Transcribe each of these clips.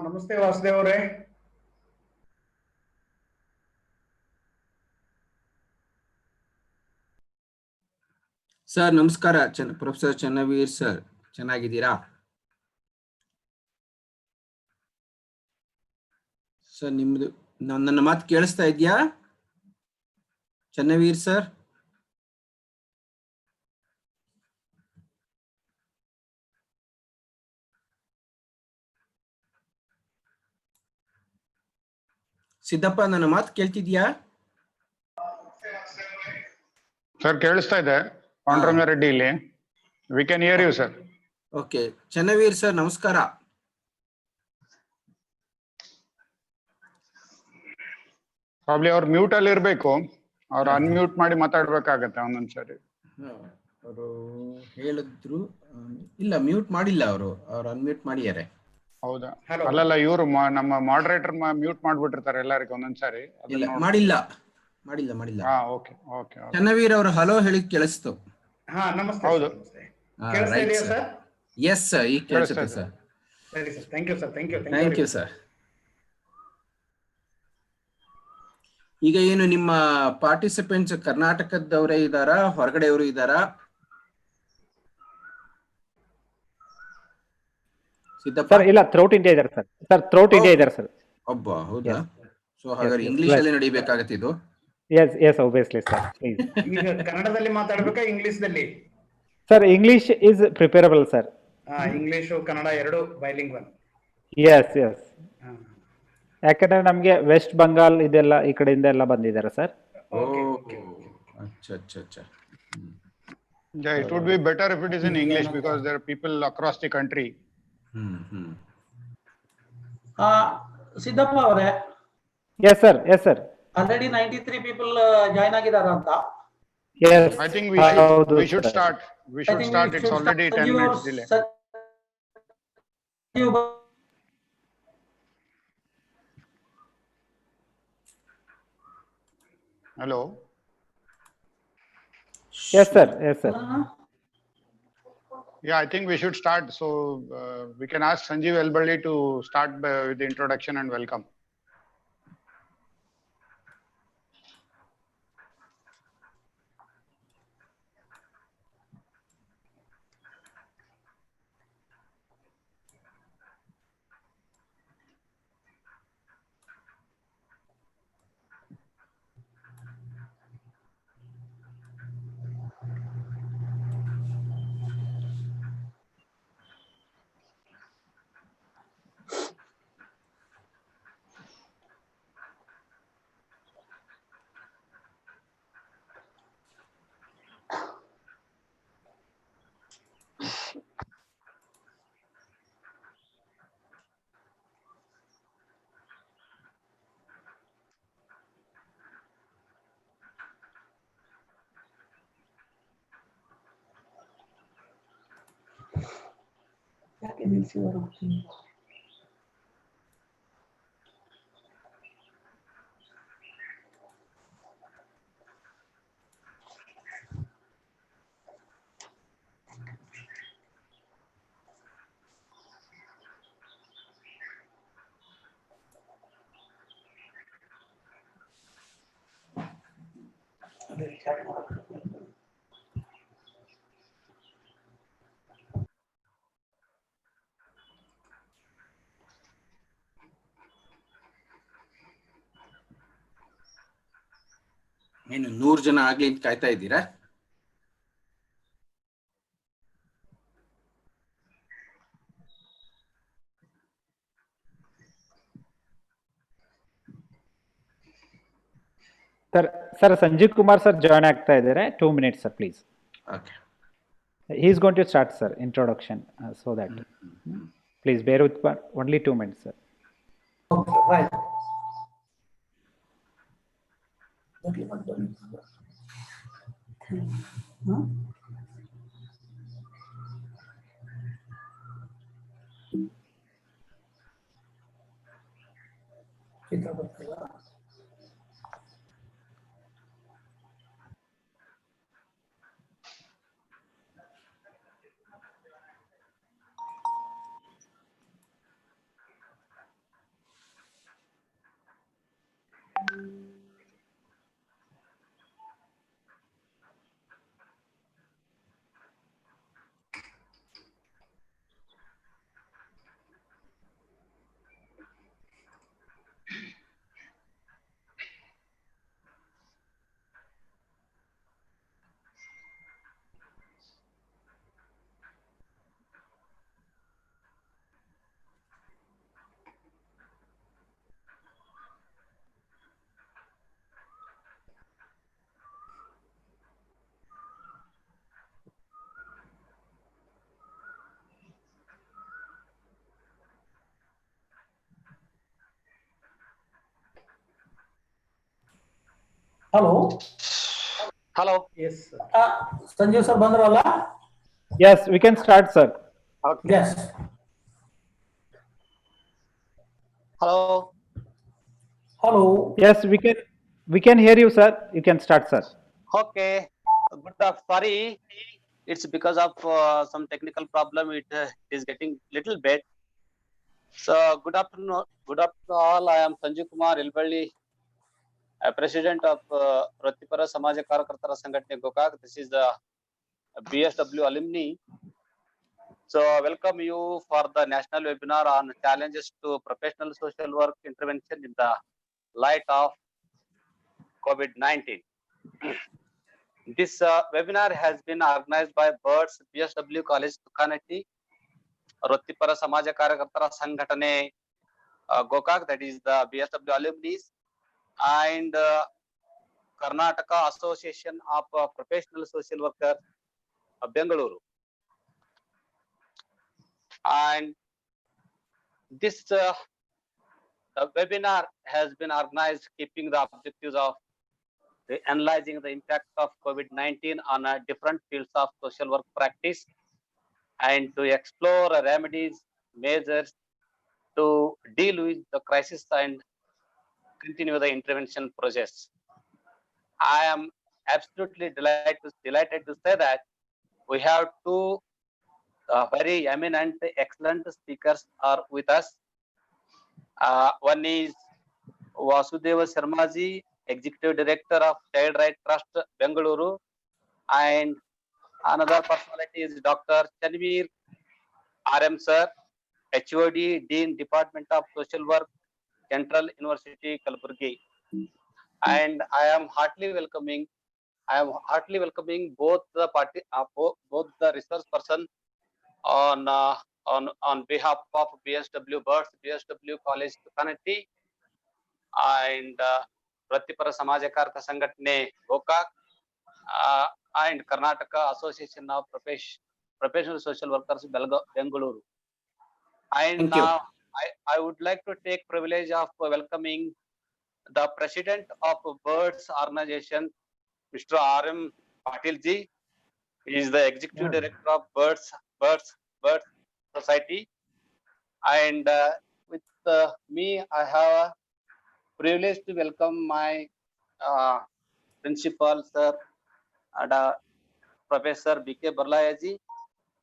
ನಮಸ್ತೆ ವಾಸುದೇವ್ ಅವರೇ. ಸರ್ ನಮಸ್ಕಾರ. ಪ್ರೊಫೆಸರ್ ಚನ್ನವೀರ್ ಸರ್, ಚೆನ್ನಾಗಿದ್ದೀರಾ ಸರ್? ನಿಮ್ದು ನನ್ನ ಮಾತು ಕೇಳಿಸ್ತಾ ಇದೆಯಾ ಚನ್ನವೀರ್ ಸರ್? ಸಿದ್ದಪ್ಪ, ನನ್ನ ಮಾತು ಕೇಳ್ತಿದ್ಯಾ ಸರ್? ಕೇಳಿಸ್ತಾ ಇದೆ ರೆಡ್ಡಿ ಇಲ್ಲಿ. We can hear you sir. Okay, Channaveer sir ನಮಸ್ಕಾರ. ಪ್ರಾಬ್ಲಿ ಅವ್ರು ಮ್ಯೂಟ್ ಅಲ್ಲಿ ಇರ್ಬೇಕು, ಅವ್ರು ಅನ್ಮ್ಯೂಟ್ ಮಾಡಿ ಮಾತಾಡ್ಬೇಕಾಗತ್ತೆ ಒಂದೊಂದ್ಸರಿ. ಅವರು ಹೇಳಿದ್ರು, ಇಲ್ಲ ಮ್ಯೂಟ್ ಮಾಡಿಲ್ಲ, ಅವರು ಅನ್ಮ್ಯೂಟ್ ಮಾಡಿದ್ದಾರೆ. ಹೌದಾ? ಅಲ್ಲಲ್ಲ, ಇವರು ನಮ್ಮ ಮಾಡರೇಟರ್ ಮ್ಯೂಟ್ ಮಾಡ್ಬಿಟ್ಟಿರ್ತಾರೆ ಎಲ್ಲರಿಗೂ ಒಂದೊಂದ್ಸಾರಿ. ಮಾಡಿಲ್ಲ. Okay okay. ಚನ್ನವೀರ್ ಅವರು ಹಲೋ ಹೇಳಿ ಕೇಳಿಸ್ತು. ನಮಸ್ತೆ. ಹೌದು, ಎಸ್ ಸರ್, ಈಗ ಕೇಳಿಸುತ್ತೆ ಸರ್. ಸರಿ sir, thank you sir. Thank you sir. ಈಗ ಏನು ನಿಮ್ಮ ಪಾರ್ಟಿಸಿಪೆಂಟ್ಸ್ ಕರ್ನಾಟಕದವರೇ ಇದ್ದಾರಾ, ಹೊರಗಡೆಯವರು ಇದ್ದಾರಾ ಸಿದ್ದಪ್ಪ? ಇಲ್ಲ, ಥ್ರೋಟ್ ಇಂಡಿಯಾ ಇದ್ದಾರೆ ಸರ್. ಥ್ರೋಟ್ ಇಂಡಿಯಾ ಇದ್ದಾರೆ ಸರ್. ಒಬ್ಬ, ಹೌದಾ? ಸೊ ಹಾಗಾದ್ರೆ ಇಂಗ್ಲಿಷ್ ಅಲ್ಲಿ ನಡಿಬೇಕಾಗತ್ತೆ ಇದು. Yes obviously sir. ಈಗ ಕನ್ನಡದಲ್ಲಿ ಮಾತಾಡಬೇಕಾ ಇಂಗ್ಲಿಷ್ದಲ್ಲಿ? Sir, English is preferable sir. English Kannada ಎರಡು ಬೈಲಿಂಗ್ವಲ್. ಎಸ್. ಯಾಕಂದ್ರೆ ನಮ್ಗೆ ವೆಸ್ಟ್ ಬಂಗಾಲ್ ಇದೆಲ್ಲ ಈ ಕಡೆಯಿಂದ ಎಲ್ಲ ಬಂದಿದ್ದಾರೆ sir. ಅಚ್ಚಾ. Yeah, it would be better if it is in English because there are people across the country. Siddappa ಅವರೇ. Yes sir. Already 93 people join ಆಗಿದ್ದಾರೆ ಅಂತ. Yes. I think we should start. It's already 10 minutes delay. Hello. Yes sir. Yeah, I think we should start. So we can ask Sanjeev Elballi to start with the introduction and welcome. ಯಾಕೆ ನಿಲ್ಸಿದಾರು? ಅದೇ chat ಮಾಡೋದು. ಏನು 100 ಜನ ಆಗ್ಲಿ ಅಂತ ಕಾಯ್ತಾ ಇದ್ದೀರಾ? Sir Sanjeev Kumar sir join ಆಗ್ತಾ ಇದ್ದಾರೆ. 2 minutes sir please. Okay. He is going to start sir introduction so that please bear with only 2 minutes sir. Okay, right. Huh? ಚಿತ್ರ ಬರ್ತಿಲ್ಲ. Hello Hello. Yes, sir. Sanjeev sir ಬಂದ್ರಲ್ಲ? Yes, we can start sir. Okay. Yes. Hello. Hello. Yes, we can hear you sir. You can start sir. Okay, sorry, it's because of some technical problem. It is getting little bit. So good afternoon all. I am Sanjeev Kumar Ilballi, President of Writtipara Samaja Karyakartara Sangatne Gokak. This is the BSW alumni. So welcome you for the national webinar on challenges to professional social work intervention in the light of COVID-19. This webinar has been organized by BIRDS BSW College Locality, Writtipara Samaja Karyakartara Sangatne Gokak, that is the BSW alumni, and Karnataka Association of Professional Social Workers of Bangalore. And this webinar has been organized keeping the objectives of analyzing the impact of COVID-19 on different fields of social work practice and to explore remedies, measures to deal with the crisis and continue the intervention process. I am absolutely delighted to say that we have two very eminent, excellent speakers are with us. One is Vasudeva Sharma ji, Executive Director of Child Right Trust, Bangalore, and another personality is Dr. Chanavir, Arum sir, HOD, Dean, Department of Social Work, Central University, Kalburgi. And I am heartily welcoming both the party, both the research person on behalf of BSW BIRDS, BSW College Locality, and Writtipara Samaja Karyakartara Sangatne Gokak, and Karnataka Association of Professional Social Workers Bangalore. And Thank you. now I would like to take privilege of welcoming the President of BIRDS organization, Mr. Arum Patil ji. He is the Executive Director of BIRDS. society. And with me, I have a privilege to welcome my principal, sir, and Professor B.K. Barlayaji,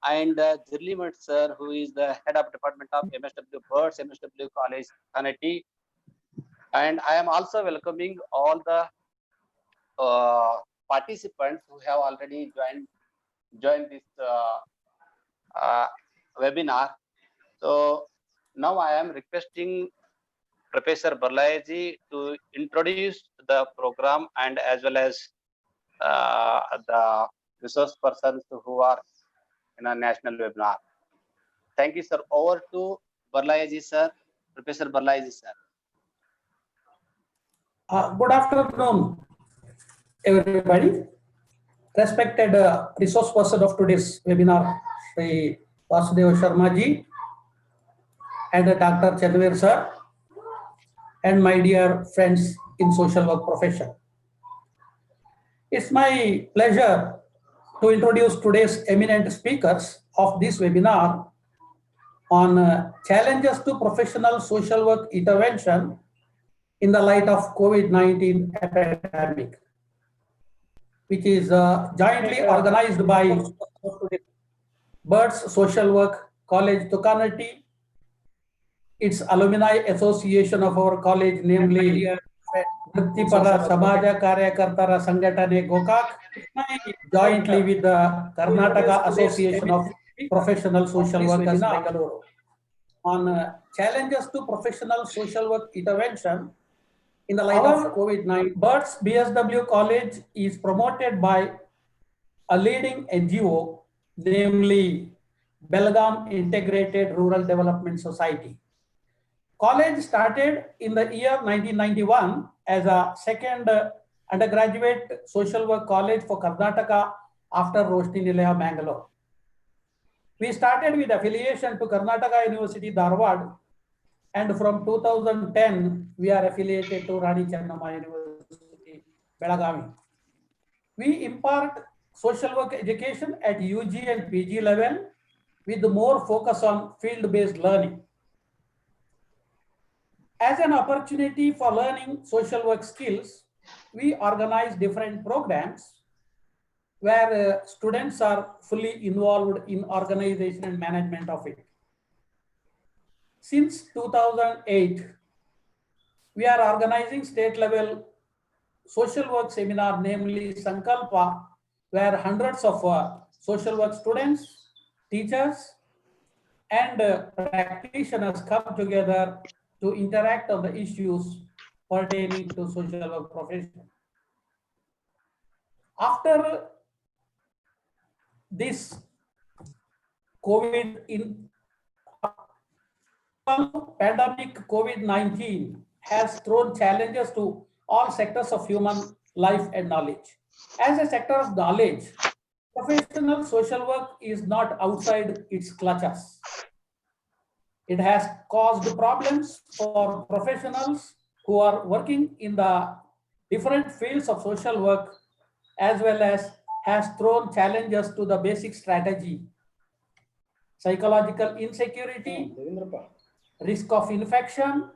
and Jirlimat, sir, who is the head of Department of MSW Birds, MSW College, Thaneti. And I am also welcoming all the participants who have already joined this webinar. So now I am requesting Professor Barlayaji to introduce the program and as well as the resource persons who are in a national webinar. Thank you, sir. Over to Barlayaji, sir. Professor Barlayaji, sir. Good afternoon, everybody. Respected resource person of today's webinar, Shri Vasudeva Sharma ji, and Dr. Chanavir sir, and my dear friends in social work profession. It's my pleasure to introduce today's eminent speakers of this webinar on challenges to professional social work intervention in the light of COVID-19 epidemic, which is jointly organized by Birds Social Work College Locality, its alumni association of our college, namely Vrittipara Samaja Karyakartara Sangatane Gokak, jointly with the Karnataka Association of Professional Social Workers, Bangalore, on challenges to professional social work intervention in the light of COVID-19. Birds BSW College is promoted by a leading NGO, namely Belgaum Integrated Rural Development Society. College started in the year 1991 as a second undergraduate social work college for Karnataka after Roshni Nilaya, Bangalore. We started with affiliation to Karnataka University, Dharwad, and from 2010, we are affiliated to Rani Chennamma University, Belagavi. We impart social work education at UG and PG level with more focus on field-based learning. As an opportunity for learning social work skills, we organize different programs where students are fully involved in organization and management of it. Since 2008, we are organizing state level social work seminar, namely Sankalpa, where hundreds of social work students, teachers, and practitioners come together to interact on the issues pertaining to social work profession. After this pandemic COVID-19 has thrown challenges to all sectors of human life and knowledge. As a sector of knowledge, professional social work is not outside its clutches. It has caused problems for professionals who are working in the different fields of social work, as well as has thrown challenges to the basic strategy. Psychological insecurity, risk of infection,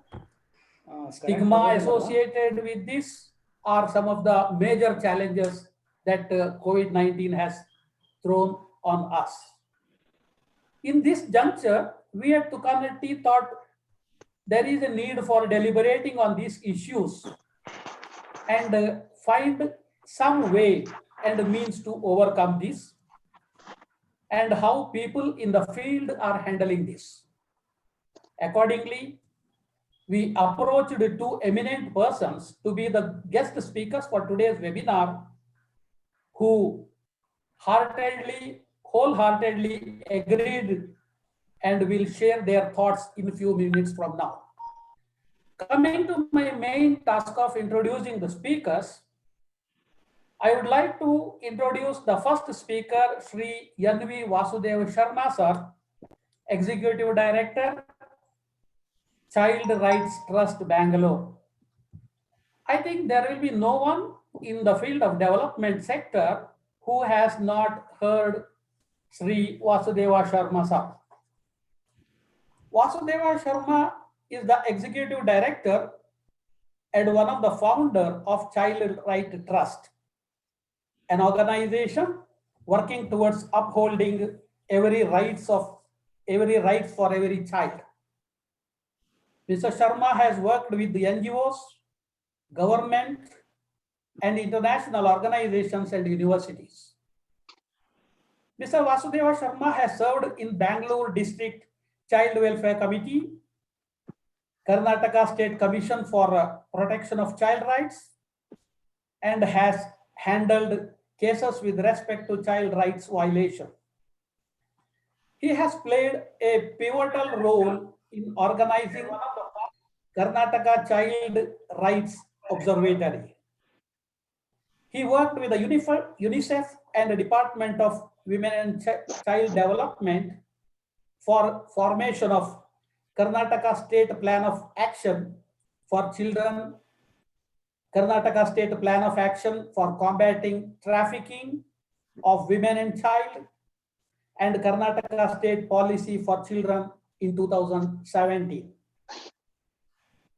stigma associated with this are some of the major challenges that COVID-19 has thrown on us. In this juncture, we at Locality thought there is a need for deliberating on these issues and find some way and means to overcome this, and how people in the field are handling this. Accordingly, we approached two eminent persons to be the guest speakers for today's webinar, who wholeheartedly agreed and will share their thoughts in a few minutes from now. Coming to my main task of introducing the speakers, I would like to introduce the first speaker, Shri Yandhvi Vasudeva Sharma sir, Executive Director, Child Rights Trust, Bangalore. I think there will be no one in the field of development sector who has not heard Shri Vasudeva Sharma sir. Vasudeva Sharma is the executive director and one of the founder of Child Right Trust, an organization working towards upholding every rights for every child. Mr. Sharma has worked with the NGOs, government, and international organizations and universities. Mr. Vasudeva Sharma has served in Bangalore District Child Welfare Committee, Karnataka State Commission for Protection of Child Rights, and has handled cases with respect to child rights violation. He has played a pivotal role in organizing Karnataka Child Rights Observatory. He worked with the UNICEF and the Department of Women and Child Development for formation of Karnataka State Plan of Action for Children, Karnataka State Plan of Action for combating trafficking of women and child, and Karnataka State Policy for Children in 2017.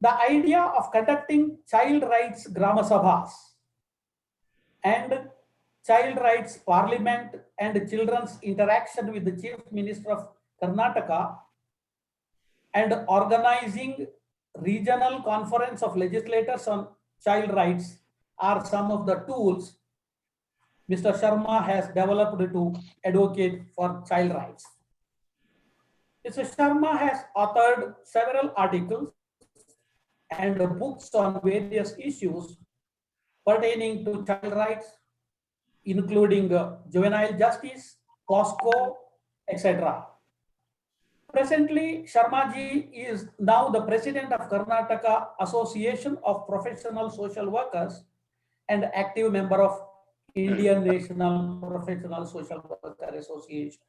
The idea of conducting child rights Grama Sabhas and child rights parliament and children's interaction with the Chief Minister of Karnataka and organizing regional conference of legislators on child rights are some of the tools Mr. Sharma has developed to advocate for child rights. Mr. Sharma has authored several articles and books on various issues pertaining to child rights, including juvenile justice, POSCO, etc. Presently, Sharmaji is now the president of Karnataka Association of Professional Social Workers and active member of Indian National Professional Social Worker Association.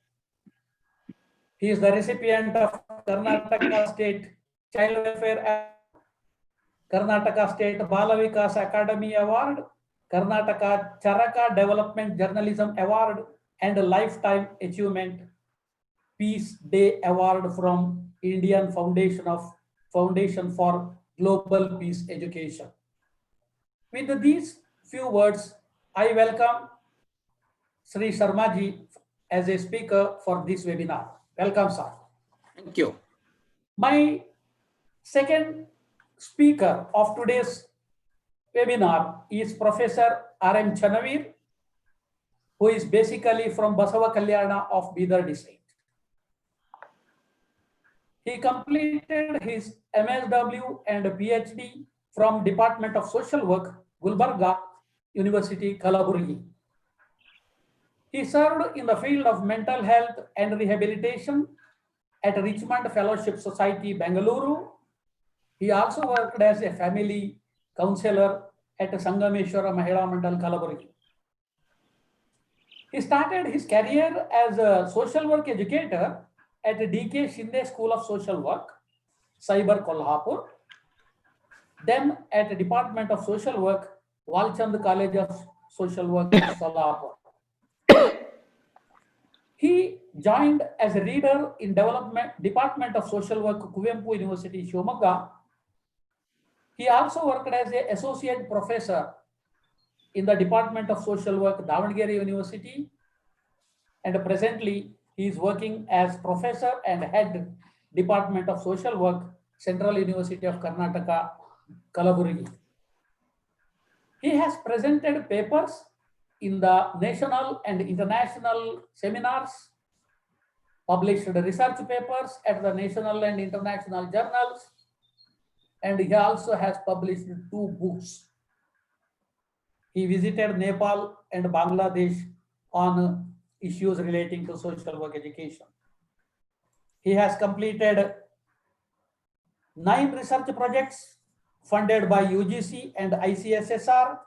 He is the recipient of Karnataka State Child Welfare Award, Karnataka State Bala Vikas Academy Award, Karnataka Charaka Development Journalism Award, and a Lifetime Achievement Peace Day Award from Indian Foundation for Global Peace Education. With these few words, I welcome Shri Sharmaji as a speaker for this webinar. Welcome, sir. Thank you. My second speaker of today's webinar is Professor Arum Chanavir, who is basically from Basava Kalyana of Bidar district. He completed his MSW and PhD from Department of Social Work, Gulbarga University, Kalaburgi. He served in the field of mental health and rehabilitation at Richmond Fellowship Society, Bangalore. He also worked as a family counselor at Sangameshwara Mahila Mandal, Kalaburgi. He started his career as a social work educator at D.K. Shinde School of Social Work, Cyber Kolhapur. Then at the Department of Social Work, Walchand College of Social Work, Solapur. He joined as a reader in Department of Social Work, Kuvempu University, Shivamogga. He also worked as an associate professor in the Department of Social Work, Davangere University, and presently he is working as professor and head Department of Social Work, Central University of Karnataka, Kalaburgi. He has presented papers in the national and international seminars, published research papers at the national and international journals, and he also has published 2 books. He visited Nepal and Bangladesh on issues relating to social work education. He has completed 9 research projects funded by UGC and ICSSR.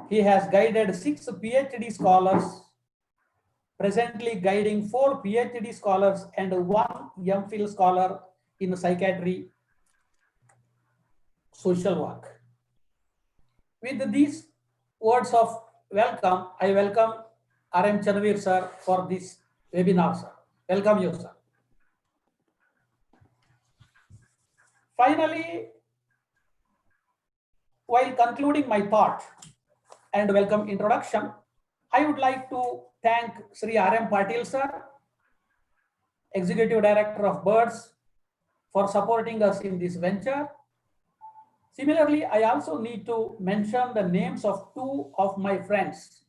He has guided 6 PhD scholars, presently guiding 4 PhD scholars and 1 MPhil scholar in psychiatry social work. With these words of welcome, I welcome Arum Chanavir sir for this webinar, sir. Welcome you, sir. Finally, while concluding my thought and welcome introduction, I would like to thank Shri Arum Patil sir, Executive Director of Birds, for supporting us in this venture. Similarly, I also need to mention the names of two of my friends,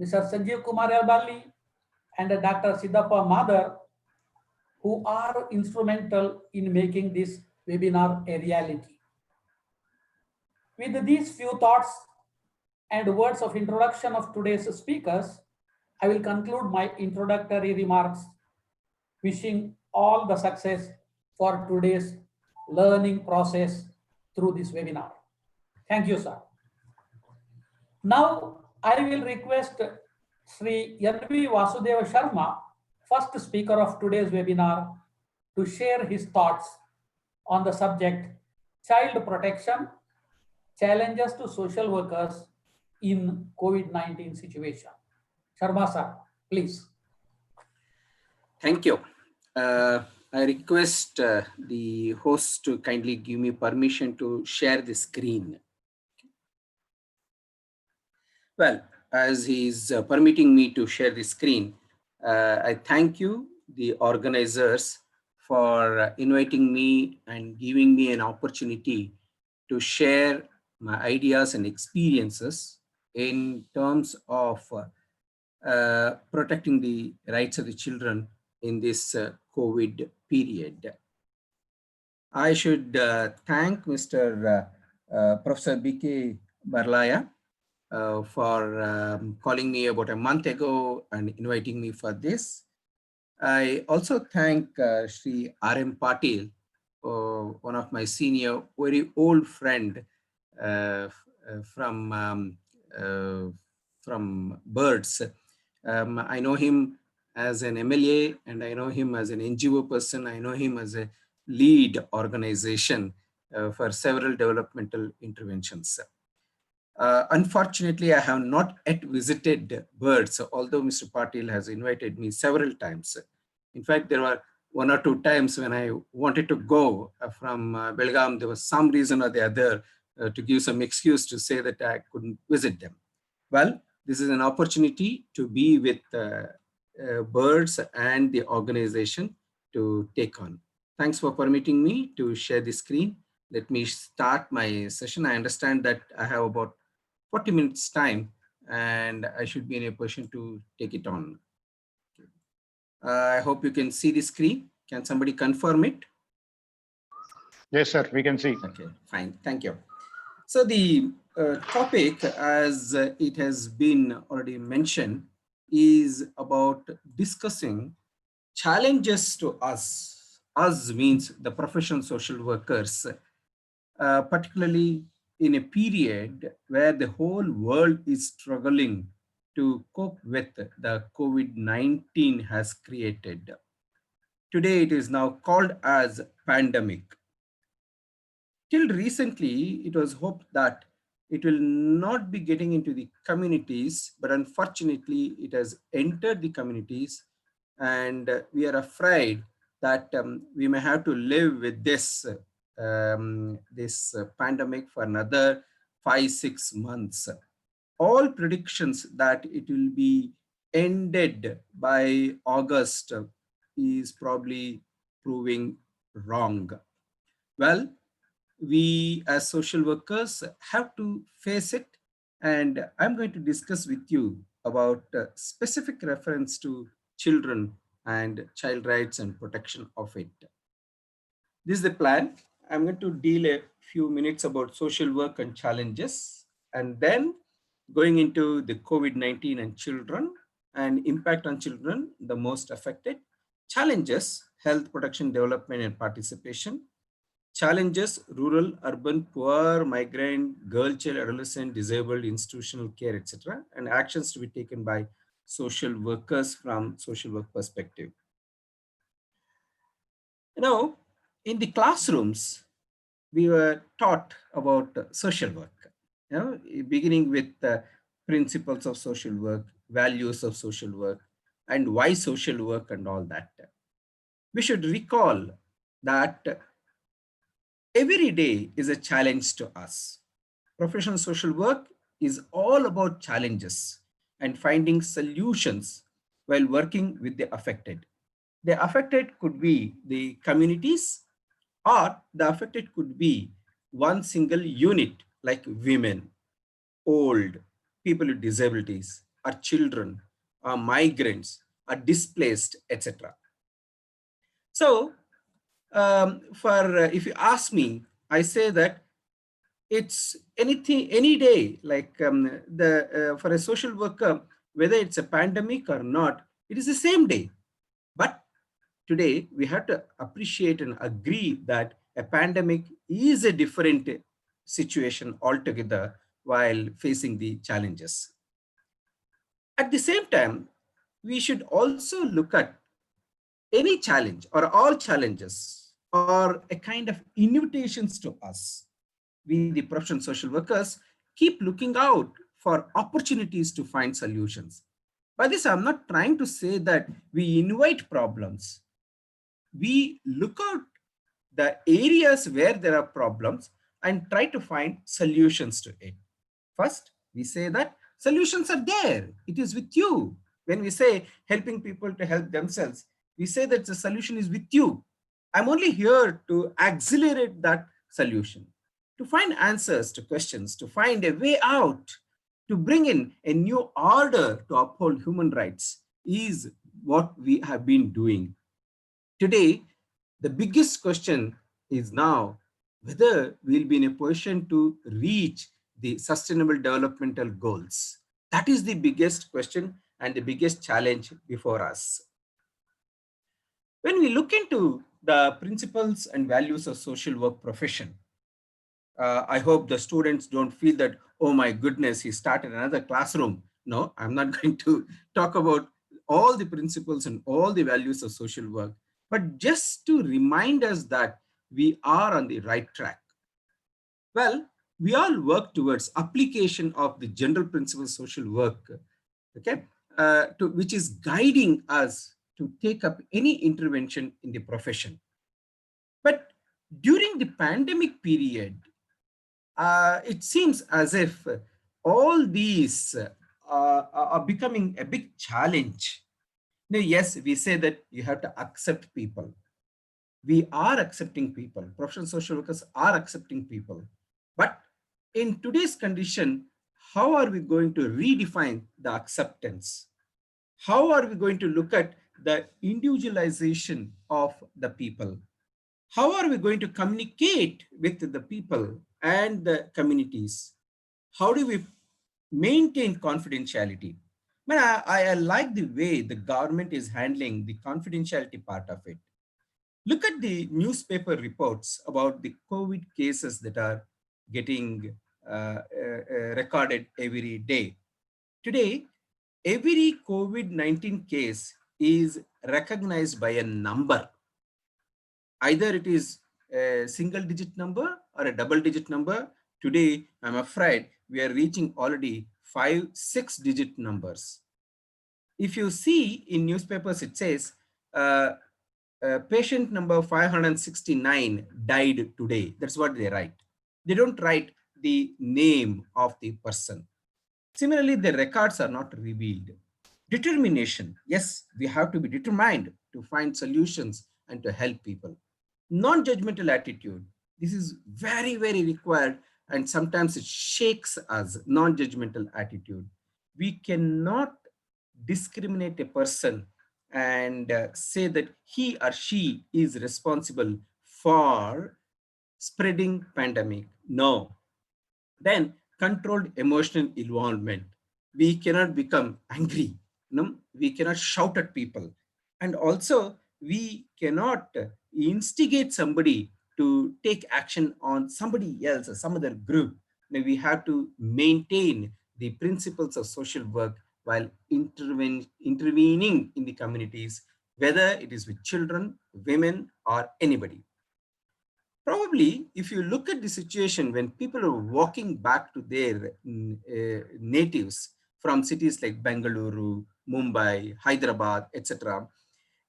Mr. Sanjeev Kumar Elbali and Dr. Siddhappa Madar, who are instrumental in making this webinar a reality. With these few thoughts and words of introduction of today's speakers, I will conclude my introductory remarks, wishing all the success for today's learning process through this webinar. Thank you, sir. Now, I will request Shri Yandhvi Vasudeva Sharma, first speaker of today's webinar, to share his thoughts on the subject Child Protection, Challenges to Social Workers in COVID-19 situation. Sharma sir, please. Thank you. I request the host to kindly give me permission to share the screen. Well, as he's permitting me to share the screen, I thank you, the organizers, for inviting me and giving me an opportunity to share my ideas and experiences in terms of protecting the rights of the children in this COVID period. I should thank Mr. Professor B.K. Barlaya for calling me about a month ago and inviting me for this. I also thank Shri Arum Patil, one of my senior, very old friend from Birds. I know him as an MLA and I know him as an NGO person. I know him as a lead organization for several developmental interventions. Unfortunately, I have not yet visited Birds, although Mr. Patil has invited me several times. In fact, there were 1 or 2 times when I wanted to go from Belgaum. There was some reason or the other to give some excuse to say that I couldn't visit them. Well, this is an opportunity to be with Birds and the organization to take on. Thanks for permitting me to share the screen. Let me start my session. I understand that I have about 40 minutes time and I should be in a position to take it on. I hope you can see the screen. Can somebody confirm it? Yes, sir, we can see. Okay, fine. Thank you. So the topic, as it has been already mentioned, is about discussing challenges to us. Us means the professional social workers, particularly in a period where the whole world is struggling to cope with the COVID-19 has created. Today it is now called as pandemic. Till recently, it was hoped that it will not be getting into the communities, but unfortunately it has entered the communities and we are afraid that we may have to live with this pandemic for another 5-6 months. All predictions that it will be ended by August is probably proving wrong. Well, we as social workers have to face it, and I'm going to discuss with you about specific reference to children and child rights and protection of it. This is the plan. I'm going to deal a few minutes about social work and challenges, and then going into the COVID-19 and children and impact on children, the most affected, challenges, health protection, development and participation, challenges, rural, urban, poor, migrant, girl, child, adolescent, disabled, institutional care, etc., and actions to be taken by social workers from social work perspective. You know, in the classrooms, we were taught about social work, you know, beginning with principles of social work, values of social work, and why social work and all that. We should recall that every day is a challenge to us. Professional social work is all about challenges and finding solutions while working with the affected. The affected could be the communities, or the affected could be one single unit like women, old, people with disabilities, or children, or migrants, or displaced, etc. So, if you ask me, I say that it's anything, any day, like for a social worker, whether it's a pandemic or not, it is the same day. But today we have to appreciate and agree that a pandemic is a different situation altogether while facing the challenges. At the same time, we should also look at any challenge or all challenges or a kind of invitations to us. We, the professional social workers, keep looking out for opportunities to find solutions. By this, I'm not trying to say that we invite problems. We look out the areas where there are problems and try to find solutions to it. First, we say that solutions are there. It is with you. When we say helping people to help themselves, we say that the solution is with you. I'm only here to accelerate that solution, to find answers to questions, to find a way out, to bring in a new order to uphold human rights is what we have been doing. Today, the biggest question is now whether we'll be in a position to reach the sustainable developmental goals. That is the biggest question and the biggest challenge before us. When we look into the principles and values of social work profession, I hope the students don't feel that, oh my goodness, he started another classroom. No, I'm not going to talk about all the principles and all the values of social work, but just to remind us that we are on the right track. Well, we all work towards application of the general principles of social work, okay, which is guiding us to take up any intervention in the profession. But during the pandemic period, it seems as if all these are becoming a big challenge. Now, yes, we say that you have to accept people. We are accepting people. Professional social workers are accepting people. But in today's condition, how are we going to redefine the acceptance? How are we going to look at the individualization of the people? How are we going to communicate with the people and the communities? How do we maintain confidentiality? I like the way the government is handling the confidentiality part of it. Look at the newspaper reports about the COVID cases that are getting recorded every day. Today, every COVID-19 case is recognized by a number. Either it is a single digit number or a double digit number. Today, I'm afraid we are reaching already 5-6 digit numbers. If you see in newspapers, it says patient number 569 died today. That's what they write. They don't write the name of the person. Similarly, the records are not revealed. Determination. Yes, we have to be determined to find solutions and to help people. Non-judgmental attitude. This is very, very required, and sometimes it shakes us. Non-judgmental attitude. We cannot discriminate a person and say that he or she is responsible for spreading pandemic. No. Then controlled emotional involvement. We cannot become angry. No? We cannot shout at people. And also we cannot instigate somebody to take action on somebody else or some other group. Now, we have to maintain the principles of social work while intervening in the communities, whether it is with children, women, or anybody. Probably, if you look at the situation when people are walking back to their natives from cities like Bangalore, Mumbai, Hyderabad, etc.,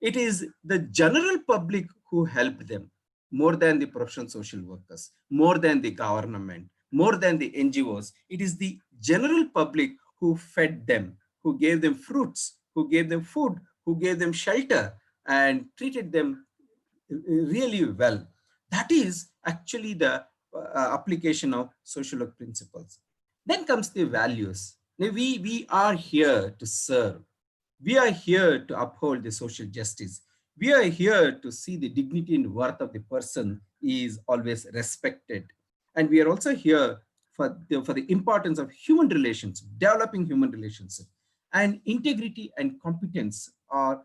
it is the general public who helped them. more than the professional social workers, more than the government, more than the NGOs. It is the general public who fed them, who gave them fruits, who gave them food, who gave them shelter and treated them really well. That is actually the application of social work principles. Then comes the values. Now, we are here to serve. We are here to uphold the social justice. We are here to see the dignity and worth of the person is always respected. And we are also here for the importance of human relations, developing human relations. And integrity and competence are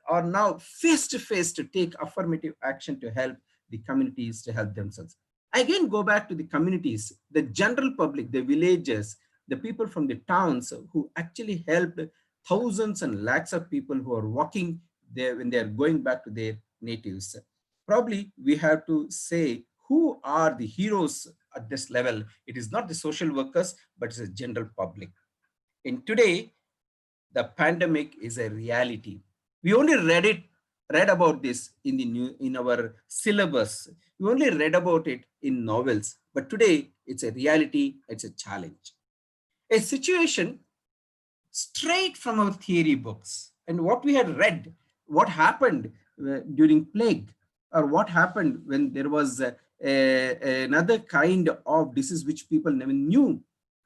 now face to face to take affirmative action to help the communities to help themselves. Again, go back to the communities, the general public, the villages, the people from the towns who actually helped thousands and lakhs of people who are walking there when they are going back to their natives. Probably we have to say who are the heroes at this level. It is not the social workers, but it's the general public. And today, the pandemic is a reality. We only read about this in our syllabus. We only read about it in novels, but today it's a reality, it's a challenge. A situation straight from our theory books and what we had read, what happened during plague, or what happened when there was another kind of disease which people never knew.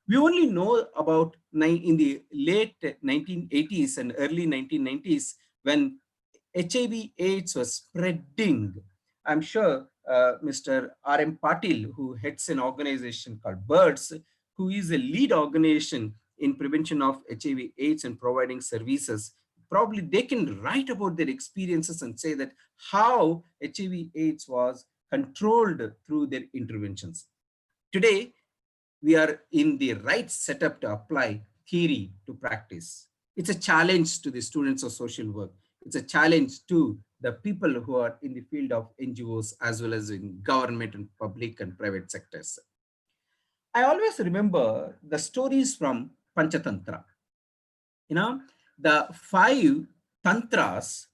We only know about in the late 1980s and early 1990s when HIV AIDS was spreading. I'm sure Mr. Arum Patil, who heads an organization called BIRDS, who is a lead organization in prevention of HIV AIDS and providing services, probably they can write about their experiences and say that how HIV AIDS was controlled through their interventions. Today, we are in the right setup to apply theory to practice. It's a challenge to the students of social work. It's a challenge to the people who are in the field of NGOs as well as in government and public and private sectors. I always remember the stories from Panchatantra. You know, the 5 tantras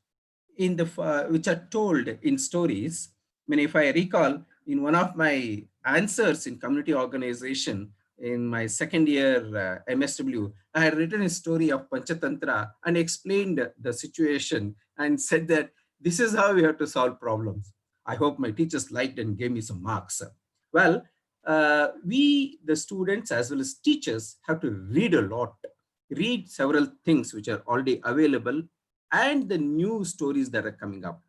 in the which are told in stories. I mean, if I recall, in one of my answers in community organization in my second year MSW, I had written a story of Panchatantra and explained the situation and said that this is how we have to solve problems. I hope my teachers liked and gave me some marks. Well, we, the students as well as teachers, have to read a lot, read several things which are already available and the new stories that are coming up.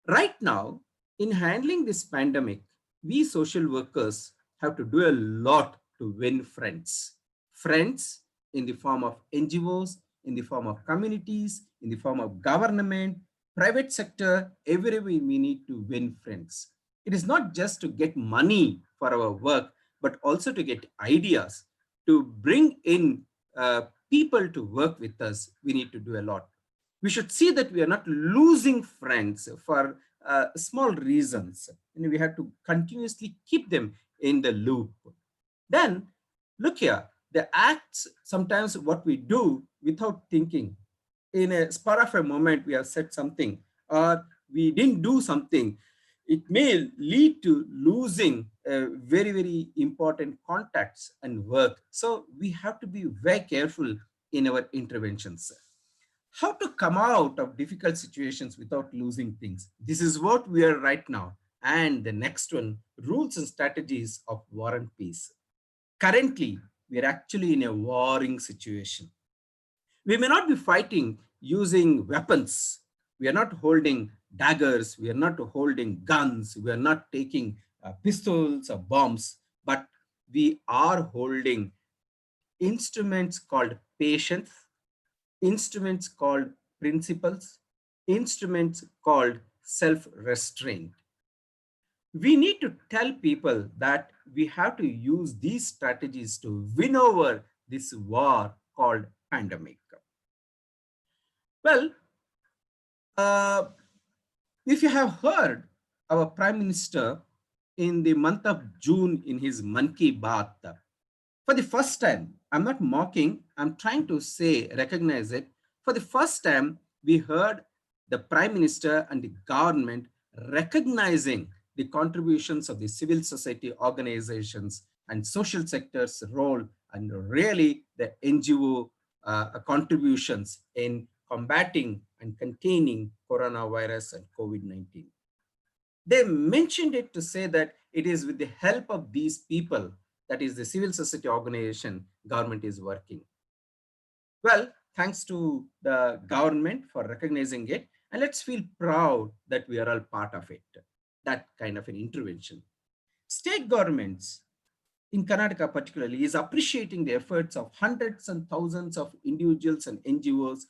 Right now, in handling this pandemic, we social workers have to do a lot to win friends. Friends in the form of NGOs, in the form of communities, in the form of government, private sector, everywhere we need to win friends. It is not just to get money for our work, but also to get ideas, to bring in people to work with us. We need to do a lot. We should see that we are not losing friends for small reasons. And we have to continuously keep them in the loop. Then, look here, the acts, sometimes what we do without thinking. In a spur of a moment, we have said something, or we didn't do something. It may lead to losing very, very important contacts and work. So we have to be very careful in our interventions. How to come out of difficult situations without losing things. This is what we are right now. And the next one, rules and strategies of war and peace. Currently, we are actually in a warring situation. We may not be fighting using weapons. We are not holding daggers. We are not holding guns. We are not taking pistols or bombs, but we are holding instruments called patience, instruments called principles, instruments called self-restraint. We need to tell people that we have to use these strategies to win over this war called pandemic. Well, if you have heard our Prime Minister in the month of June in his Mann Ki Baat, for the first time, I'm not mocking, I'm trying to say, recognize it. For the first time, we heard the Prime Minister and the government recognizing the contributions of the civil society organizations and social sector's role, and really the NGO contributions in combating and containing coronavirus and COVID-19. They mentioned it to say that it is with the help of these people, that is the civil society organization, government is working. Well, thanks to the government for recognizing it, and let's feel proud that we are all part of it, that kind of an intervention. State governments, in Karnataka particularly, is appreciating the efforts of hundreds and thousands of individuals and NGOs,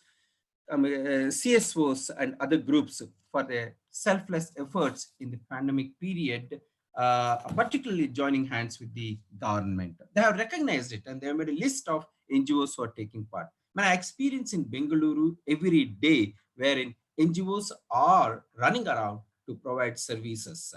CSOs and other groups for their selfless efforts in the pandemic period, particularly joining hands with the government. They have recognized it and they have made a list of NGOs who are taking part. My experience in Bangalore every day, wherein NGOs are running around to provide services.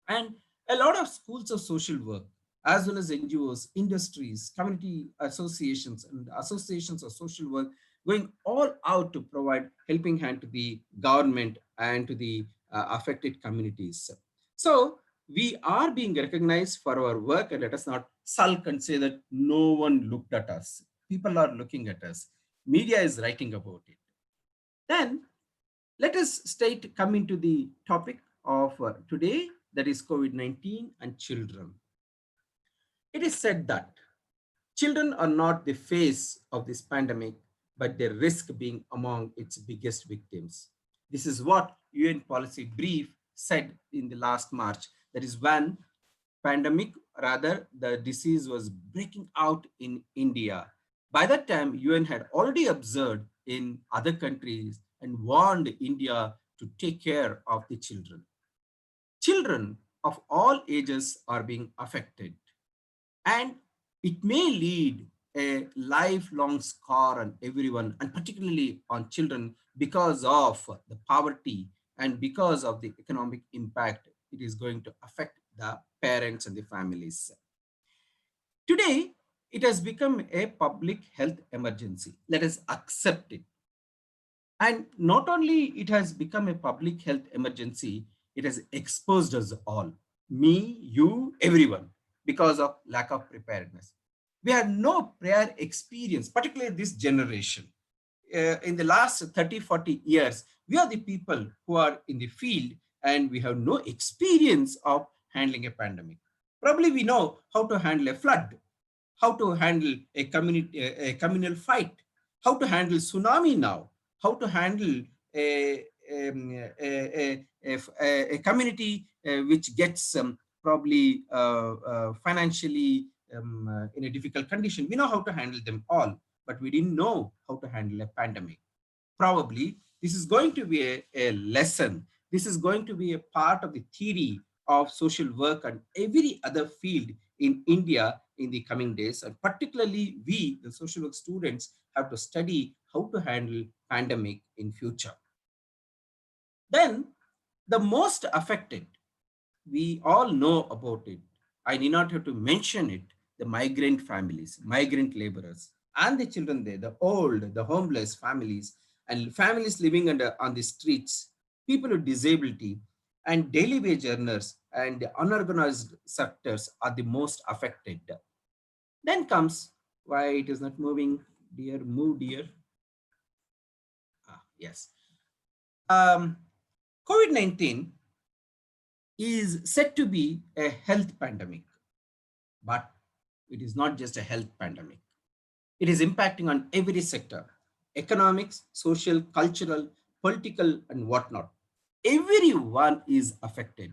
And a lot of schools of social work, as well as NGOs, industries, community associations, and associations of social work, going all out to provide helping hand to the government and to the affected communities. So we are being recognized for our work, and let us not sulk and say that no one looked at us. People are looking at us. Media is writing about it. Then let us come into the topic of today, that is COVID-19 and children. It is said that children are not the face of this pandemic, but they risk being among its biggest victims. This is what UN policy brief said in the last March. That is when pandemic, rather the disease was breaking out in India. By that time, UN had already observed in other countries and warned India to take care of the children. Children of all ages are being affected, and it may lead a lifelong scar on everyone, and particularly on children, because of the poverty and because of the economic impact it is going to affect the parents and the families. Today, it has become a public health emergency. Let us accept it. And not only it has become a public health emergency, it has exposed us all, me, you, everyone, because of lack of preparedness. We have no prior experience, particularly this generation. In the last 30, 40 years, we are the people who are in the field and we have no experience of handling a pandemic. Probably we know how to handle a flood, how to handle a communal fight, how to handle tsunami now, how to handle a community which gets probably financially in a difficult condition. We know how to handle them all, but we didn't know how to handle a pandemic. Probably this is going to be a lesson. This is going to be a part of the theory of social work and every other field in India in the coming days. And particularly we, the social work students, have to study how to handle pandemic in future. Then the most affected, we all know about it. I need not have to mention it. The migrant families, migrant laborers, and the children there, the old, the homeless families, and families living on the streets, people with disability, and daily wage earners and the unorganized sectors are the most affected. Then comes, why it is not moving, dear, move dear. Yes. COVID-19 is said to be a health pandemic, but it is not just a health pandemic. It is impacting on every sector, economics, social, cultural, political, and whatnot. Everyone is affected.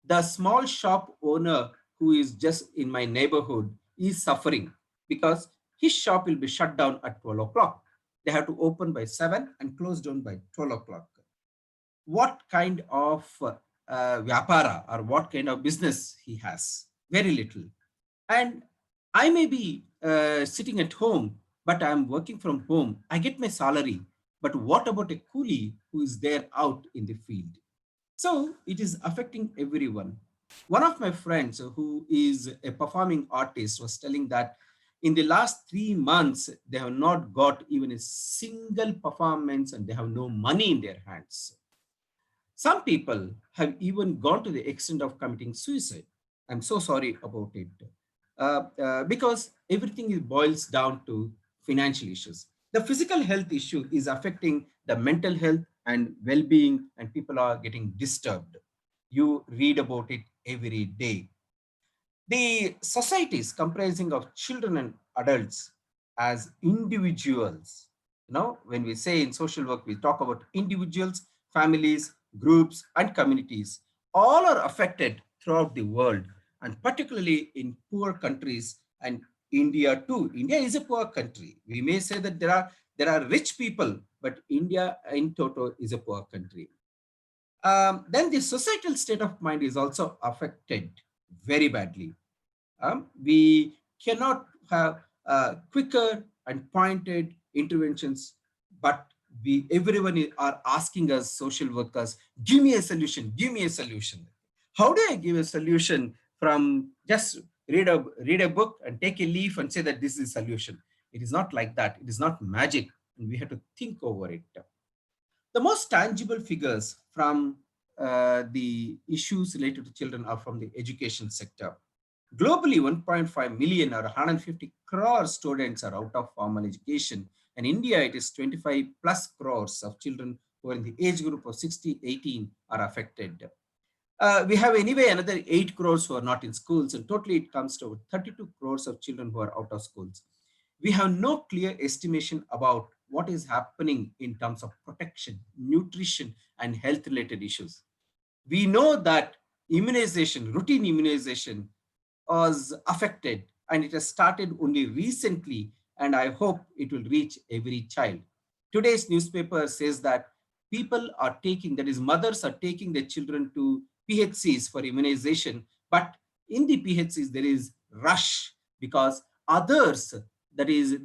The small shop owner who is just in my neighborhood is suffering because his shop will be shut down at 12 o'clock. They have to open by 7 and close down by 12 o'clock. What kind of vyapara or what kind of business he has? Very little. And I may be sitting at home, but I'm working from home. I get my salary. But what about a coolie who is there out in the field? So it is affecting everyone. One of my friends who is a performing artist was telling that in the last 3 months, they have not got even a single performance and they have no money in their hands. Some people have even gone to the extent of committing suicide. I'm so sorry about it. Because everything boils down to financial issues. The physical health issue is affecting the mental health and well-being, and people are getting disturbed. You read about it every day. The societies comprising of children and adults as individuals. When we say in social work, we talk about individuals, families, groups, and communities. All are affected throughout the world, and particularly in poor countries, and India too. India is a poor country. We may say that there are rich people, but India in total is a poor country. Then the societal state of mind is also affected very badly. We cannot have quicker and pointed interventions, but everyone are asking us, social workers, give me a solution, give me a solution. How do I give a solution from just read a book and take a leaf and say that this is a solution? It is not like that. It is not magic, and we have to think over it. The most tangible figures from the issues related to children are from the education sector. Globally, 1.5 million or 150 crore students are out of formal education. In India, it is 25 plus crores of children who are in the age group of 60-18 are affected. We have anyway another 8 crores who are not in schools, and totally it comes to 32 crores of children who are out of schools. We have no clear estimation about what is happening in terms of protection, nutrition, and health related issues. We know that immunization, routine immunization was affected, and it has started only recently, and I hope it will reach every child. Today's newspaper says that people are taking, that is mothers are taking their children to PHCs for immunization, but in the PHCs there is rush because others, that is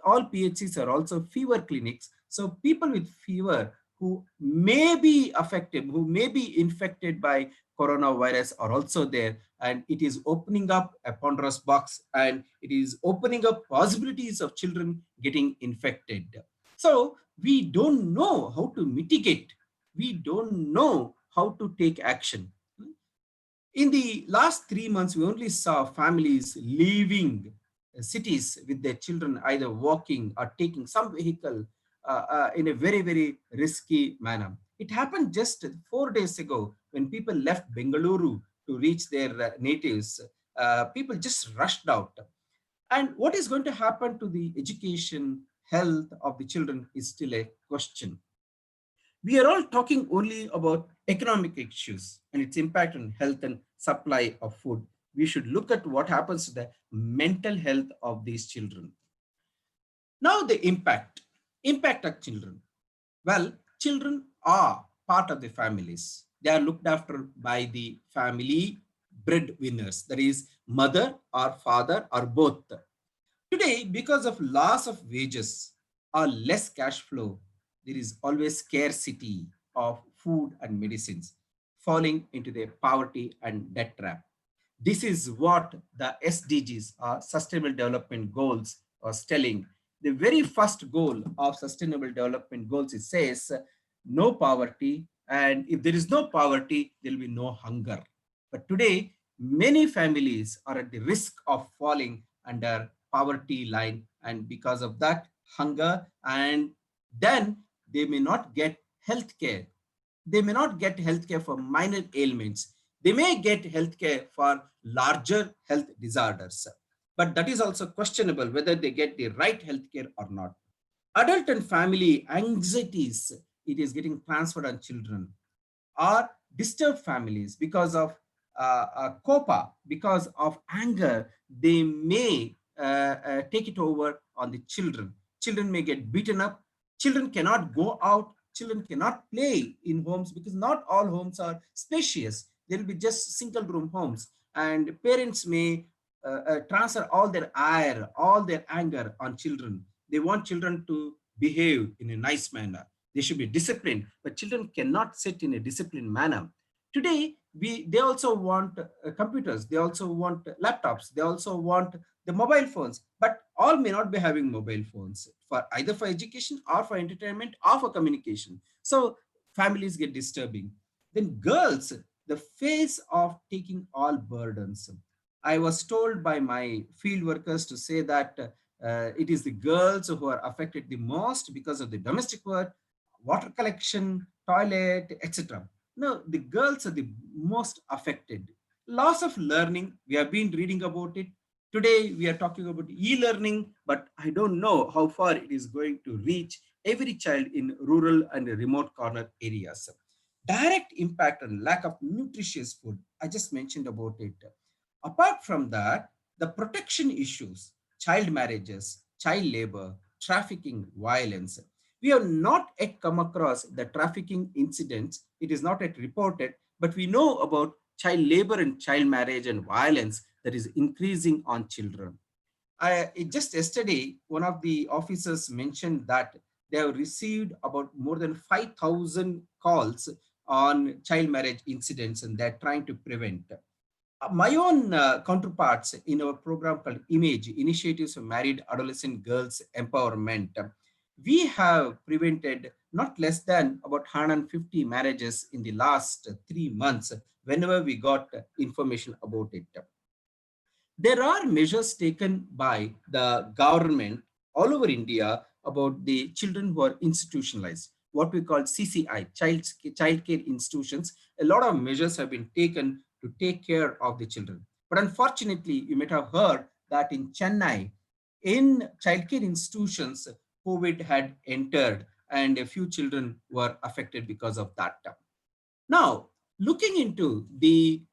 all PHCs are also fever clinics. So people with fever who may be affected, who may be infected by coronavirus are also there, and it is opening up a Pandora's box, and it is opening up possibilities of children getting infected. So we don't know how to mitigate. We don't know how to take action. In the last 3 months, we only saw families leaving cities with their children, either walking or taking some vehicle in a very, very risky manner. It happened just 4 days ago when people left Bangalore to reach their natives. People just rushed out. And what is going to happen to the education, health of the children is still a question. We are all talking only about economic issues and its impact on health and supply of food. We should look at what happens to the mental health of these children. Now the impact of children. Well, children are part of the families. They are looked after by the family breadwinners, that is mother or father or both. Today, because of loss of wages or less cash flow, there is always scarcity of food and medicines, falling into the poverty and debt trap. This is what the SDGs, Sustainable Development Goals, was telling. The very first goal of Sustainable Development Goals, it says no poverty, and if there is no poverty, there will be no hunger. But today, many families are at the risk of falling under poverty line, and because of that, hunger, and then they may not get health care. They may not get health care for minor ailments. They may get health care for larger health disorders. But that is also questionable whether they get the right health care or not. Adult and family anxieties, it is getting transferred on children. Or disturbed families because of COPA, because of anger, they may take it over on the children. Children may get beaten up. Children cannot go out. Children cannot play in homes because not all homes are spacious. There will be just single room homes, and parents may transfer all their ire, all their anger on children. They want children to behave in a nice manner. They should be disciplined, but children cannot sit in a disciplined manner. Today, they also want computers, they also want laptops, they also want the mobile phones, but all may not be having mobile phones for either for education or for entertainment or for communication. So families get disturbing. Then girls, the face of taking all burdens. I was told by my field workers to say that it is the girls who are affected the most because of the domestic work, water collection, toilet, etc. No, the girls are the most affected. Loss of learning, we have been reading about it. Today, we are talking about e-learning, but I don't know how far it is going to reach every child in rural and remote corner areas. Direct impact on lack of nutritious food, I just mentioned about it. Apart from that, the protection issues, child marriages, child labor, trafficking, violence. We have not yet come across the trafficking incidents. It is not yet reported, but we know about child labor and child marriage and violence that is increasing on children. Just yesterday, one of the officers mentioned that they have received about more than 5,000 calls on child marriage incidents and they're trying to prevent. My own counterparts in our program called Image, Initiatives for Married Adolescent Girls Empowerment, we have prevented not less than about 150 marriages in the last 3 months whenever we got information about it. There are measures taken by the government all over India about the children who are institutionalized, what we call CCI, child care institutions. A lot of measures have been taken to take care of the children. But unfortunately, you might have heard that in Chennai, in childcare institutions, COVID had entered and a few children were affected because of that. Now, looking into the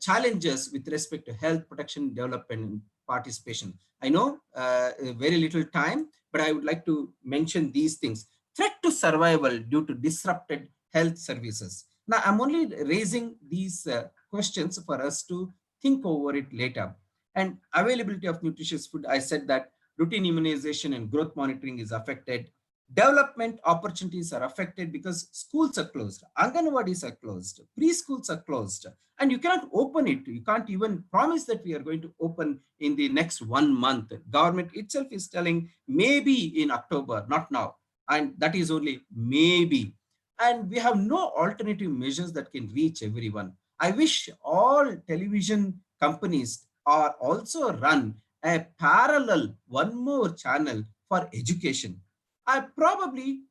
challenges with respect to health protection, development, and participation. I know very little time, but I would like to mention these things. Threat to survival due to disrupted health services. Now, I'm only raising these questions for us to think over it later. And availability of nutritious food, I said that routine immunization and growth monitoring is affected. Development opportunities are affected because schools are closed, Anganwadis are closed, preschools are closed, and you cannot open it. You can't even promise that we are going to open in the next 1 month. Government itself is telling maybe in October, not now. And that is only maybe. And we have no alternative measures that can reach everyone. I wish all television companies are also run a parallel one more channel for education. I probably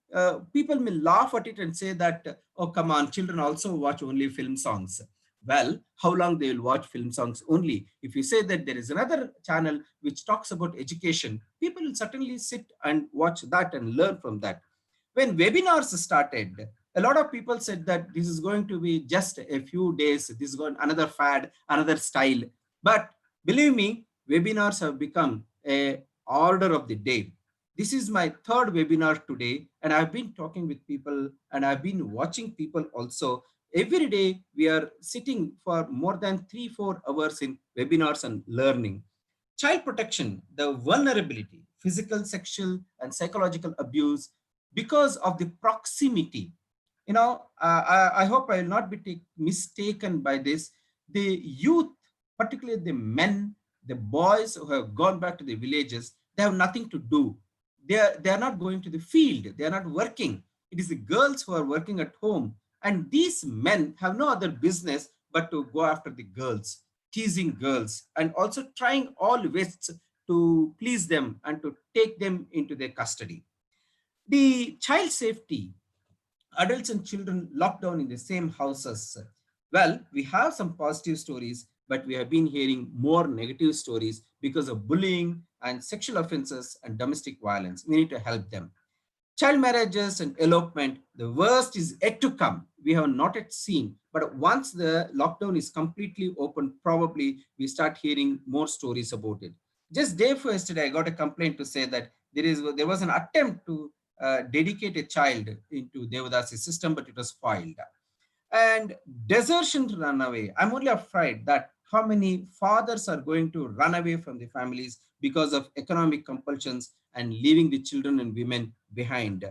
people may laugh at it and say that, oh, come on, children also watch only film songs. Well, how long they will watch film songs only? If you say that there is another channel which talks about education, people will certainly sit and watch that and learn from that. When webinars started, a lot of people said that this is going to be just a few days. This is going another fad, another style. But believe me, webinars have become a order of the day. This is my third webinar today, and I've been talking with people and I've been watching people also. Every day we are sitting for more than 3-4 hours in webinars and learning. Child protection, the vulnerability, physical, sexual, and psychological abuse because of the proximity. You know, I hope I will not be mistaken by this. The youth, particularly the men, the boys who have gone back to the villages, they have nothing to do. They are not going to the field. They are not working. It is the girls who are working at home. And these men have no other business but to go after the girls, teasing girls, and also trying all ways to please them and to take them into their custody. The child safety, adults and children locked down in the same houses. Well, we have some positive stories, but we have been hearing more negative stories because of bullying and sexual offenses and domestic violence. We need to help them. Child marriages and elopement, the worst is yet to come. We have not yet seen, but once the lockdown is completely open, probably we start hearing more stories about it. Just day before yesterday, I got a complaint to say that there was an attempt to dedicate a child into Devadasi system, but it was foiled. And desertion to run away. I'm only afraid that how many fathers are going to run away from the families because of economic compulsions and leaving the children and women behind.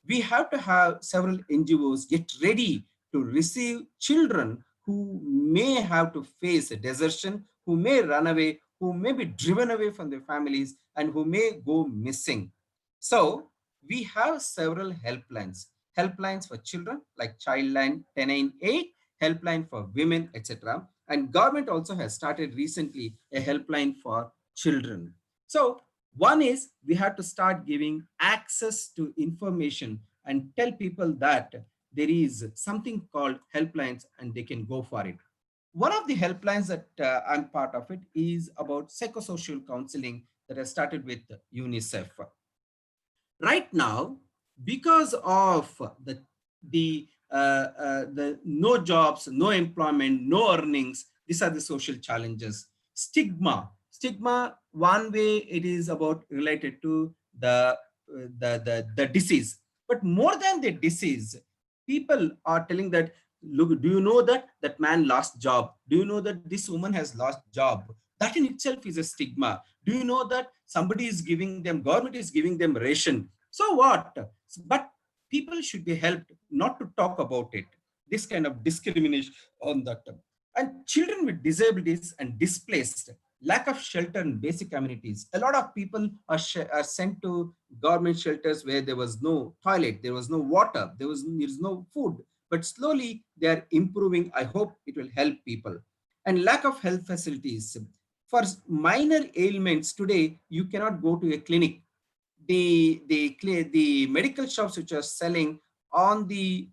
We have to have several NGOs get ready to receive children who may have to face a desertion, who may run away, who may be driven away from their families, and who may go missing. So we have several helplines. helplines for children like Childline 1098, helpline for women, etc. And government also has started recently a helpline for children. So one is we have to start giving access to information and tell people that there is something called helplines and they can go for it. One of the helplines that I'm part of it is about psychosocial counseling that has started with UNICEF. Right now, because of the no jobs, no employment, no earnings, these are the social challenges. Stigma, one way it is about related to the disease, but more than the disease, people are telling that, look, do you know that that man lost job? Do you know that this woman has lost job? That in itself is a stigma. Do you know that somebody is giving them, government is giving them ration? So what? But people should be helped not to talk about it. This kind of discrimination on that. And children with disabilities and displaced, lack of shelter and basic amenities. A lot of people are sent to government shelters where there was no toilet, there was no water, there is no food. But slowly they are improving. I hope it will help people. And lack of health facilities. For minor ailments today, you cannot go to a clinic. The medical shops which are selling on the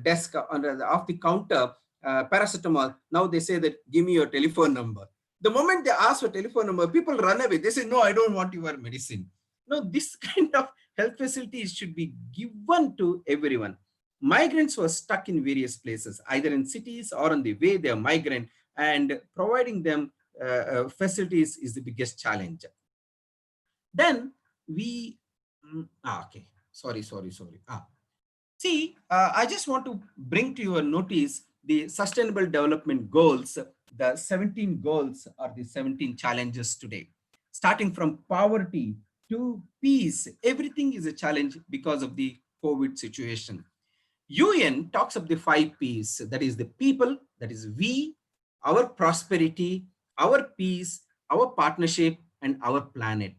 desk off the counter paracetamol, now they say that give me your telephone number. The moment they ask for telephone number, people run away. They say, no, I don't want your medicine. No, this kind of health facilities should be given to everyone. Migrants were stuck in various places, either in cities or on the way they are migrant, and providing them facilities is the biggest challenge. Then we, okay, sorry. See, I just want to bring to your notice the Sustainable Development Goals. The 17 goals are the 17 challenges today. Starting from poverty to peace, everything is a challenge because of the COVID situation. UN talks of the 5 P's, that is the people, that is we, our prosperity, our peace, our partnership, and our planet.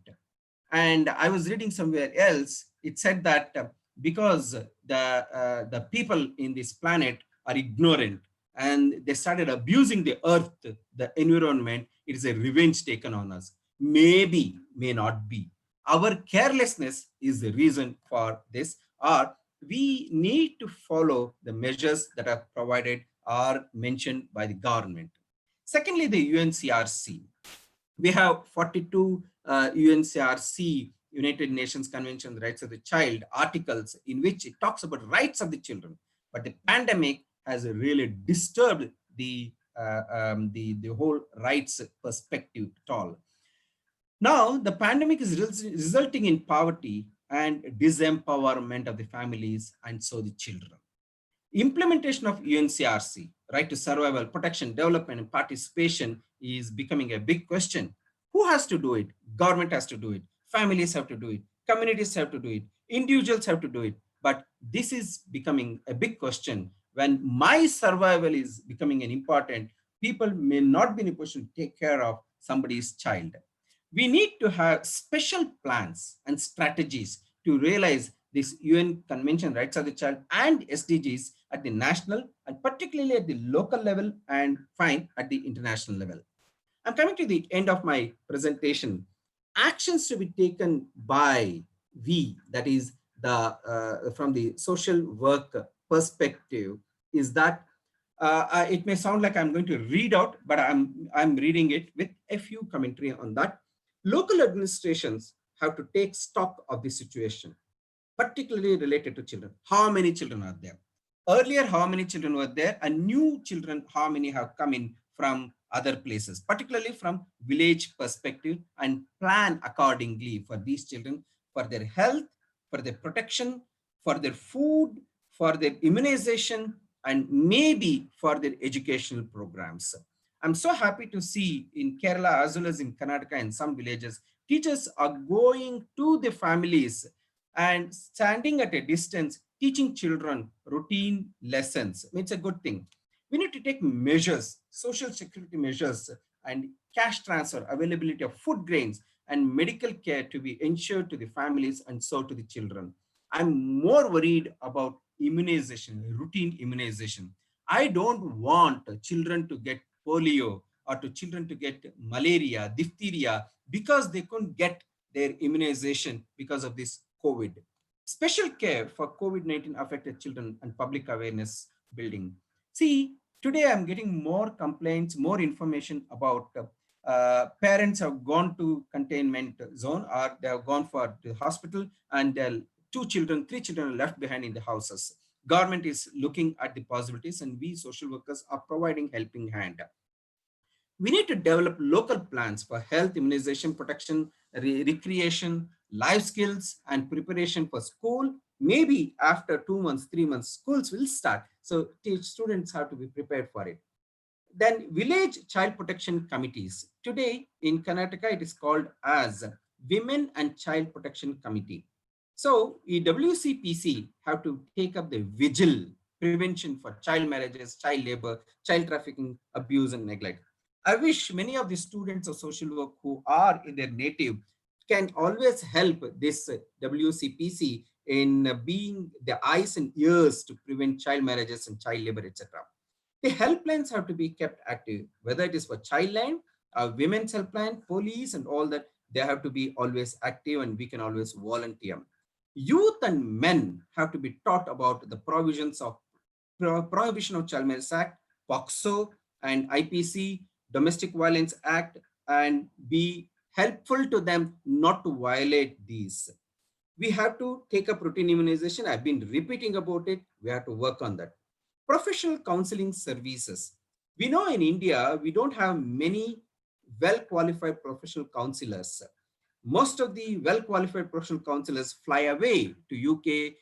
And I was reading somewhere else, it said that because the people in this planet are ignorant and they started abusing the earth, the environment, it is a revenge taken on us. Maybe, may not be. Our carelessness is the reason for this, or we need to follow the measures that are provided or mentioned by the government. Secondly, the UNCRC. We have 42 UNCRC, United Nations Convention on the Rights of the Child, articles in which it talks about rights of the children. But the pandemic has really disturbed the whole rights perspective at all. Now, the pandemic is resulting in poverty and disempowerment of the families and so the children. Implementation of UNCRC, right to survival, protection, development, and participation is becoming a big question. Who has to do it? Government has to do it. Families have to do it. Communities have to do it. Individuals have to do it. But this is becoming a big question. When my survival is becoming an important, people may not be in a position to take care of somebody's child. We need to have special plans and strategies to realize this UN Convention Rights of the Child and SDGs at the national and particularly at the local level and fine at the international level. I'm coming to the end of my presentation. Actions to be taken by we, that is the from the social work perspective, is that it may sound like I'm going to read out, but I'm reading it with a few commentary on that. Local administrations have to take stock of the situation, particularly related to children. How many children are there? Earlier, how many children were there? And new children, how many have come in from other places, particularly from village perspective, and plan accordingly for these children, for their health, for their protection, for their food, for their immunization, and maybe for their educational programs. I'm so happy to see in Kerala as well as in Karnataka and some villages, teachers are going to the families and standing at a distance, teaching children routine lessons. It's a good thing. We need to take measures, social security measures, and cash transfer, availability of food grains and medical care to be ensured to the families and so to the children. I'm more worried about immunization, routine immunization. I don't want children to get polio or to children to get malaria, diphtheria, because they couldn't get their immunization because of this COVID. Special care for COVID-19 affected children and public awareness building. See, today I'm getting more complaints, more information about parents have gone to containment zone or they have gone for the hospital and two children, three children are left behind in the houses. Government is looking at the possibilities and we social workers are providing helping hand. We need to develop local plans for health, immunization, protection, recreation, life skills, and preparation for school. Maybe after 2 months, 3 months, schools will start. So students have to be prepared for it. Then village child protection committees. Today in Karnataka, it is called as Women and Child Protection Committee. So WCPC have to take up the vigil prevention for child marriages, child labor, child trafficking, abuse and neglect. I wish many of the students of social work who are in their native can always help this WCPC in being the eyes and ears to prevent child marriages and child labor, etc. The helplines have to be kept active, whether it is for childline, women's helpline, police, and all that. They have to be always active, and we can always volunteer. Youth and men have to be taught about the provisions of Prohibition of Child Marriage Act, POXO, and IPC, Domestic Violence Act, and be helpful to them not to violate these. We have to take up routine immunization. I've been repeating about it. We have to work on that. Professional counseling services. We know in India, we don't have many well-qualified professional counselors. Most of the well-qualified professional counselors fly away to UK,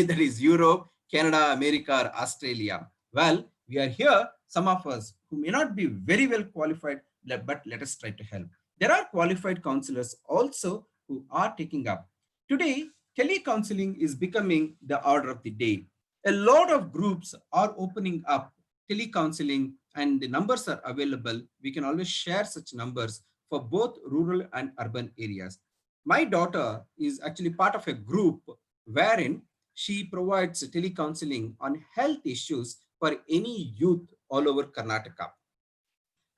that is Europe, Canada, America, or Australia. Well, we are here, some of us who may not be very well qualified, but let us try to help. There are qualified counselors also who are taking up. Today, telecounseling is becoming the order of the day. A lot of groups are opening up telecounseling and the numbers are available. We can always share such numbers for both rural and urban areas. My daughter is actually part of a group wherein she provides telecounseling on health issues for any youth all over Karnataka.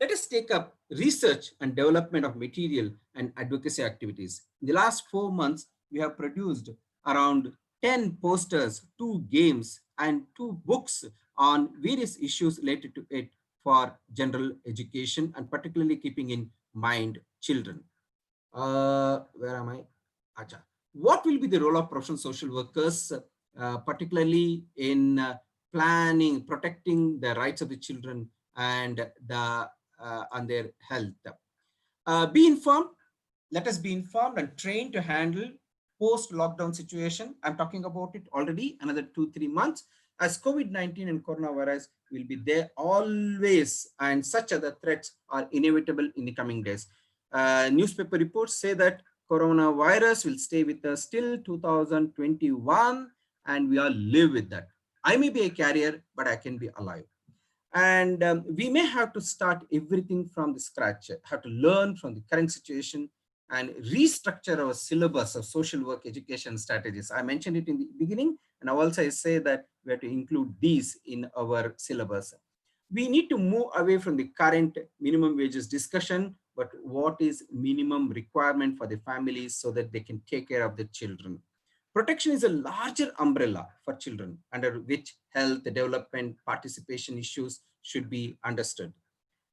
Let us take up research and development of material and advocacy activities. In the last 4 months, we have produced around 10 posters, 2 games, and 2 books on various issues related to it for general education and particularly keeping in mind children. Where am I? Acha. What will be the role of professional social workers, particularly in planning, protecting the rights of the children and on their health? Be informed. Let us be informed and trained to handle post-lockdown situation. I'm talking about it already, another 2-3 months, as COVID-19 and coronavirus will be there always, and such other threats are inevitable in the coming days. Newspaper reports say that coronavirus will stay with us till 2021, and we all live with that. I may be a carrier, but I can be alive. And we may have to start everything from the scratch, have to learn from the current situation and restructure our syllabus of social work education strategies. I mentioned it in the beginning, and I also say that we have to include these in our syllabus. We need to move away from the current minimum wages discussion, but what is minimum requirement for the families so that they can take care of the children. Protection is a larger umbrella for children under which health, development, participation issues should be understood.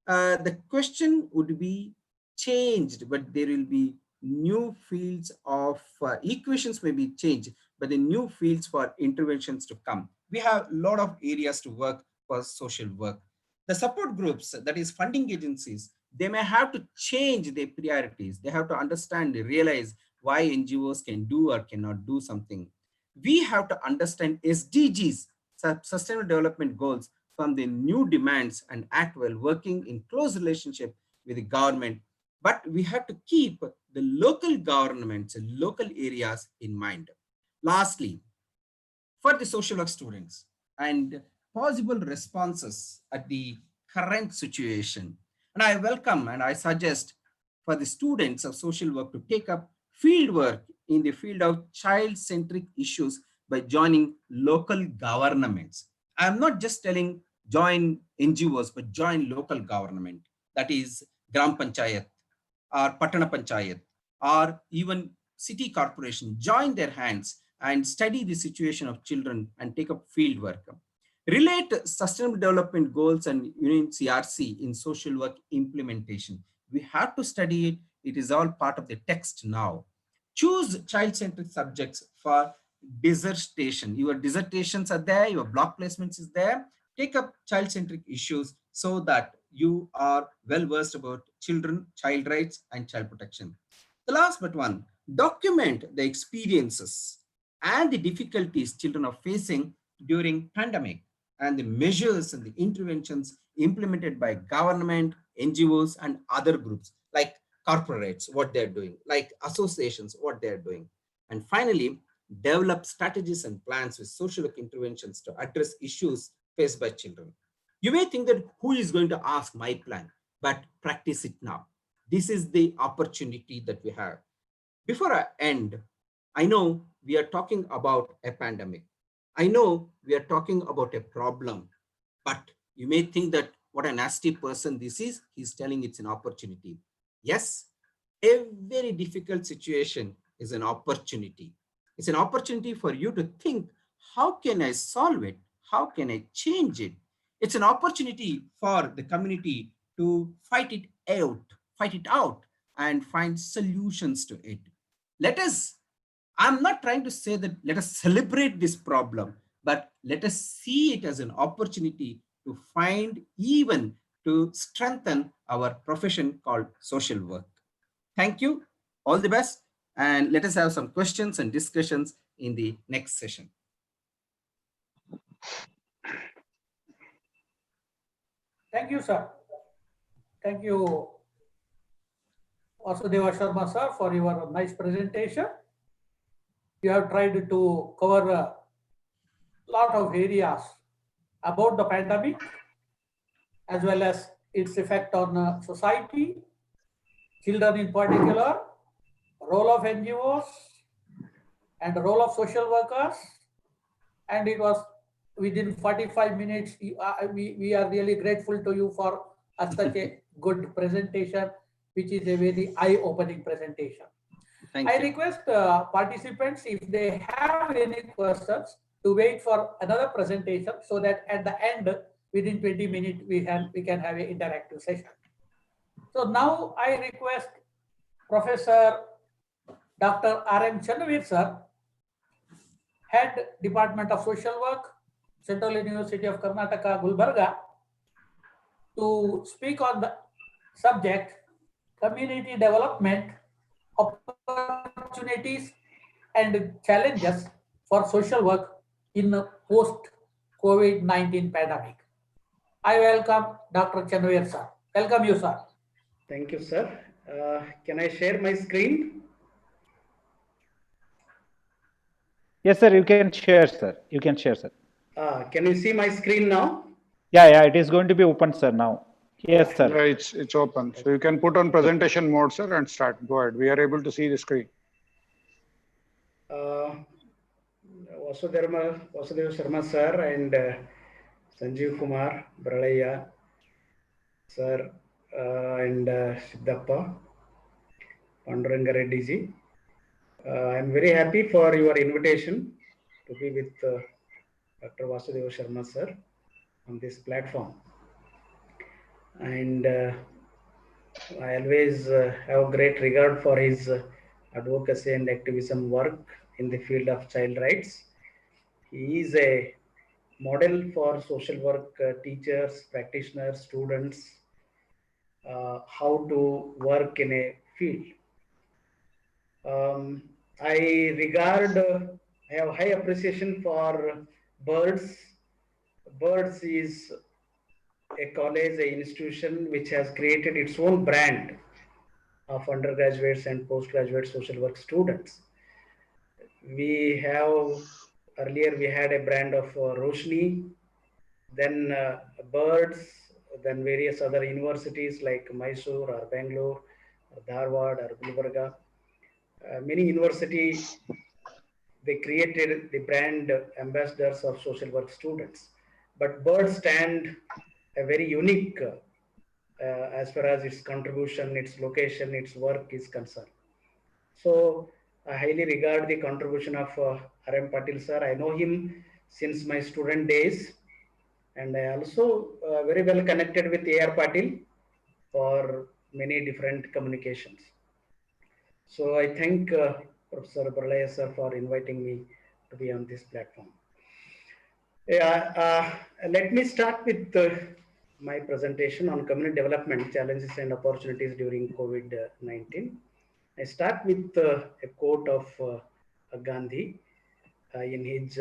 The question would be changed, but there will be new fields of equations may be changed, but the new fields for interventions to come. We have a lot of areas to work for social work. The support groups, that is funding agencies, they may have to change their priorities. They have to understand, realize why NGOs can do or cannot do something. We have to understand SDGs, Sustainable Development Goals, from the new demands and act while working in close relationship with the government. But we have to keep the local governments and local areas in mind. Lastly, for the social work students and possible responses at the current situation, and I welcome and I suggest for the students of social work to take up field work in the field of child-centric issues by joining local governments. I'm not just telling join NGOs, but join local government. That is Gram Panchayat or Patana Panchayat or even city corporation. Join their hands and study the situation of children and take up field work. Relate sustainable development goals and UNCRC in social work implementation. We have to study it. It is all part of the text now. Choose child-centric subjects for dissertation. Your dissertations are there, your block placements is there. Take up child-centric issues so that you are well versed about children, child rights, and child protection. The last but one, document the experiences and the difficulties children are facing during pandemic and the measures and the interventions implemented by government, NGOs, and other groups like corporates, what they're doing, like associations, what they're doing. And finally, develop strategies and plans with social work interventions to address issues faced by children. You may think that who is going to ask my plan, but practice it now. This is the opportunity that we have. Before I end, I know we are talking about a pandemic. I know we are talking about a problem, but you may think that what a nasty person this is, he's telling it's an opportunity. Yes, a very difficult situation is an opportunity. It's an opportunity for you to think, how can I solve it? How can I change it? It's an opportunity for the community to fight it out and find solutions to it. Let us, I'm not trying to say that let us celebrate this problem, but let us see it as an opportunity to find, even to strengthen our profession called social work. Thank you. All the best. And let us have some questions and discussions in the next session. Thank you, sir. Thank you, Vasudeva Sharma, sir, for your nice presentation. You have tried to cover a lot of areas about the pandemic, as well as its effect on society, children in particular, role of NGOs, and the role of social workers. And it was within 45 minutes. We are really grateful to you for such a good presentation, which is a very eye-opening presentation. Thank I you. request participants, if they have any questions, to wait for another presentation so that at the end, within 20 minutes, we can have an interactive session. So now I request Professor Dr. Arum Chanavir, sir, Head Department of Social Work, Central University of Karnataka, Gulbarga, to speak on the subject community development, opportunities and challenges for social work in the post-COVID-19 pandemic. I welcome Dr. Chanavir, sir. Welcome you, sir. Thank you, sir. Can I share my screen? Yes, sir. You can share, sir. You can share, sir. Can you see my screen now? Yeah. It is going to be open, sir, now. Yes, sir. Yeah, it's open. So you can put on presentation mode, sir, and start. Go ahead. We are able to see the screen. Vasudeva Sharma, sir, and Sanjeev Kumar Bralaya, sir, and Siddhappa, Panduranga Reddy ji. I am very happy for your invitation to be with Dr. Vasudeva Sharma, sir, on this platform. And I always have great regard for his advocacy and activism work in the field of child rights. He is a model for social work teachers, practitioners, students, how to work in a field. I have high appreciation for BIRDS. BIRDS is a college, an institution which has created its own brand of undergraduates and postgraduate social work students. We have, earlier we had a brand of Roshni, then BIRDS, then various other universities like Mysore or Bangalore, or Dharwad or Gulbarga. Many universities they created the brand ambassadors of social work students. But birds stand a very unique as far as its contribution, its location, its work is concerned. So I highly regard the contribution of Arum Patil sir. I know him since my student days, and I also very well connected with A.R. Patil for many different communications. So I thank Professor Barlaya sir for inviting me to be on this platform. Yeah, let me start with my presentation on community development challenges and opportunities during COVID-19. I start with a quote of Gandhi in his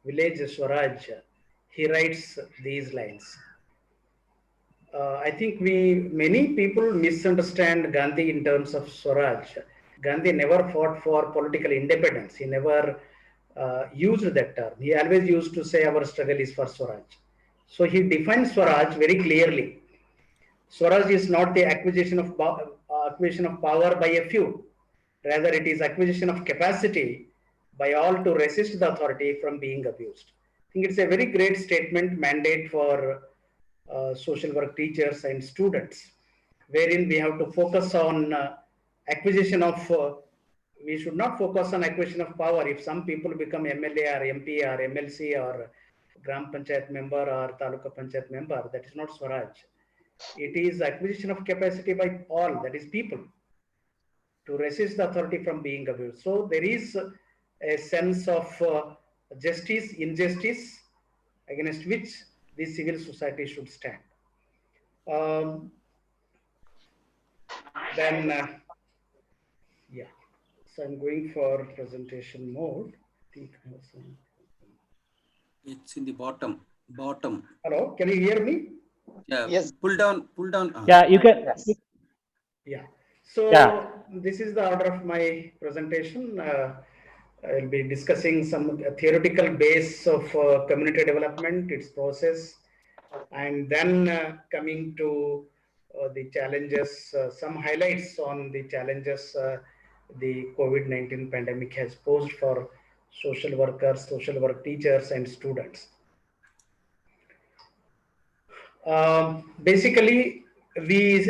village Swaraj. He writes these lines. I think many people misunderstand Gandhi in terms of Swaraj. Gandhi never fought for political independence. He never used that term. He always used to say our struggle is for Swaraj. So he defines Swaraj very clearly. Swaraj is not the acquisition of power by a few. Rather, it is acquisition of capacity by all to resist the authority from being abused. I think it's a very great statement, mandate for social work teachers and students, wherein we have to focus on acquisition of we should not focus on acquisition of power. If some people become MLA or MP or MLC or Gram Panchayat member or Taluka Panchayat member, that is not Swaraj. It is acquisition of capacity by all, that is people, to resist the authority from being abused. So there is a sense of justice, injustice against which the civil society should stand. Yeah. So I'm going for presentation mode. I think I have some... It's in the bottom. Hello, can you hear me? Yeah. Yes. Pull down. Yeah, you can. Yes. Yeah. So Yeah. this is the order of my presentation. I'll be discussing some theoretical base of community development, its process, and then coming to the challenges, some highlights on the challenges the COVID-19 pandemic has posed for social workers, social work teachers, and students. Basically, we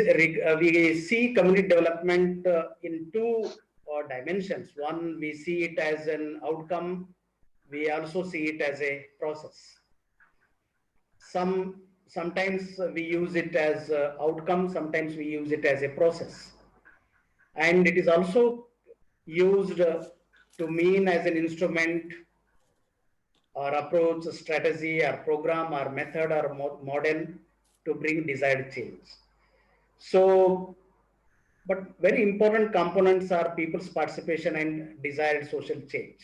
see community development in two dimensions. One, we see it as an outcome. We also see it as a process. Sometimes we use it as outcome. Sometimes we use it as a process, and it is also used to mean as an instrument or approach, strategy, or program, or method, or model to bring desired change. So, but very important components are people's participation and desired social change.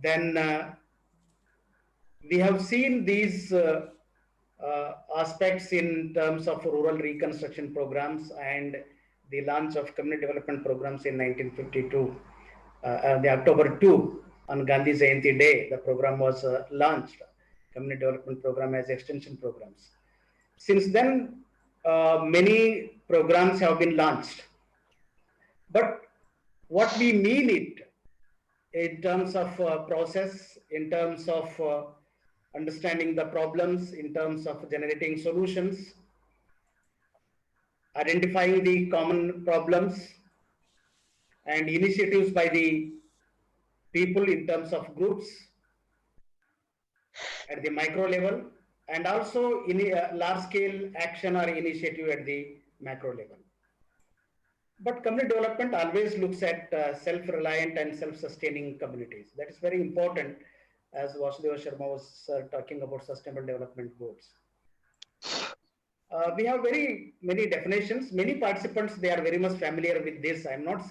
Then we have seen these aspects in terms of rural reconstruction programs and the launch of community development programs in 1952. The October 2, on Gandhi Jayanti Day, the program was launched, community development program as extension programs. Since then, many programs have been launched. But what we mean it in terms of process, in terms of understanding the problems, in terms of generating solutions, identifying the common problems, and initiatives by the people in terms of groups at the micro level, and also in a large scale action or initiative at the macro level. But community development always looks at self-reliant and self-sustaining communities. That is very important, as Vasudeva Sharma was talking about sustainable development goals. We have very many definitions. Many participants, they are very much familiar with this. I'm not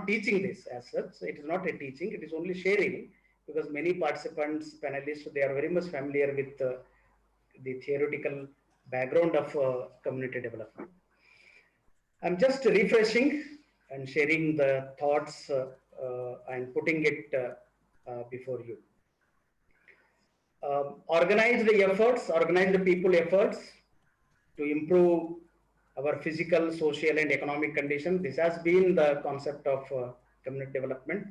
teaching this as such. It is not a teaching, it is only sharing, because many participants, panelists, they are very much familiar with the theoretical background of community development. I'm just refreshing and sharing the thoughts and putting it before you. Organized people efforts to improve our physical, social, and economic condition. This has been the concept of community development.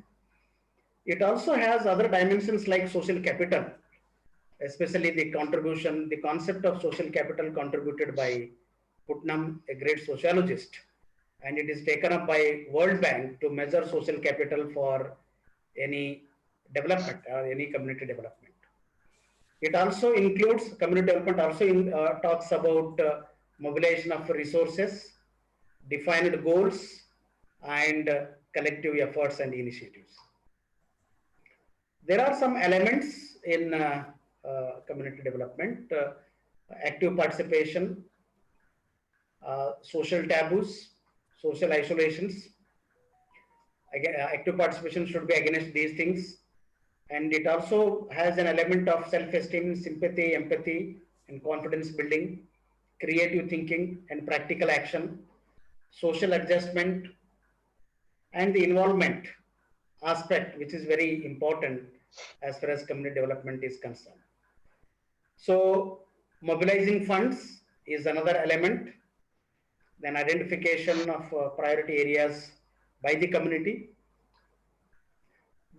It also has other dimensions like social capital, especially the contribution, the concept of social capital contributed by Putnam, a great sociologist, and it is taken up by World Bank to measure social capital for any development or any community development. It also includes community development, also talks about mobilization of resources, defined goals, and collective efforts and initiatives. There are some elements in community development, active participation, social taboos, social isolations. Again, active participation should be against these things. And it also has an element of self-esteem, sympathy, empathy, and confidence building, creative thinking and practical action, social adjustment, and the involvement aspect, which is very important as far as community development is concerned. So mobilizing funds is another element. Then identification of priority areas by the community.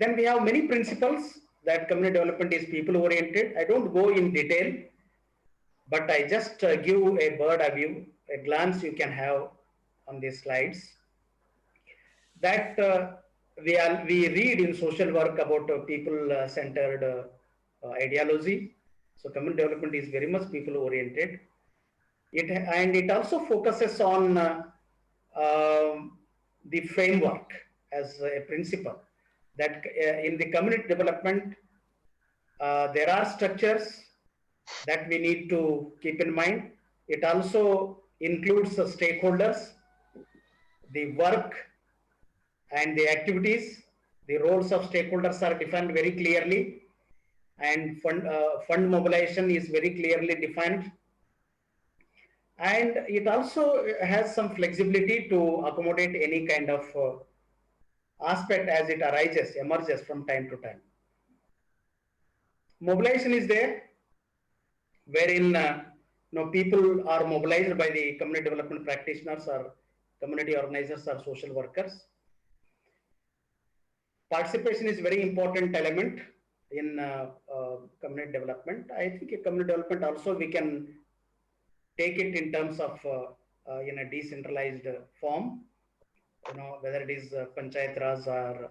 Then we have many principles that community development is people oriented. I don't go in detail, but I just give a bird eye view, a glance you can have on these slides. That we read in social work about people-centered ideology. So community development is very much people-oriented. It also focuses on the framework as a principle that in the community development, there are structures that we need to keep in mind. It also includes the stakeholders, the work and the activities. The roles of stakeholders are defined very clearly, and fund mobilization is very clearly defined. And it also has some flexibility to accommodate any kind of aspect as it arises, emerges from time to time. Mobilization is there, wherein people are mobilized by the community development practitioners or community organizers or social workers. Participation is a very important element in community development. I think in community development also we can take it in terms of in a decentralized form, whether it is panchayat raj or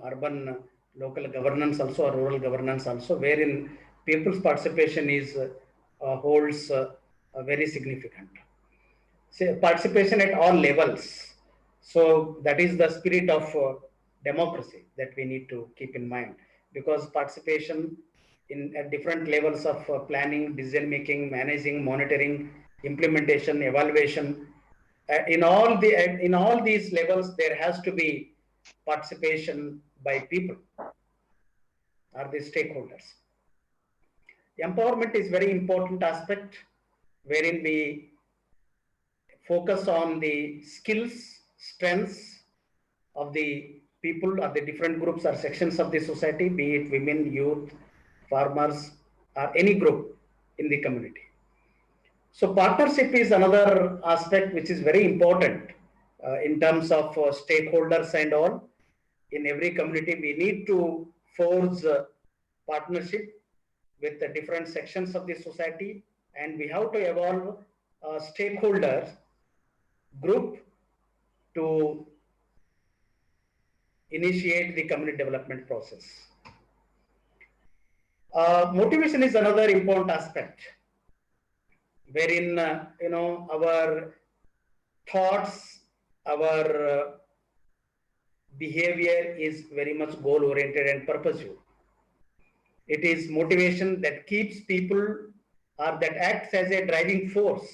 urban local governance also or rural governance also, wherein people's participation is holds very significant. So participation at all levels. So that is the spirit of democracy that we need to keep in mind, because participation at different levels of planning, decision making, managing, monitoring, implementation, evaluation, in all these levels, there has to be participation by people or the stakeholders. Empowerment is very important aspect, wherein we focus on the skills, strengths of the people or the different groups or sections of the society, be it women, youth, farmers, or any group in the community. So partnership is another aspect which is very important in terms of stakeholders and all. In every community, we need to forge partnership with the different sections of the society, and we have to evolve a stakeholder group to initiate the community development process. Motivation is another important aspect, wherein our thoughts, our behavior is very much goal oriented and purposeful. It is motivation that keeps people or that acts as a driving force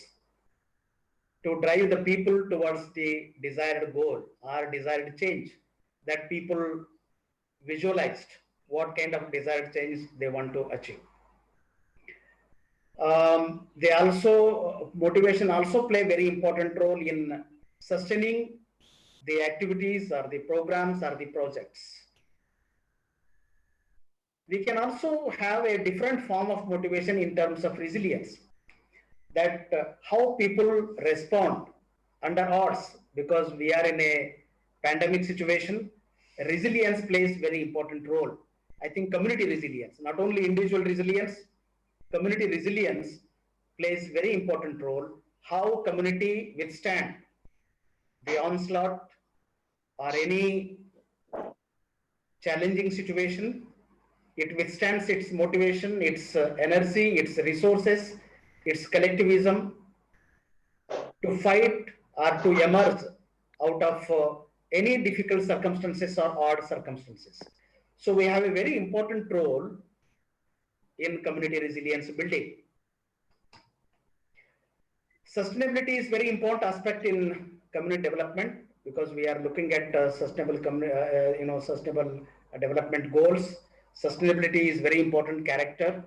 to drive the people towards the desired goal or desired change that people visualized what kind of desired change they want to achieve. Motivation also play a very important role in sustaining the activities or the programs or the projects. We can also have a different form of motivation in terms of resilience, that how people respond under odds, because we are in a pandemic situation, resilience plays very important role. I think community resilience, not only individual resilience, community resilience plays very important role. How community withstand the onslaught or any challenging situation, it withstands its motivation, its energy, its resources, its collectivism to fight or to emerge out of any difficult circumstances or odd circumstances. So we have a very important role in community resilience building. Sustainability is very important aspect in community development because we are looking at sustainable development goals. Sustainability is very important character.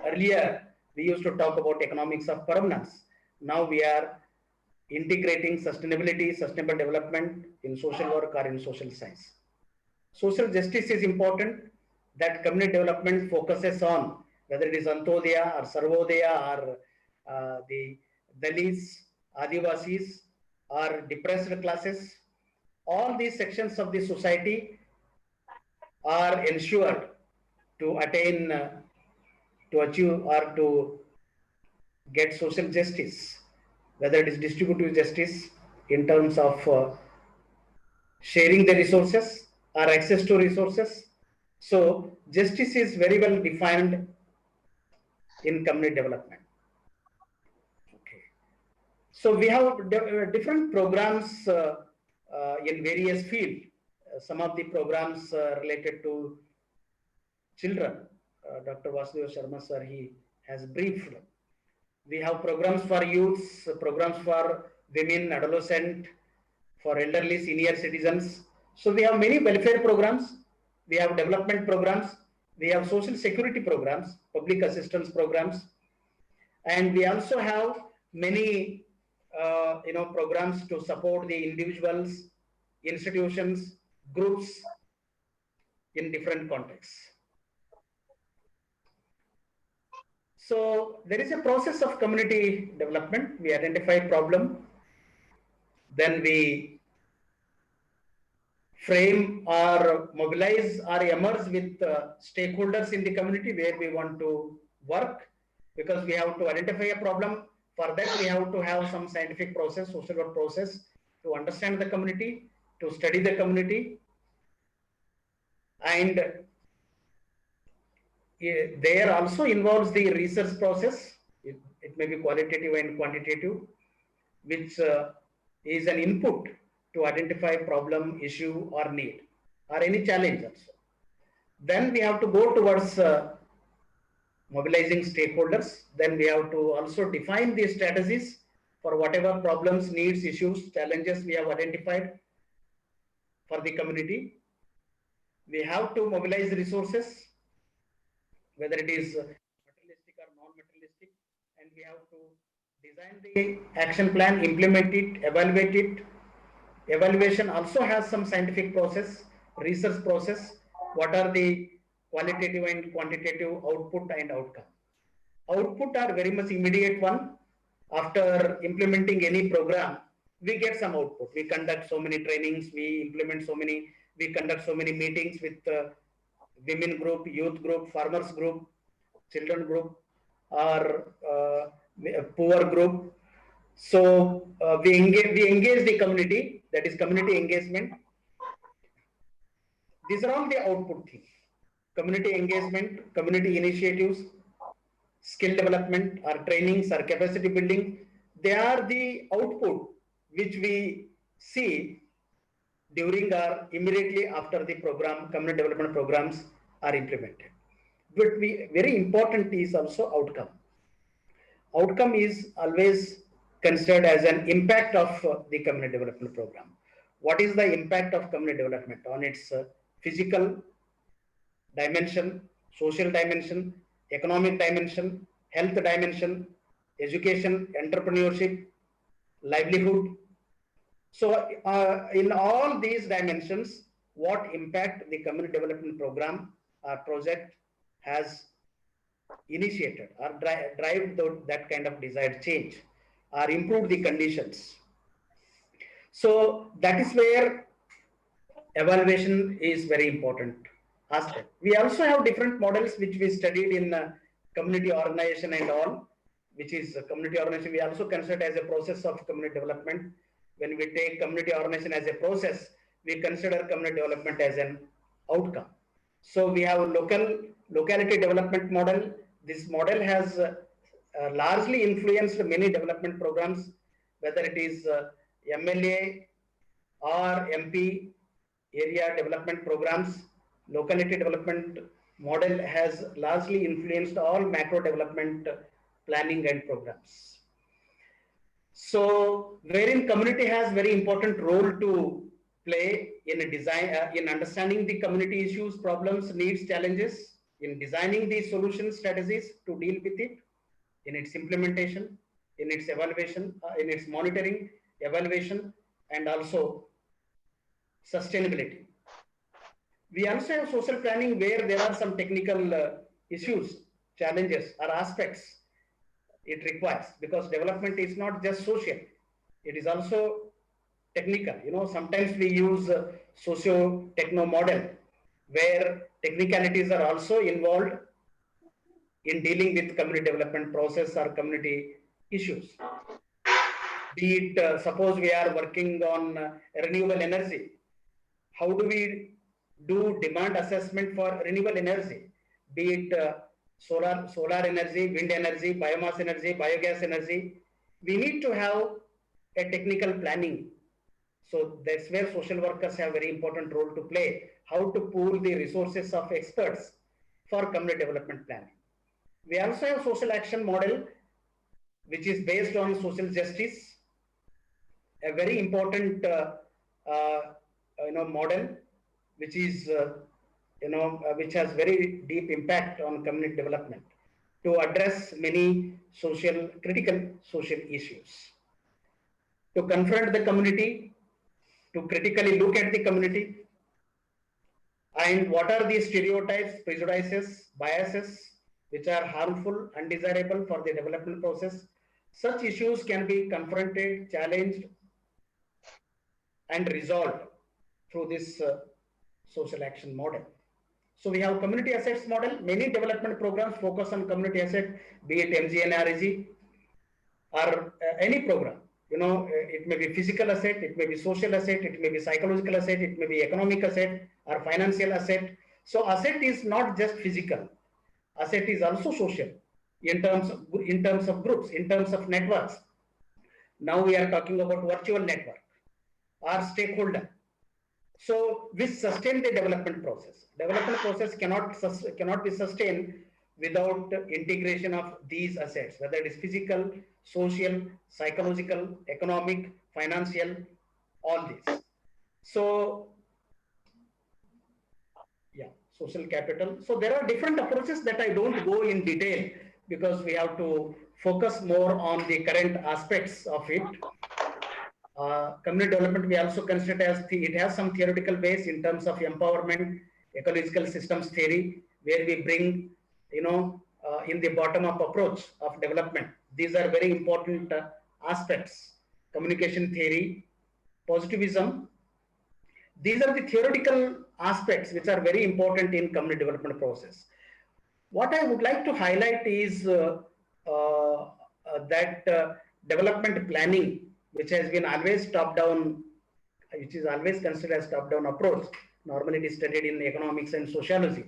Earlier, we used to talk about economics of permanence. Now we are integrating sustainability, sustainable development in social work or in social science. Social justice is important, that community development focuses on, whether it is Antodaya or Sarvodaya or the Dalits, Adivasis or depressed classes. All these sections of the society are ensured to attain, to achieve or to get social justice, whether it is distributive justice in terms of sharing the resources or access to resources. So justice is very well defined in community development. Okay. So we have different programs in various fields. Some of the programs related to children. Dr. Vasudeva Sharma sir, he has briefed. We have programs for youths, programs for women, adolescent, for elderly, senior citizens. So we have many welfare programs. We have development programs. We have social security programs, public assistance programs, and we also have many programs to support the individuals, institutions, groups in different contexts. So there is a process of community development. We identify problem, then we frame or mobilize or emerge with stakeholders in the community where we want to work, because we have to identify a problem. For that, we have to have some scientific process, social work process to understand the community, to study the community. And there also involves the research process. It may be qualitative and quantitative, which is an input to identify problem, issue, or need, or any challenge also. Then we have to go towards mobilizing stakeholders. Then we have to also define the strategies for whatever problems, needs, issues, challenges we have identified for the community. We have to mobilize resources, whether it is materialistic or non-materialistic, and we have to design the action plan, implement it, evaluate it. Evaluation also has some scientific process, research process. What are the qualitative and quantitative output and outcome? Output are very much immediate one. After implementing any program, we get some output. We conduct so many trainings, we conduct so many meetings with women group, youth group, farmers group, children group, or poor group. So we engage the community, that is community engagement. These are all the output things. Community engagement, community initiatives, skill development or trainings or capacity building, they are the output which we see during or immediately after the program, community development programs are implemented. But very important is also outcome. Outcome is always considered as an impact of the community development program. What is the impact of community development on its physical dimension, social dimension, economic dimension, health dimension, education, entrepreneurship, livelihood? So in all these dimensions, what impact the community development program or project has initiated or drive that kind of desired change or improve the conditions. So that is where evaluation is very important aspect. We also have different models which we studied in community organization and all, which is community organization. We also consider it as a process of community development. When we take community organization as a process, we consider community development as an outcome. So we have a locality development model. This model has largely influenced many development programs, whether it is MLA or MP area development programs. Locality development model has largely influenced all macro development planning and programs. So, wherein community has very important role to play in a design, in understanding the community issues, problems, needs, challenges, in designing the solution strategies to deal with it, in its implementation, in its evaluation, in its monitoring, evaluation, and also sustainability. We also have social planning where there are some technical issues, challenges, or aspects it requires, because development is not just social, it is also technical. You know, sometimes we use socio-techno model where technicalities are also involved in dealing with community development process or community issues. Be it, suppose we are working on renewable energy, how do we do demand assessment for renewable energy, be it solar energy, wind energy, biomass energy, biogas energy? We need to have a technical planning. So that's where social workers have very important role to play, how to pool the resources of experts for community development planning. We also have social action model, which is based on social justice, a very important model, which is which has very deep impact on community development to address many critical social issues, to confront the community, to critically look at the community, and what are the stereotypes, prejudices, biases which are harmful, undesirable for the development process. Such issues can be confronted, challenged, and resolved through this social action model. So we have community assets model. Many development programs focus on community asset, be it MGNREG or any program. You know, it may be physical asset, it may be social asset, it may be psychological asset, it may be economic asset or financial asset. So asset is not just physical. Asset is also social in terms of groups, in terms of networks. Now we are talking about virtual network or stakeholder. So we sustain the development process. Development process cannot be sustained without integration of these assets, whether it is physical, social, psychological, economic, financial, all these. So yeah, social capital. So there are different approaches that I don't go in detail because we have to focus more on the current aspects of it. Community development we also consider as it has some theoretical base in terms of empowerment, ecological systems theory, where we bring, in the bottom-up approach of development. These are very important aspects. Communication theory, positivism. These are the theoretical aspects which are very important in community development process. What I would like to highlight is that development planning, which has been always top-down, which is always considered as top-down approach. Normally it is studied in economics and sociology.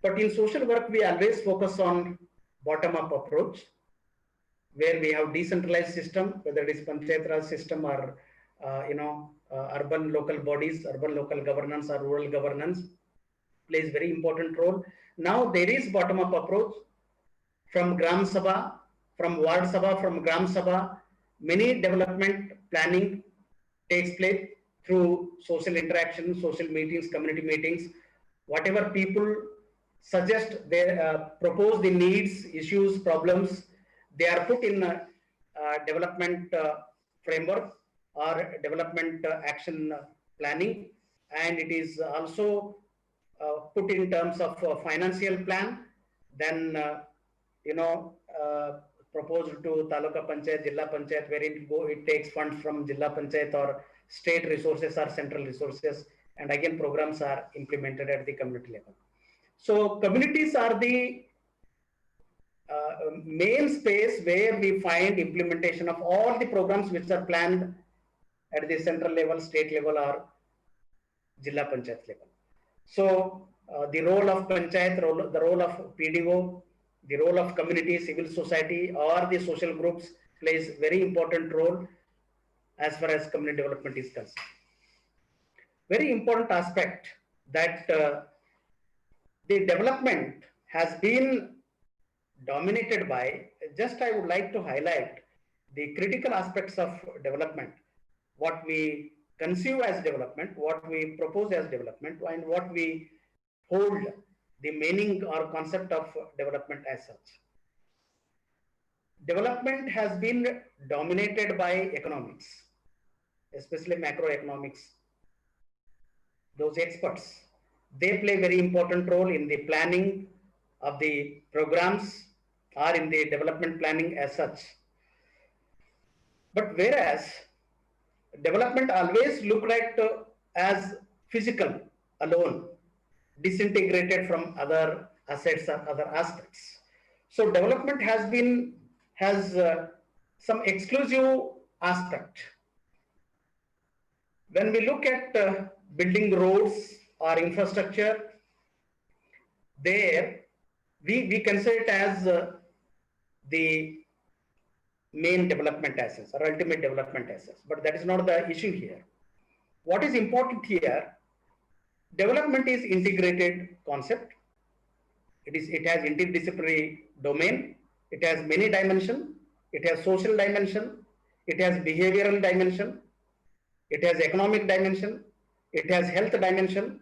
But in social work, we always focus on bottom-up approach, where we have decentralized system, whether it is Panchayat Raj system or, urban local bodies, urban local governance or rural governance plays very important role. Now there is bottom-up approach from Gram Sabha, from Ward Sabha, from Gram Sabha. Many development planning takes place through social interaction, social meetings, community meetings. Whatever people suggest, they propose the needs, issues, problems, they are put in development framework or development action planning, and it is also put in terms of financial plan, then proposed to Taluka Panchayat, Jilla Panchayat, wherein it takes funds from Jilla Panchayat or state resources or central resources. and again programs are implemented at the community level. So communities are the main space where we find implementation of all the programs which are planned at the central level, state level, or Jilla Panchayat level. So the role of Panchayat, the role of PDO, the role of community, civil society, or the social groups plays very important role as far as community development is concerned. Very important aspect that the development has been dominated by, just I would like to highlight the critical aspects of development, what we conceive as development, what we propose as development, and what we hold the meaning or concept of development as such. Development has been dominated by economics, especially macroeconomics. Those experts, they play very important role in the planning of the programs or in the development planning as such. But whereas development always looked at as physical alone, disintegrated from other assets or other aspects. So development has some exclusive aspect. When we look at building roads or infrastructure, there we consider it as the main development assets or ultimate development assets, but that is not the issue here. What is important here, development is integrated concept. It has interdisciplinary domain. It has many dimensions. It has social dimension. It has behavioral dimension. It has economic dimension. It has health dimension.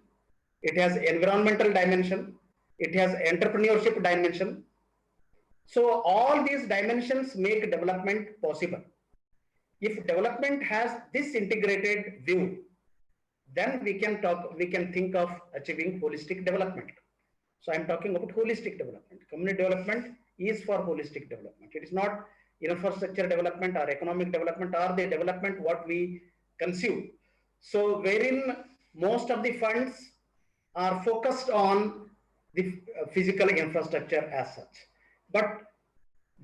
It has environmental dimension. It has entrepreneurship dimension. So all these dimensions make development possible. If development has this integrated view, then we can think of achieving holistic development. So I'm talking about holistic development. Community development is for holistic development. It is not infrastructure development or economic development or the development what we consume. So wherein most of the funds are focused on the physical infrastructure as such. But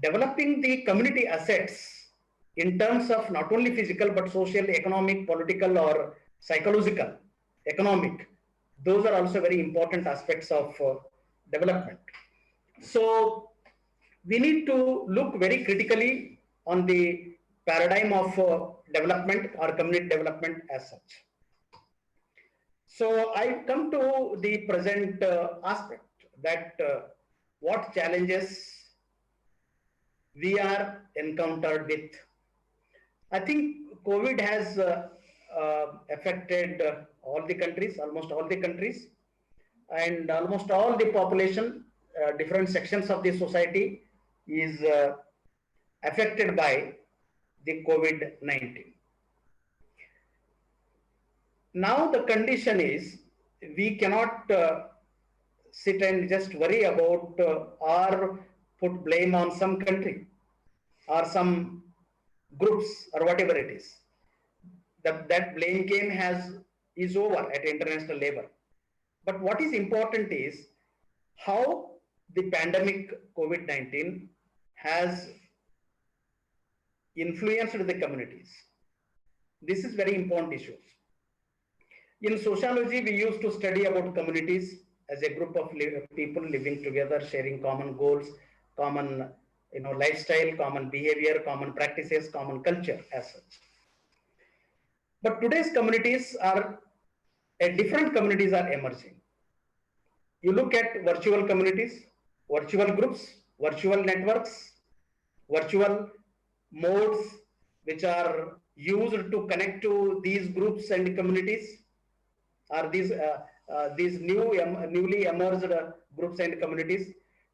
developing the community assets in terms of not only physical but social, economic, political, or psychological, economic, those are also very important aspects of development. So we need to look very critically on the paradigm of development or community development as such. So I come to the present aspect that what challenges we are encountered with. I think COVID has affected all the countries, almost all the countries, and almost all the population, different sections of the society is affected by the COVID-19. Now the condition is we cannot sit and just worry about or put blame on some country or some groups or whatever it is. That blame game is over at international level. But what is important is how the pandemic COVID-19 has influenced the communities. This is very important issue. In sociology, we used to study about communities as a group of people living together, sharing common goals, common lifestyle, common behavior, common practices, common culture as such. But today's communities are, different communities are emerging. You look at virtual communities, virtual groups, virtual networks, virtual modes which are used to connect to these groups and communities, or these newly emerged groups and communities.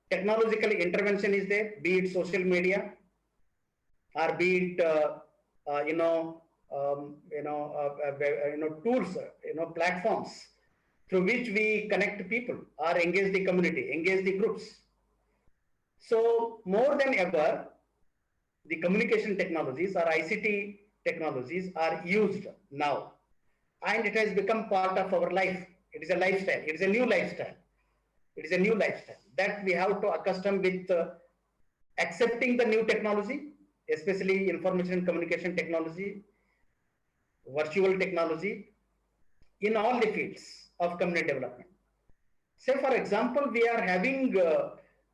Technological intervention is there, be it social media, or be it tools, platforms through which we connect people or engage the community, engage the groups. So more than ever, the communication technologies or ICT technologies are used now. and it has become part of our life. It is a lifestyle. It is a new lifestyle. It is a new lifestyle that we have to accustom with accepting the new technology, especially information and communication technology, virtual technology, in all the fields of community development. Say, for example, we are having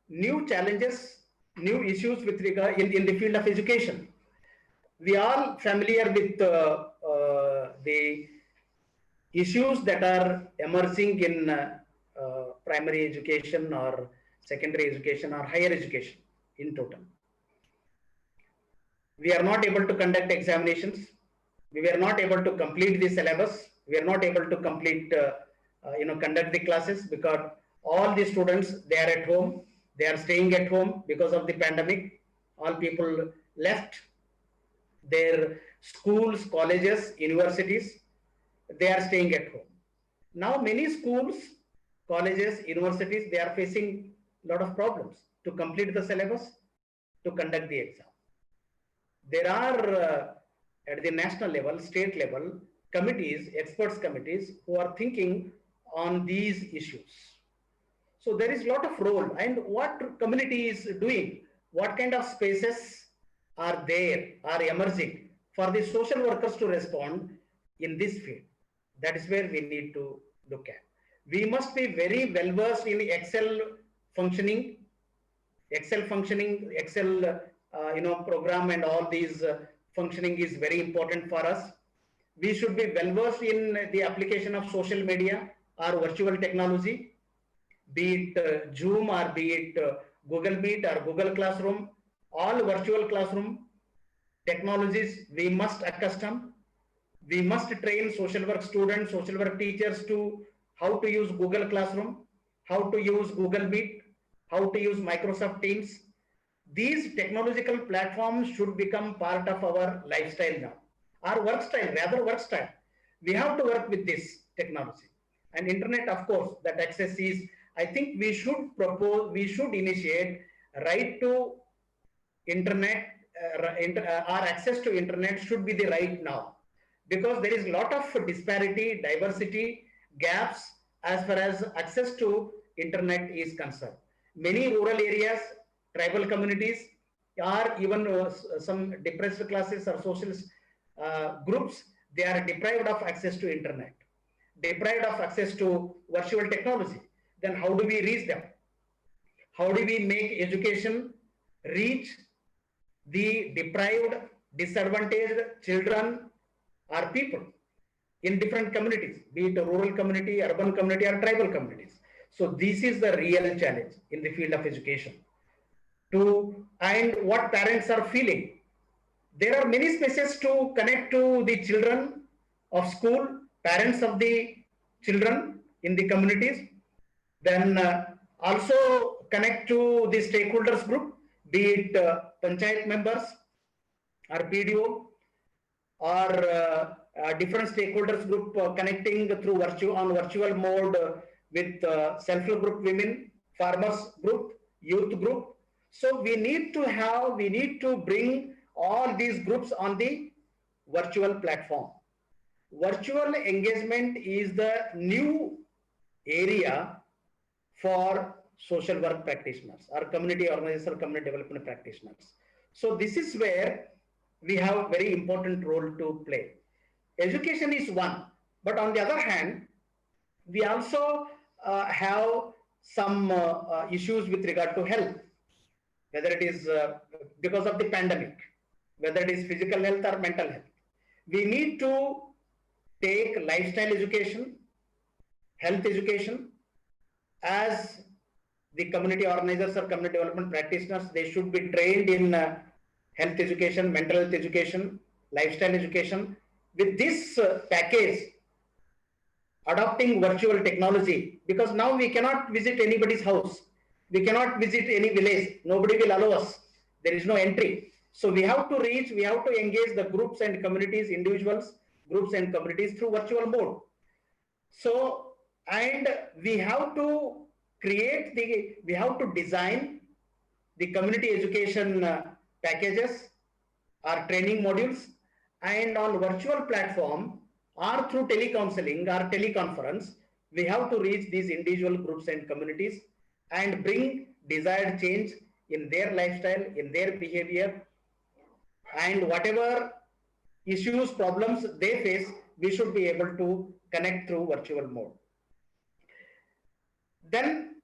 new challenges, new issues with regard in the field of education. We are familiar with the issues that are emerging in primary education or secondary education or higher education in total. We are not able to conduct examinations. We were not able to complete the syllabus. We are not able to complete, conduct the classes because all the students, they are at home. They are staying at home because of the pandemic. All people left their schools, colleges, universities. They are staying at home. Now, many schools, colleges, universities, they are facing a lot of problems to complete the syllabus, to conduct the exam. There are at the national level, state level, committees, experts committees who are thinking on these issues. So there is a lot of role, and what community is doing, what kind of spaces are there, are emerging for the social workers to respond in this field. That is where we need to look at. We must be very well versed in Excel functioning, program and all these functioning is very important for us. We should be well versed in the application of social media or virtual technology, be it Zoom or be it Google Meet or Google Classroom, all virtual classroom technologies we must accustom. We must train social work students, social work teachers to how to use Google Classroom, how to use Google Meet, how to use Microsoft Teams. These technological platforms should become part of our lifestyle now. Our work style, rather work style. We have to work with this technology. And internet, of course, that access is, I think we should initiate right to internet, our access to internet should be the right now. Because there is a lot of disparity, diversity, gaps as far as access to internet is concerned. Many rural areas, tribal communities, or even some depressed classes or social groups, they are deprived of access to internet, deprived of access to virtual technology. Then how do we reach them? How do we make education reach the deprived, disadvantaged children or people in different communities, be it a rural community, urban community, or tribal communities? So this is the real challenge in the field of education. And what parents are feeling. There are many spaces to connect to the children of school, parents of the children in the communities. Then also connect to the stakeholders group, be it panchayat members or PDO or different stakeholders group connecting through virtual mode with self-help group women, farmers group, youth group. So we need to bring all these groups on the virtual platform. Virtual engagement is the new area for social work practitioners or community organizers or community development practitioners. So this is where we have very important role to play. Education is one, but on the other hand, we also have some issues with regard to health, whether it is because of the pandemic, whether it is physical health or mental health. We need to take lifestyle education, health education, as the community organizers or community development practitioners, they should be trained in health education, mental health education, lifestyle education. With this package, adopting virtual technology, because now we cannot visit anybody's house. We cannot visit any village. Nobody will allow us. There is no entry. So we have to reach, we have to engage the groups and communities, individuals, groups and communities through virtual mode. So, and we have to design the community education packages or training modules, and on virtual platform, or through telecounseling or teleconference, we have to reach these individual groups and communities and bring desired change in their lifestyle, in their behavior, and whatever issues, problems they face, we should be able to connect through virtual mode. Then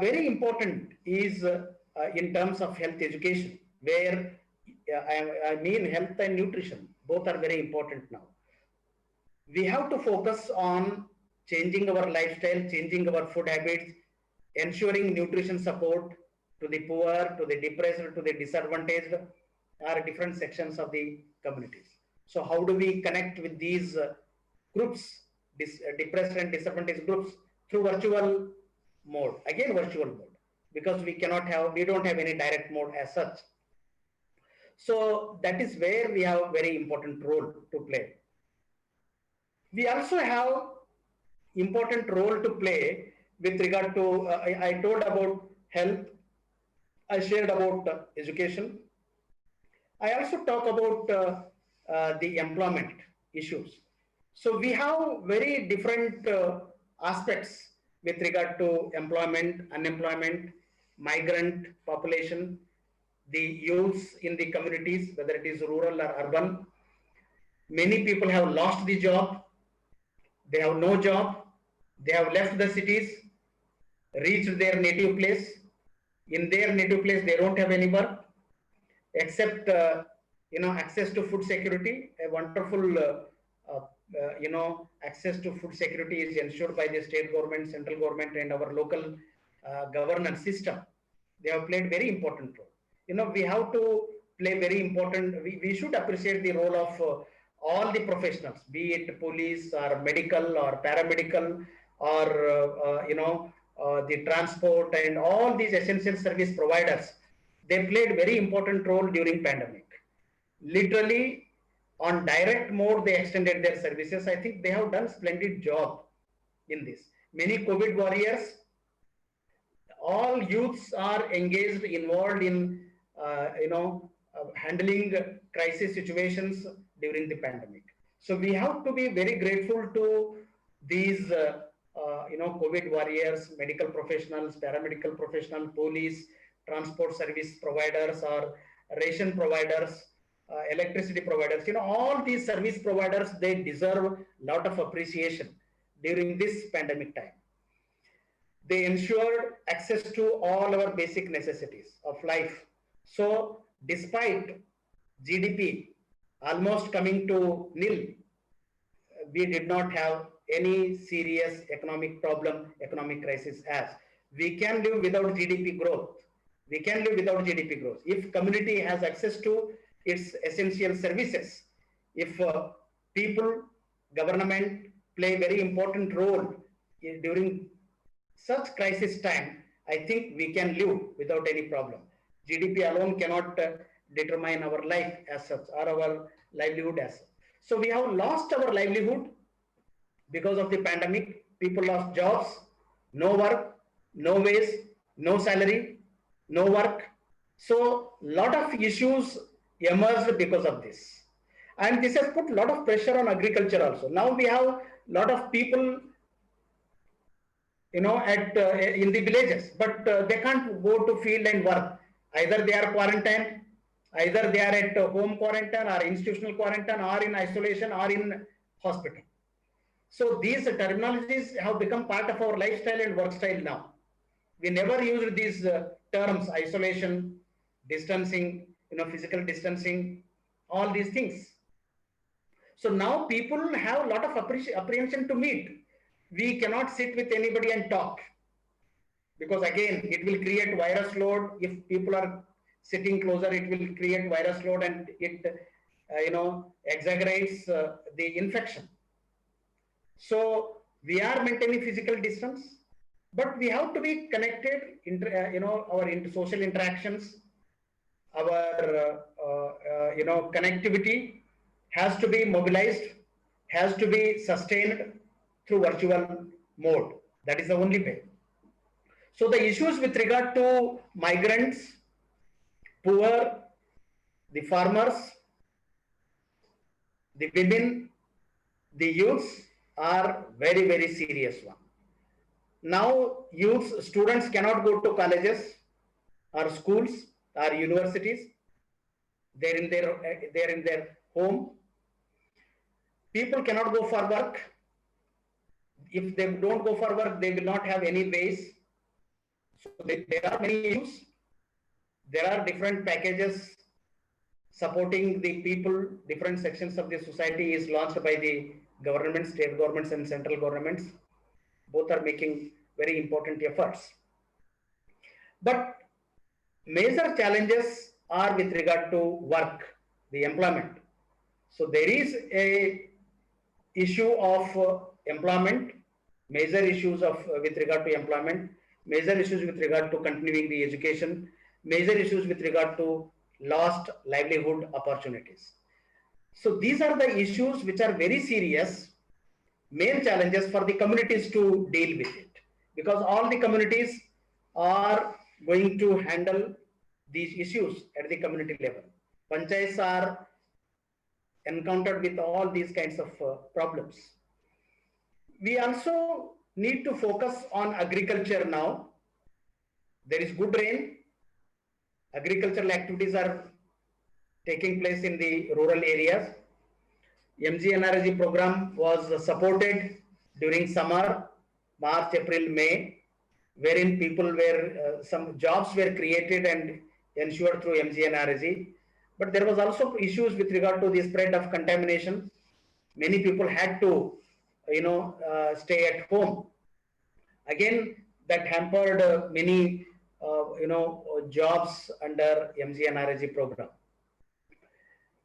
very important is in terms of health education, where I mean health and nutrition, both are very important now. We have to focus on changing our lifestyle, changing our food habits, ensuring nutrition support to the poor, to the depressed, to the disadvantaged, or different sections of the communities. So how do we connect with these groups, depressed and disadvantaged groups, through virtual mode? Again, virtual mode, because we don't have any direct mode as such. So that is where we have a very important role to play. We also have important role to play with regard to, I told about health, I shared about education. I also talk about the employment issues. So we have very different aspects with regard to employment, unemployment, migrant population, the youths in the communities, whether it is rural or urban. Many people have lost the job, they have no job, they have left the cities, reached their native place. In their native place, they don't have any work except access to food security. A wonderful access to food security is ensured by the state government, central government, and our local governance system. They have played very important role. We have to play very important. We should appreciate the role of all the professionals, be it police or medical or paramedical or the transport and all these essential service providers. They played very important role during pandemic. Literally, on direct mode, they extended their services. I think they have done splendid job in this. Many COVID warriors, all youths are engaged, involved in handling crisis situations during the pandemic. So we have to be very grateful to these COVID warriors, medical professionals, paramedical professionals, police, transport service providers, or ration providers, electricity providers. All these service providers, they deserve a lot of appreciation during this pandemic time. They ensured access to all our basic necessities of life. So despite GDP almost coming to nil, we did not have any serious economic problem, economic crisis as. We can live without GDP growth. We can live without GDP growth. If community has access to its essential services, if people, government play very important role during such crisis time, I think we can live without any problem. GDP alone cannot determine our life as such, or our livelihood as such. So we have lost our livelihood because of the pandemic. People lost jobs, no work, no wage, no salary, no work. So lot of issues emerged because of this. And this has put a lot of pressure on agriculture also. Now we have a lot of people in the villages, but they can't go to field and work. Either they are quarantined, either they are at home quarantine or institutional quarantine or in isolation or in hospital. So these terminologies have become part of our lifestyle and work style now. We never used these terms: isolation, distancing, physical distancing, all these things. So now people have a lot of apprehension to meet. We cannot sit with anybody and talk, because again, it will create virus load. If people are sitting closer, it will create virus load, and it exaggerates the infection. So we are maintaining physical distance, but we have to be connected. Our social interactions, our connectivity has to be mobilized, has to be sustained through virtual mode. That is the only way. So the issues with regard to migrants, poor, the farmers, the women, the youths are very, very serious one. Now, youths, students cannot go to colleges or schools or universities. They're in their home. People cannot go for work. If they don't go for work, they will not have any base. So there are many issues. There are different packages supporting the people. Different sections of the society is launched by the government, state governments and central governments. Both are making very important efforts. But major challenges are with regard to work, the employment. So there is a issue of employment, major issues of with regard to employment, major issues with regard to continuing the education, major issues with regard to lost livelihood opportunities. So these are the issues which are very serious, main challenges for the communities to deal with it, because all the communities are going to handle these issues at the community level. Panchayats are encountered with all these kinds of problems. We also need to focus on agriculture now. There is good rain. Agricultural activities are taking place in the rural areas. MGNRG program was supported during summer, March, April, May, wherein people were, some jobs were created and ensured through MGNRG. But there was also issues with regard to the spread of contamination. Many people had to, stay at home. Again, that hampered many, jobs under MGNRG program.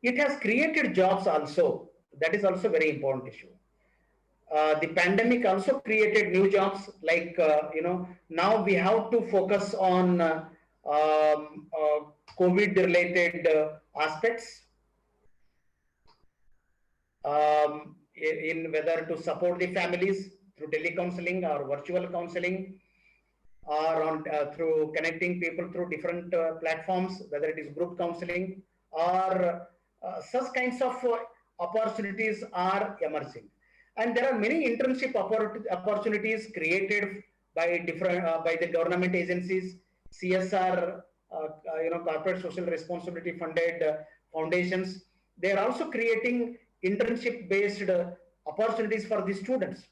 It has created jobs also. That is also very important issue. The pandemic also created new jobs, like, now we have to focus on COVID-related aspects, in whether to support the families through telecounseling or virtual counseling, or on through connecting people through different platforms, whether it is group counseling or such kinds of opportunities are emerging. And there are many internship opportunities created by different by the government agencies, CSR, corporate social responsibility funded foundations. They are also creating internship-based opportunities for the students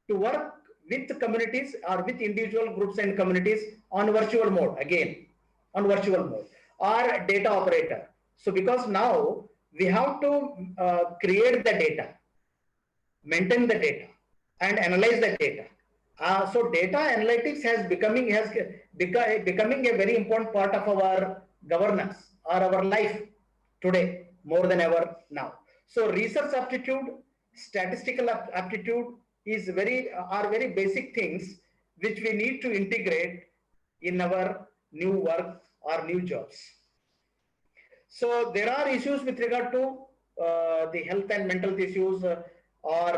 to work with communities or with individual groups and communities on virtual mode, again, on virtual mode, or data operator. So because now we have to create the data, maintain the data, and analyze the data. So data analytics has becoming a very important part of our governance or our life today more than ever now. So research aptitude, statistical aptitude are very basic things which we need to integrate in our new work or new jobs. So there are issues with regard to the health and mental issues, or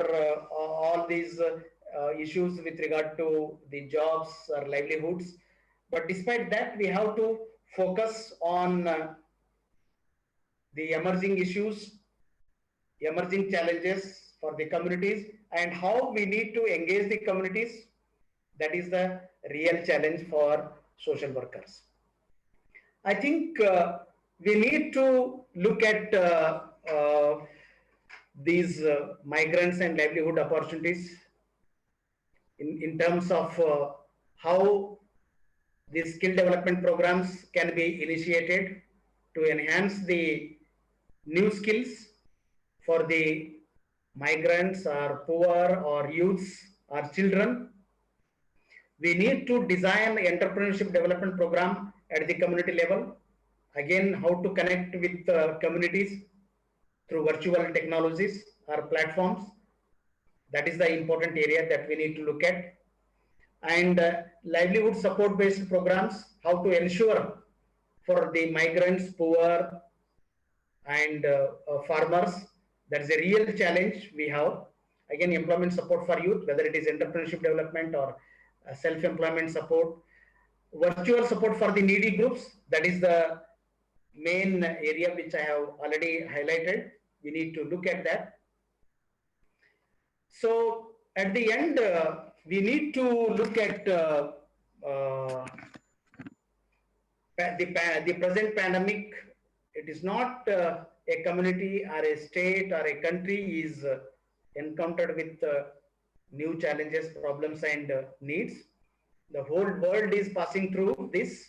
all these issues with regard to the jobs or livelihoods. But despite that, we have to focus on the emerging issues, emerging challenges for the communities, and how we need to engage the communities. That is the real challenge for social workers. I think we need to look at these migrants and livelihood opportunities in terms of how these skill development programs can be initiated to enhance the new skills for the migrants or poor or youths or children. We need to design the entrepreneurship development program at the community level. Again, how to connect with communities through virtual technologies or platforms. That is the important area that we need to look at. And livelihood support based programs, how to ensure for the migrants, poor and farmers. That is a real challenge we have. Again, employment support for youth, whether it is entrepreneurship development or self-employment support. Virtual support for the needy groups, that is the main area which I have already highlighted. We need to look at that. So at the end, we need to look at the present pandemic. It is not a community or a state or a country is encountered with new challenges, problems, and needs. The whole world is passing through this.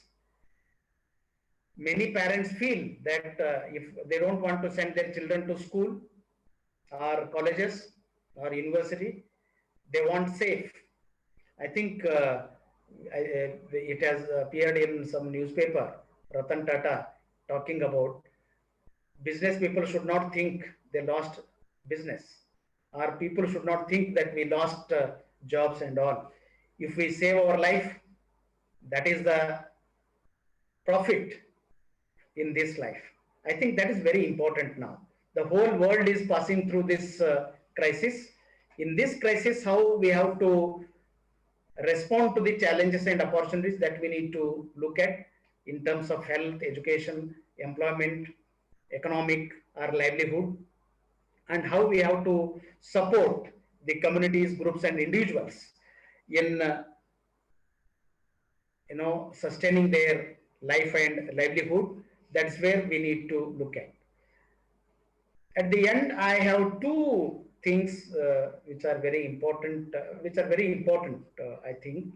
Many parents feel that if they don't want to send their children to school or colleges or university, they want safe. I think it has appeared in some newspaper, Ratan Tata talking about business people should not think they lost business, or people should not think that we lost jobs and all. If we save our life, that is the profit in this life. I think that is very important now. The whole world is passing through this crisis. In this crisis, how we have to respond to the challenges and opportunities that we need to look at in terms of health, education, employment, economic or livelihood, and how we have to support the communities, groups, and individuals in sustaining their life and livelihood. That's where we need to look at. At the end, I have two things which are very important. I think.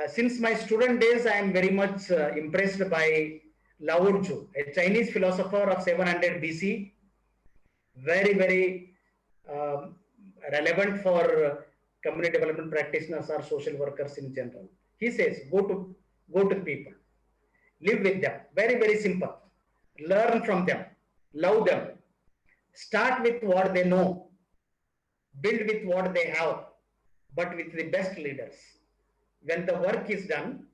Since my student days, I am very much impressed by Lao Tzu, a Chinese philosopher of 700 BC. Very, very relevant for community development practitioners or social workers in general. He says, go to the people, live with them. Very, very simple. Learn from them, love them. Start with what they know, build with what they have, but with the best leaders. When the work is done,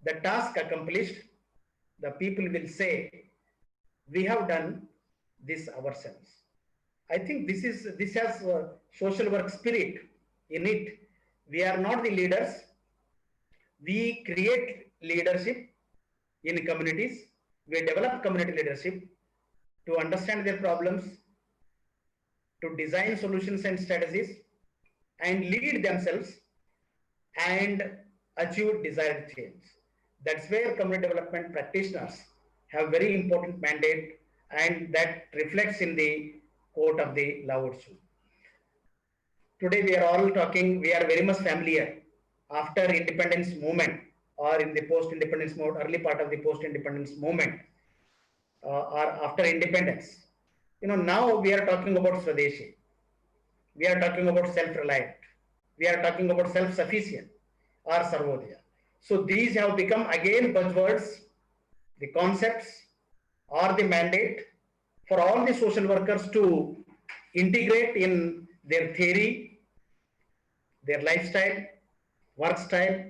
the task accomplished, the people will say, we have done this ourselves. I think this has social work spirit in it. We are not the leaders. We create leadership in communities. We develop community leadership to understand their problems, to design solutions and strategies, and lead themselves and achieve desired change. That's where community development practitioners have very important mandate, and that reflects in the quote of the Lao Tzu. Today we are all talking, we are very much familiar after independence movement or in the post-independence mode, early part of the post-independence movement or after independence. Now we are talking about Swadeshi. We are talking about self-reliant. We are talking about self-sufficient or Sarvodaya. So these have become again buzzwords, the concepts or the mandate for all the social workers to integrate in their theory, their lifestyle, work style,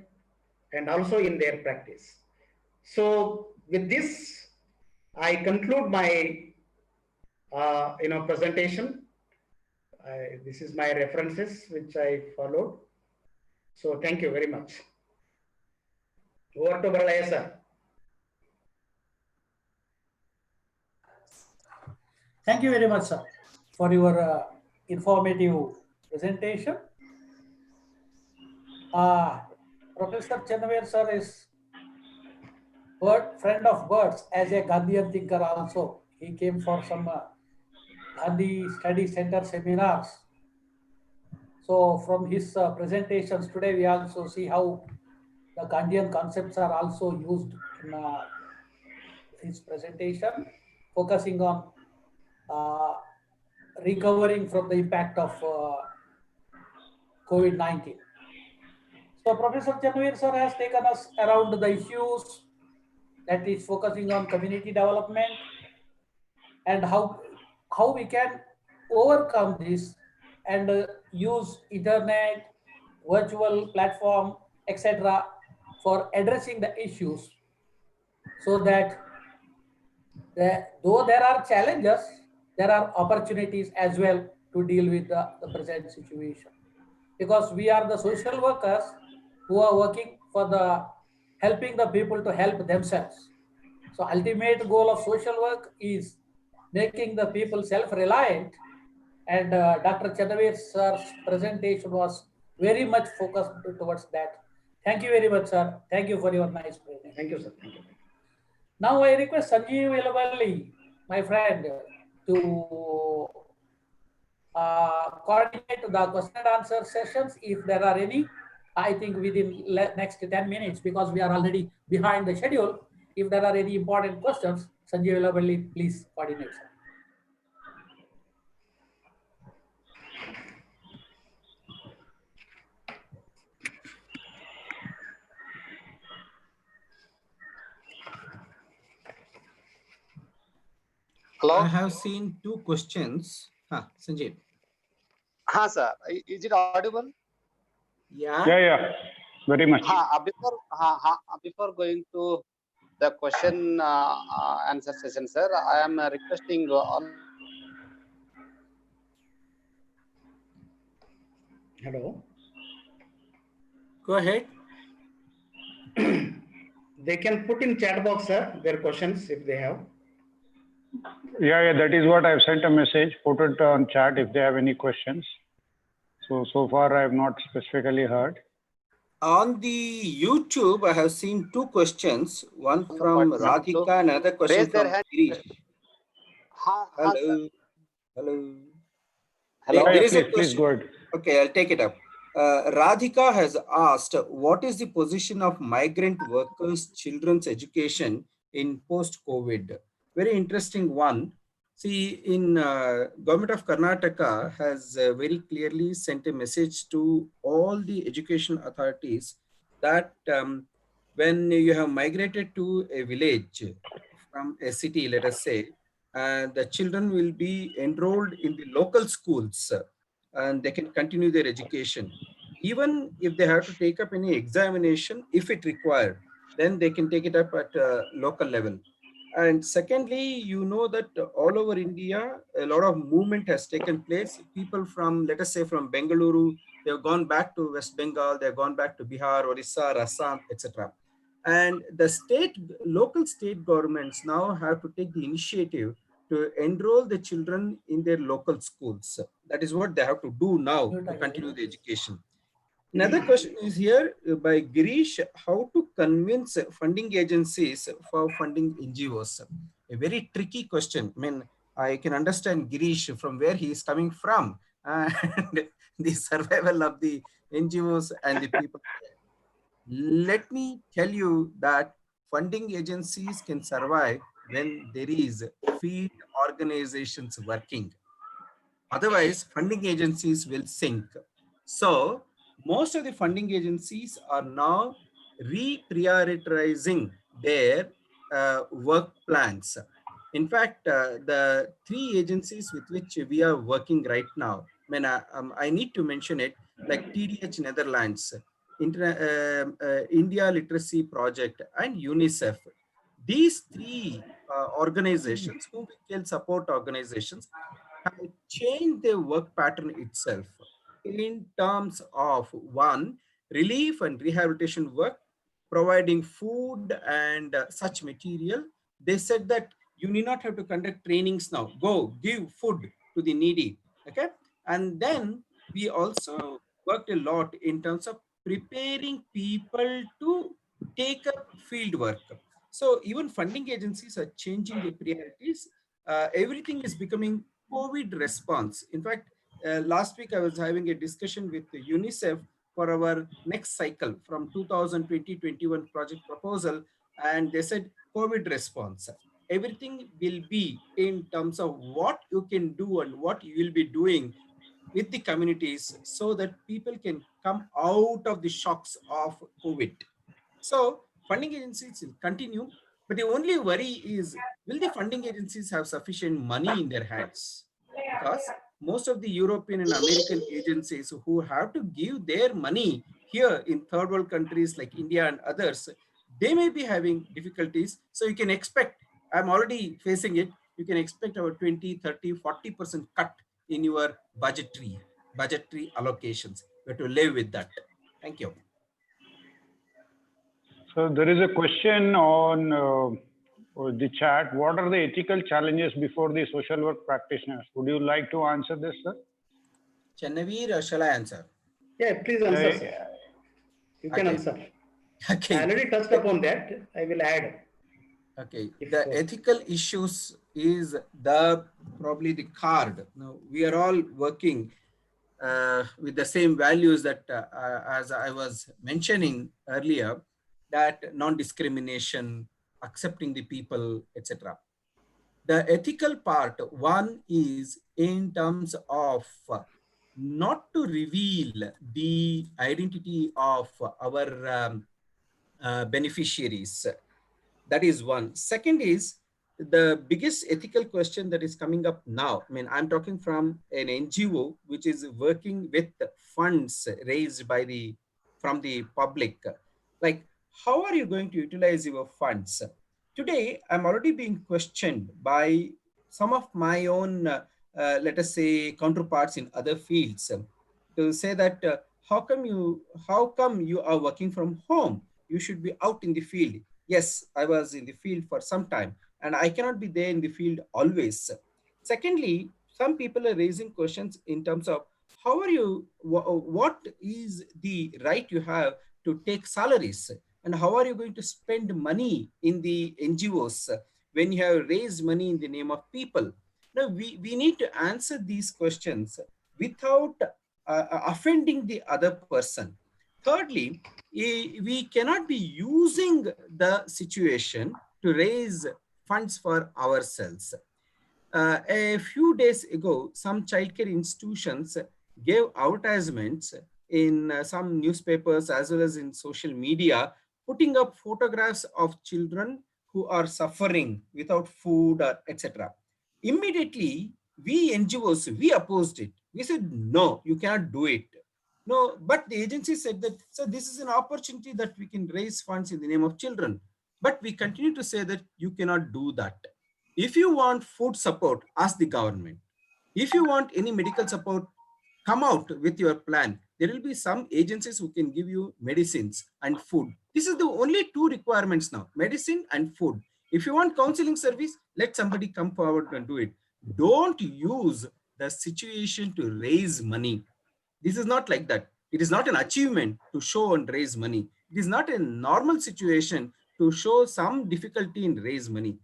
and also in their practice. So with this, I conclude my presentation. This is my references which I followed. So thank you very much. Over to Baralaya sir. Thank you very much, sir, for your informative presentation. Professor Chanavir sir is friend of birds as a Gandhian thinker also. He came for some Gandhi Study Center seminars. So from his presentations today, we also see how the Gandhian concepts are also used in his presentation, focusing on recovering from the impact of COVID-19. So Professor Chanavir sir has taken us around the issues that is focusing on community development and how we can overcome this and use internet, virtual platform, etc. for addressing the issues, so that though there are challenges, there are opportunities as well to deal with the present situation. Because we are the social workers who are working for the helping the people to help themselves. So ultimate goal of social work is making the people self-reliant And Dr. Chanavir sir's presentation was very much focused towards that. Thank you very much, sir. Thank you for your nice presentation. Thank you, sir. Thank you. Now I request Sanjeev Ilavalli, my friend, to coordinate the question and answer sessions if there are any. I think within next 10 minutes, because we are already behind the schedule. If there are any important questions, Sanjeev Ilavalli, please coordinate, sir. Hello. I have seen two questions. Sanjay. Sir. Is it audible? Yeah. Yeah, very much. Before going to the question answer session, sir, I am requesting all. Hello. Go ahead. They can put in chat box, sir, their questions if they have. Yeah, that is what I've sent a message. Put it on chat if they have any questions. So far I have not specifically heard. On the YouTube, I have seen two questions. One from Radhika, another question Raise their from hand. Girish. Hello. Sir. Hello. Hello. There is a Please question. go ahead. Okay, I'll take it up. Radhika has asked, what is the position of migrant workers' children's education in post-COVID? Very interesting one. See, in government of Karnataka has very clearly sent a message to all the education authorities that when you have migrated to a village from a city, let us say, the children will be enrolled in the local schools and they can continue their education. Even if they have to take up any examination, if it required, then they can take it up at a local level. And secondly, you know that all over India, a lot of movement has taken place. People from, let us say from Bangalore, they've gone back to West Bengal, they've gone back to Bihar, Orissa, Assam, etc. And the local state governments now have to take the initiative to enroll the children in their local schools. That is what they have to do now to continue the education. Another question is here by Girish, how to convince funding agencies for funding NGOs? A very tricky question. I mean, I can understand Girish from where he is coming from and the survival of the NGOs and the people. Let me tell you that funding agencies can survive when there is field organizations working. Otherwise, funding agencies will sink. So most of the funding agencies are now reprioritizing their work plans. In fact, the three agencies with which we are working right now, I need to mention it, like TDH Netherlands, India Literacy Project, and UNICEF. These three organizations, whom we can support organizations, have changed their work pattern itself in terms of one, relief and rehabilitation work, providing food and such material. They said that you need not have to conduct trainings now. Go give food to the needy. Okay. And then we also worked a lot in terms of preparing people to take up field work. So even funding agencies are changing their priorities. Everything is becoming COVID response. In fact, last week I was having a discussion with UNICEF for our next cycle from 2020-21 project proposal, and they said COVID response. Everything will be in terms of what you can do and what you will be doing with the communities so that people can come out of the shocks of COVID. So funding agencies will continue, but the only worry is, will the funding agencies have sufficient money in their hands? Because most of the European and American agencies who have to give their money here in third world countries like India and others, they may be having difficulties. So you can expect, I'm already facing it, you can expect about 20, 30, 40% cut in your budgetary allocations. You have to live with that. Thank you. So there is a question on the chat, what are the ethical challenges before the social work practitioners? Would you like to answer this, sir? Chanavir, or shall I answer? Yeah, please answer, sir. You can Okay. answer. Okay. I already touched upon that. I will add. Okay, If, the ethical issues is the probably the card. Now we are all working with the same values that as I was mentioning earlier, that non-discrimination, accepting the people, etc. The ethical part, one is in terms of not to reveal the identity of our beneficiaries. That is one. Second is the biggest ethical question that is coming up now. I mean, I'm talking from an NGO which is working with funds raised by from the public. Like, how are you going to utilize your funds? Today, I'm already being questioned by some of my own, let us say, counterparts in other fields to say that how come you are working from home? You should be out in the field. Yes, I was in the field for some time and I cannot be there in the field always. Secondly, some people are raising questions in terms of how are you, what is the right you have to take salaries, and how are you going to spend money in the NGOs when you have raised money in the name of people? Now, we need to answer these questions without offending the other person. Thirdly, we cannot be using the situation to raise funds for ourselves. A few days ago, some childcare institutions gave advertisements in some newspapers as well as in social media, putting up photographs of children who are suffering without food or etc. Immediately, we NGOs, we opposed it. We said, no, you cannot do it. No, but the agency said that, so this is an opportunity that we can raise funds in the name of children. But we continue to say that you cannot do that. If you want food support, ask the government. If you want any medical support, come out with your plan. There will be some agencies who can give you medicines and food. This is the only two requirements now, medicine and food. If you want counseling service, let somebody come forward and do it. Don't use the situation to raise money. This is not like that. It is not an achievement to show and raise money. It is not a normal situation to show some difficulty in raise money.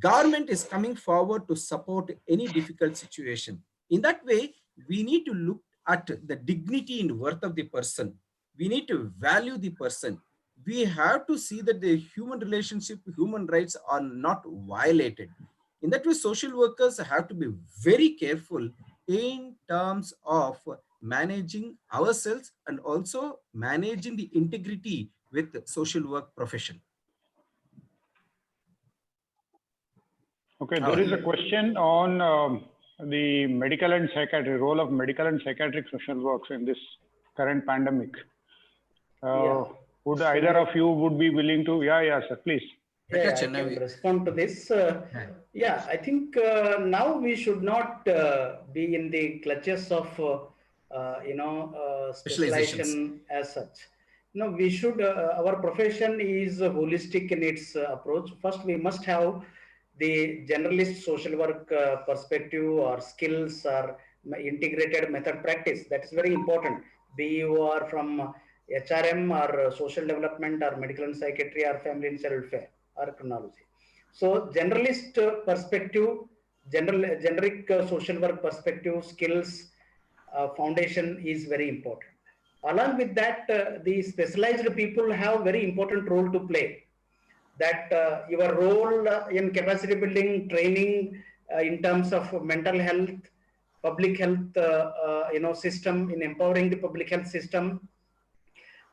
Government is coming forward to support any difficult situation. In that way, we need to look at the dignity and worth of the person. We need to value the person. We have to see that the human relationship, human rights are not violated. In that way, social workers have to be very careful in terms of managing ourselves and also managing the integrity with social work profession. Okay, there is a question on the medical and psychiatry, role of medical and psychiatric social works in this current pandemic. Would either of you would be willing to? Yeah, sir, please. Yeah, I can respond to this. Yeah, I think now we should not be in the clutches of, specialization as such. No, we should, our profession is holistic in its approach. First, we must have the generalist social work perspective or skills or integrated method practice. That is very important. Be you are from HRM or social development or medical and psychiatry or family and child welfare or chronology. So generalist perspective, generic social work perspective, skills, foundation is very important. Along with that, the specialized people have very important role to play. That your role in capacity building, training in terms of mental health, public health, system, in empowering the public health system,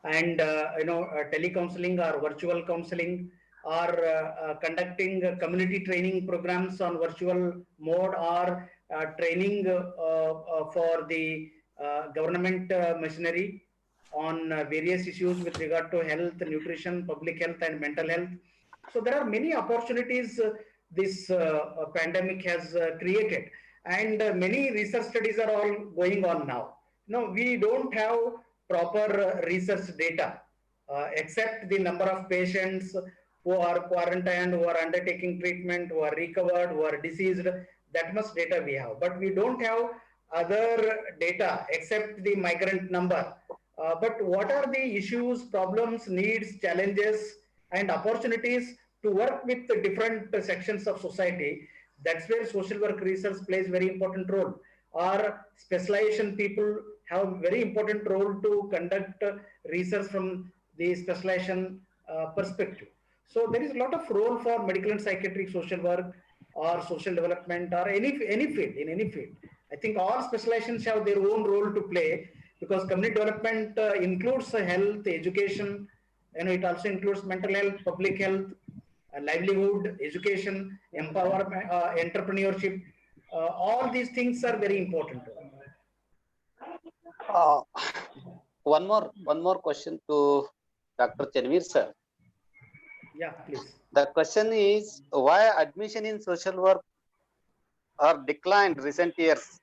and telecounseling or virtual counseling, or conducting community training programs on virtual mode, or training for the government machinery on various issues with regard to health, nutrition, public health, and mental health. So there are many opportunities this pandemic has created, and many research studies are all going on now. No, we don't have proper research data, except the number of patients who are quarantined, who are undertaking treatment, who are recovered, who are diseased. That much data we have, but we don't have other data except the migrant number. But what are the issues, problems, needs, challenges, and opportunities to work with the different sections of society? That's where social work research plays very important role. Or specialization people have very important role to conduct research from the specialization perspective. So there is a lot of role for medical and psychiatric social work or social development or any field, in any field. I think all specializations have their own role to play, because community development includes health, education, it also includes mental health, public health, livelihood, education, empowerment, entrepreneurship. All these things are very important. One more question to Dr. Chanavir sir. Yeah, please. The question is, why admission in social work are declined recent years?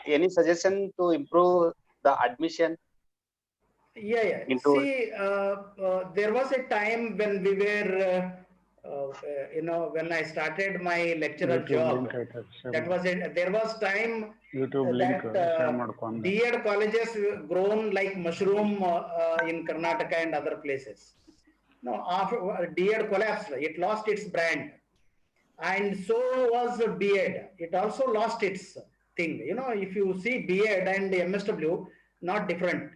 Any suggestion to improve the admission? Yeah. Into See, there was a time when we were, when I started my lecturer job, that was it. There was time that D.Ed colleges grown like mushroom in Karnataka and other places. No, after D.Ed collapsed, it lost its brand, and so was B.Ed. It also lost its thing. If you see B.Ed and MSW, not different.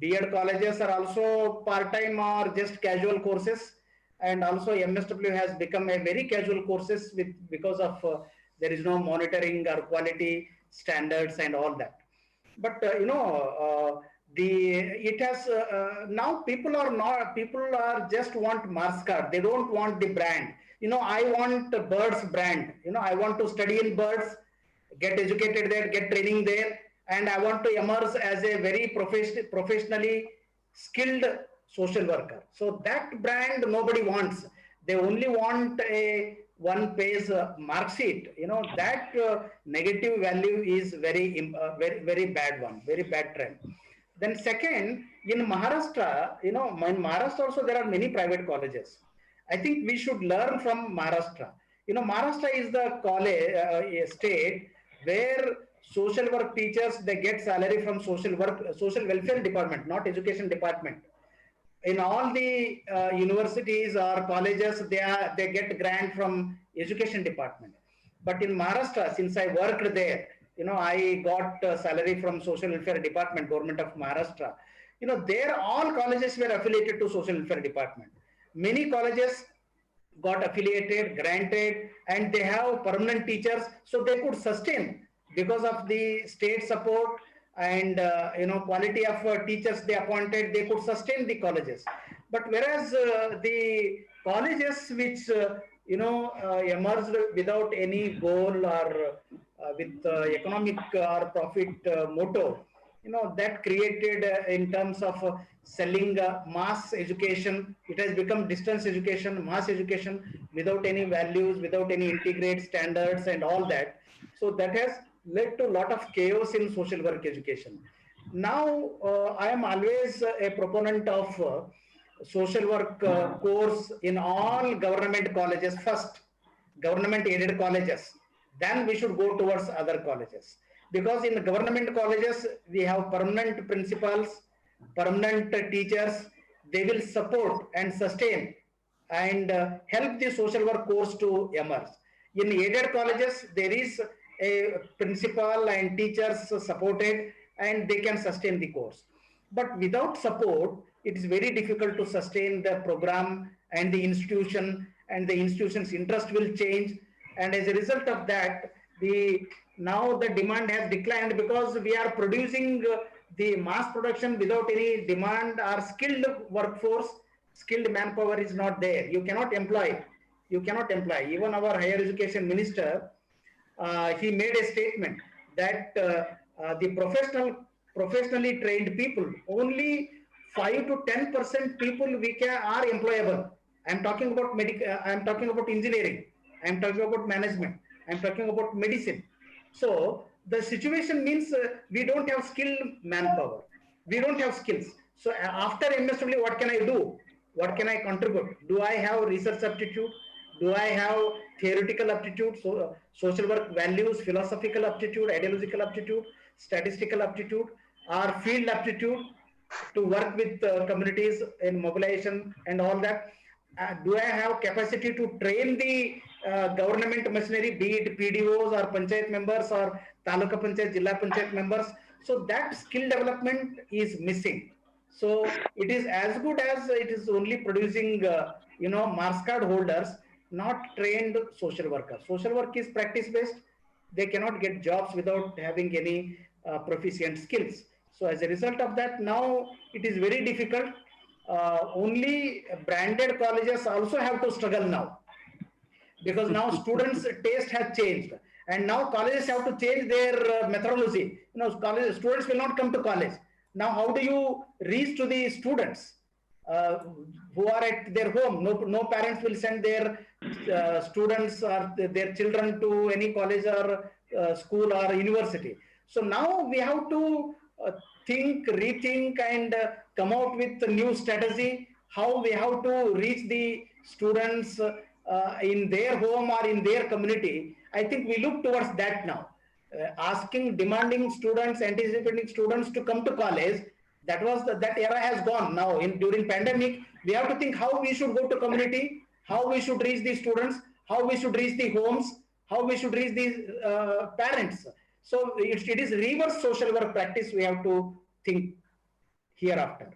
B.Ed colleges are also part-time or just casual courses, and also MSW has become a very casual courses because of there is no monitoring or quality standards and all that. But it has now people are just want marks card. They don't want the brand. I want birds brand. I want to study in birds, get educated there, get training there, and I want to emerge as a very professionally skilled social worker. So that brand nobody wants. They only want a one-page mark sheet. That negative value is very bad one, very bad trend. Then second, in Maharashtra, in Maharashtra also there are many private colleges. I think we should learn from Maharashtra. Maharashtra is the college state where social work teachers, they get salary from social welfare department, not education department. In all the universities or colleges, they get grant from education department. But in Maharashtra, since I worked there, I got salary from social welfare department, government of Maharashtra. There all colleges were affiliated to social welfare department. Many colleges got affiliated, granted, and they have permanent teachers, so they could sustain because of the state support and quality of teachers they appointed. They could sustain the colleges. But whereas the colleges which emerged without any goal or with economic or profit motto, that created in terms of selling mass education. It has become distance education, mass education, without any values, without any integrate standards and all that. So that has led to a lot of chaos in social work education. Now, I am always a proponent of social work course in all government colleges first, government aided colleges. Then we should go towards other colleges. Because in the government colleges, we have permanent principals, permanent teachers. They will support and sustain and help the social work course to emerge. In aided colleges, there is a principal and teachers supported, and they can sustain the course. But without support, it is very difficult to sustain the program and the institution, and the institution's interest will change. And as a result of that, now the demand has declined, because we are producing the mass production without any demand or skilled workforce. Skilled manpower is not there. You cannot employ. Even our higher education minister, he made a statement that the professionally trained people, only 5 to 10% people are employable. I'm talking about I'm talking about engineering. I'm talking about management. I'm talking about medicine. So the situation means we don't have skilled manpower. We don't have skills. So after MSW, what can I do? What can I contribute? Do I have research aptitude? Do I have theoretical aptitude, so social work values, philosophical aptitude, ideological aptitude, statistical aptitude, or field aptitude to work with communities in mobilization and all that? Do I have capacity to train the government machinery, be it PDOs or panchayat members or taluka panchayat, jilla panchayat members? So that skill development is missing. So it is as good as it is only producing, marks card holders, not trained social workers. Social work is practice based. They cannot get jobs without having any proficient skills. So as a result of that, now it is very difficult. Only branded colleges also have to struggle now, because now students' taste has changed, and now colleges have to change their methodology. College students will not come to college now. How do you reach to the students uh, who are at their home? No parents will send their students or their children to any college or school or university. So now we have to think, rethink, and come out with a new strategy how we have to reach the students in their home or in their community. I think we look towards that now. Asking, demanding students, anticipating students to come to college, that era has gone now. During pandemic, we have to think how we should go to community, how we should reach the students, how we should reach the homes, how we should reach the parents. So it is reverse social work practice we have to think hereafter.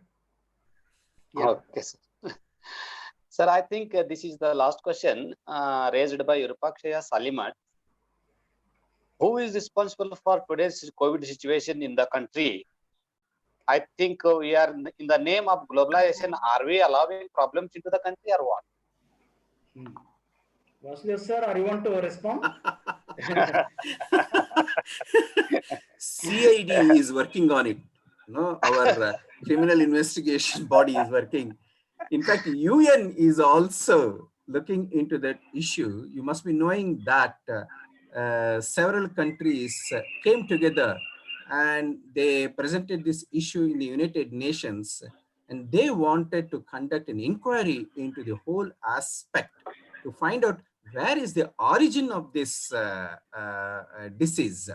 Yeah. Okay, sir. Sir, I think this is the last question raised by Urupakshaya Salimat. Who is responsible for today's COVID situation in the country? I think we are in the name of globalization. Are we allowing problems into the country or what? Vasudeva sir, or you want to respond? CID is working on it. Our criminal investigation body is working. In fact, UN is also looking into that issue. You must be knowing that several countries came together and they presented this issue in the United Nations, and they wanted to conduct an inquiry into the whole aspect to find out where is the origin of this disease.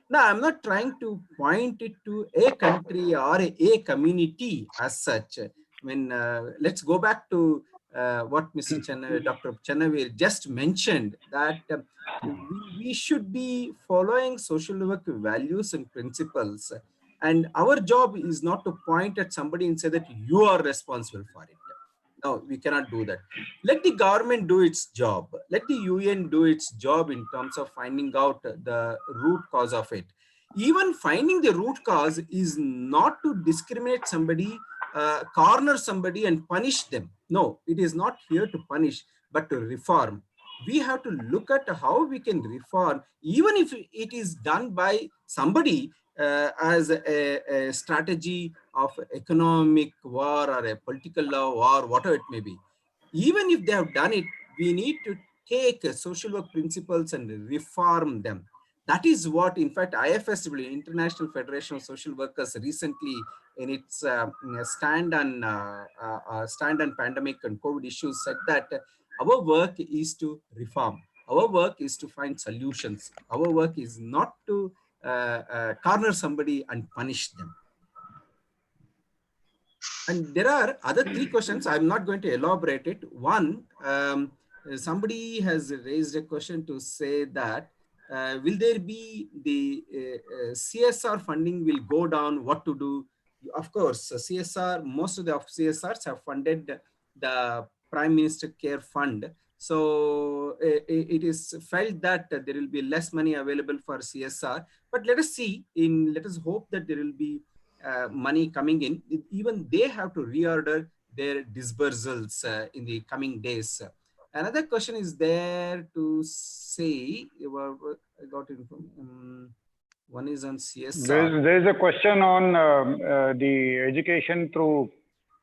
Now, I'm not trying to point it to a country or a community as such. Let's go back to what Dr. Chanavir just mentioned, that we should be following social work values and principles. And our job is not to point at somebody and say that you are responsible for it. No, we cannot do that. Let the government do its job. Let the UN do its job in terms of finding out the root cause of it. Even finding the root cause is not to discriminate somebody, corner somebody and punish them. No, it is not here to punish, but to reform. We have to look at how we can reform, even if it is done by somebody as a strategy of economic war or a political war, whatever it may be. Even if they have done it, we need to take social work principles and reform them. That is what, in fact, IFSW, International Federation of Social Workers, recently in its stand on pandemic and COVID issues said that our work is to reform. Our work is to find solutions. Our work is not to corner somebody and punish them. And there are other three questions. I'm not going to elaborate it. One, somebody has raised a question to say that will there be the CSR funding will go down, what to do? Of course, CSR, most of the CSRs have funded the Prime Minister Care Fund. So it is felt that there will be less money available for CSR, but let us see, let us hope that there will be money coming in. Even they have to reorder their disbursals in the coming days. Another question is there to say, I got it from, one is on CSR. There is a question on the education through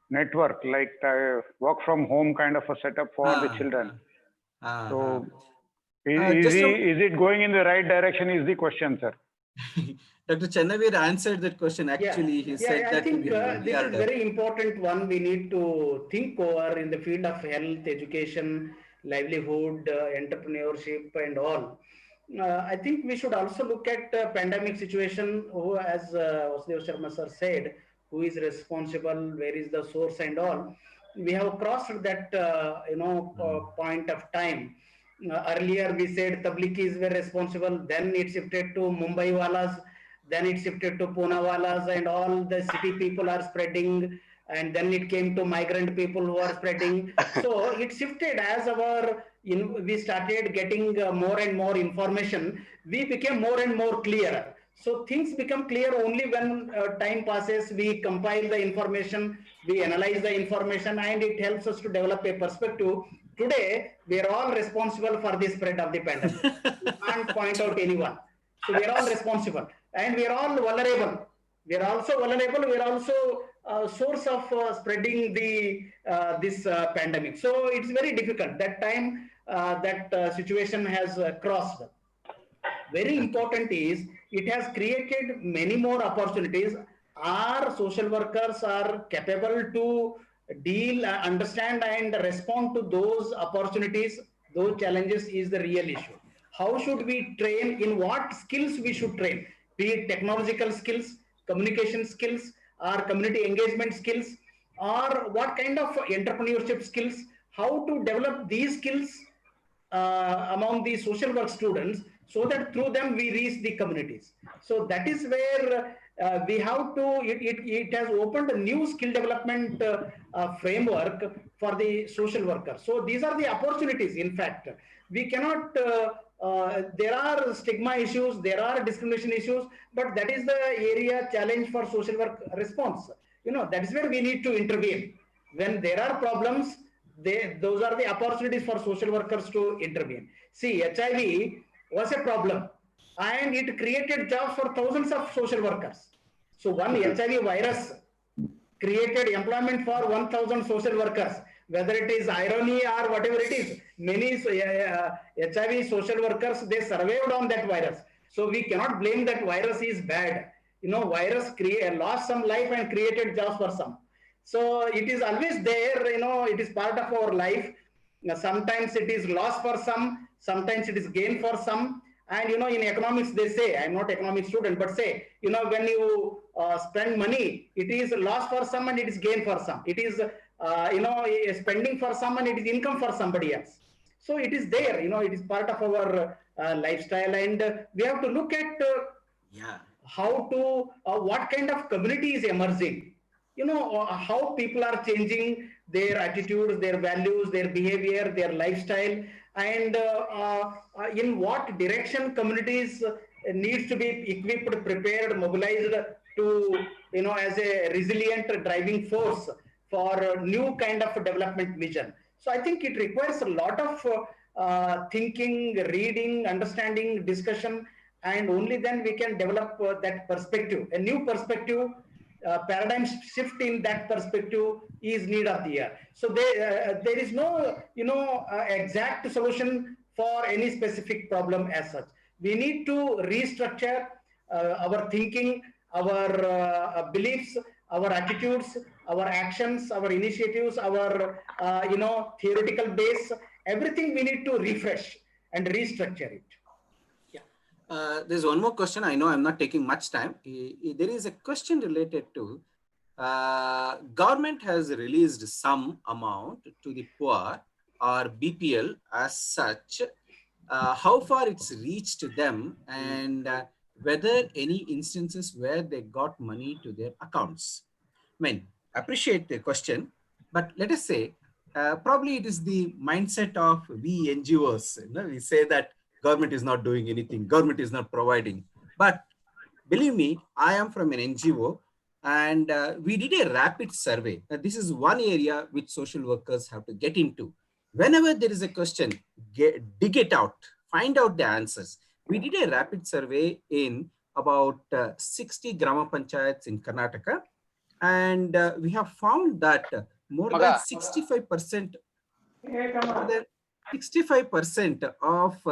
network, like work from home kind of a setup for the children. So is it going in the right direction is the question, sir. Dr. Chanavir answered that question. Actually, he said I that think we this are is very important one we need to think over in the field of health, education, livelihood, entrepreneurship and all. I think we should also look at pandemic situation, who, as Vasudeva Sharma sir said, who is responsible, where is the source and all. We have crossed that point of time. Earlier we said Tabligis were responsible, then it shifted to Mumbai Walas, then it shifted to Pune Walas, and all the city people are spreading, and then it came to migrant people who are spreading. So it shifted as we started getting more and more information, we became more and more clear. So things become clear only when time passes, we compile the information, we analyze the information, and it helps us to develop a perspective. Today, we are all responsible for the spread of the pandemic. We can't point out anyone. So we are all responsible, and we are all vulnerable. We are also vulnerable. We are also source of spreading this pandemic. So it's very difficult. That time, that situation has crossed. Very important is it has created many more opportunities. Our social workers are capable to deal, understand, and respond to those opportunities, those challenges is the real issue. How should we train? In what skills we should train? Be it technological skills, communication skills, or community engagement skills, or what kind of entrepreneurship skills? How to develop these skills among the social work students, so that through them we reach the communities. So that is where we have to, it has opened a new skill development framework for the social workers. So these are the opportunities. In fact, we cannot, there are stigma issues, there are discrimination issues, but that is the area challenge for social work response. That is where we need to intervene. When there are problems, those are the opportunities for social workers to intervene. See, HIV was a problem, and it created jobs for thousands of social workers. So one HIV virus created employment for 1,000 social workers. Whether it is irony or whatever it is, many HIV social workers, they survived on that virus. So we cannot blame that virus is bad. Virus lost some life and created jobs for some. So it is always there, it is part of our life. Sometimes it is loss for some, sometimes it is gain for some. And in economics they say, I'm not economics student, but say, when you spend money, it is loss for some and it is gain for some. It is spending for some and it is income for somebody else. So it is there, it is part of our lifestyle, and we have to look at how to, what kind of community is emerging. How people are changing their attitudes, their values, their behavior, their lifestyle, and in what direction communities needs to be equipped, prepared, mobilized to, as a resilient driving force for new kind of development vision. So I think it requires a lot of thinking, reading, understanding, discussion, and only then we can develop that perspective, a new perspective. Paradigm shift in that perspective is need of the hour. So there is no exact solution for any specific problem as such. We need to restructure our thinking, our beliefs, our attitudes, our actions, our initiatives, our theoretical base. Everything we need to refresh and restructure it. There's one more question. I know I'm not taking much time. There is a question related to government has released some amount to the poor or BPL as such. How far it's reached them, and whether any instances where they got money to their accounts. Appreciate the question, but let us say probably it is the mindset of we NGOs. We say that government is not doing anything, government is not providing. But believe me, I am from an NGO, and we did a rapid survey. This is one area which social workers have to get into. Whenever there is a question, dig it out, find out the answers. We did a rapid survey in about 60 Grama Panchayats in Karnataka, and we have found that more than 65% of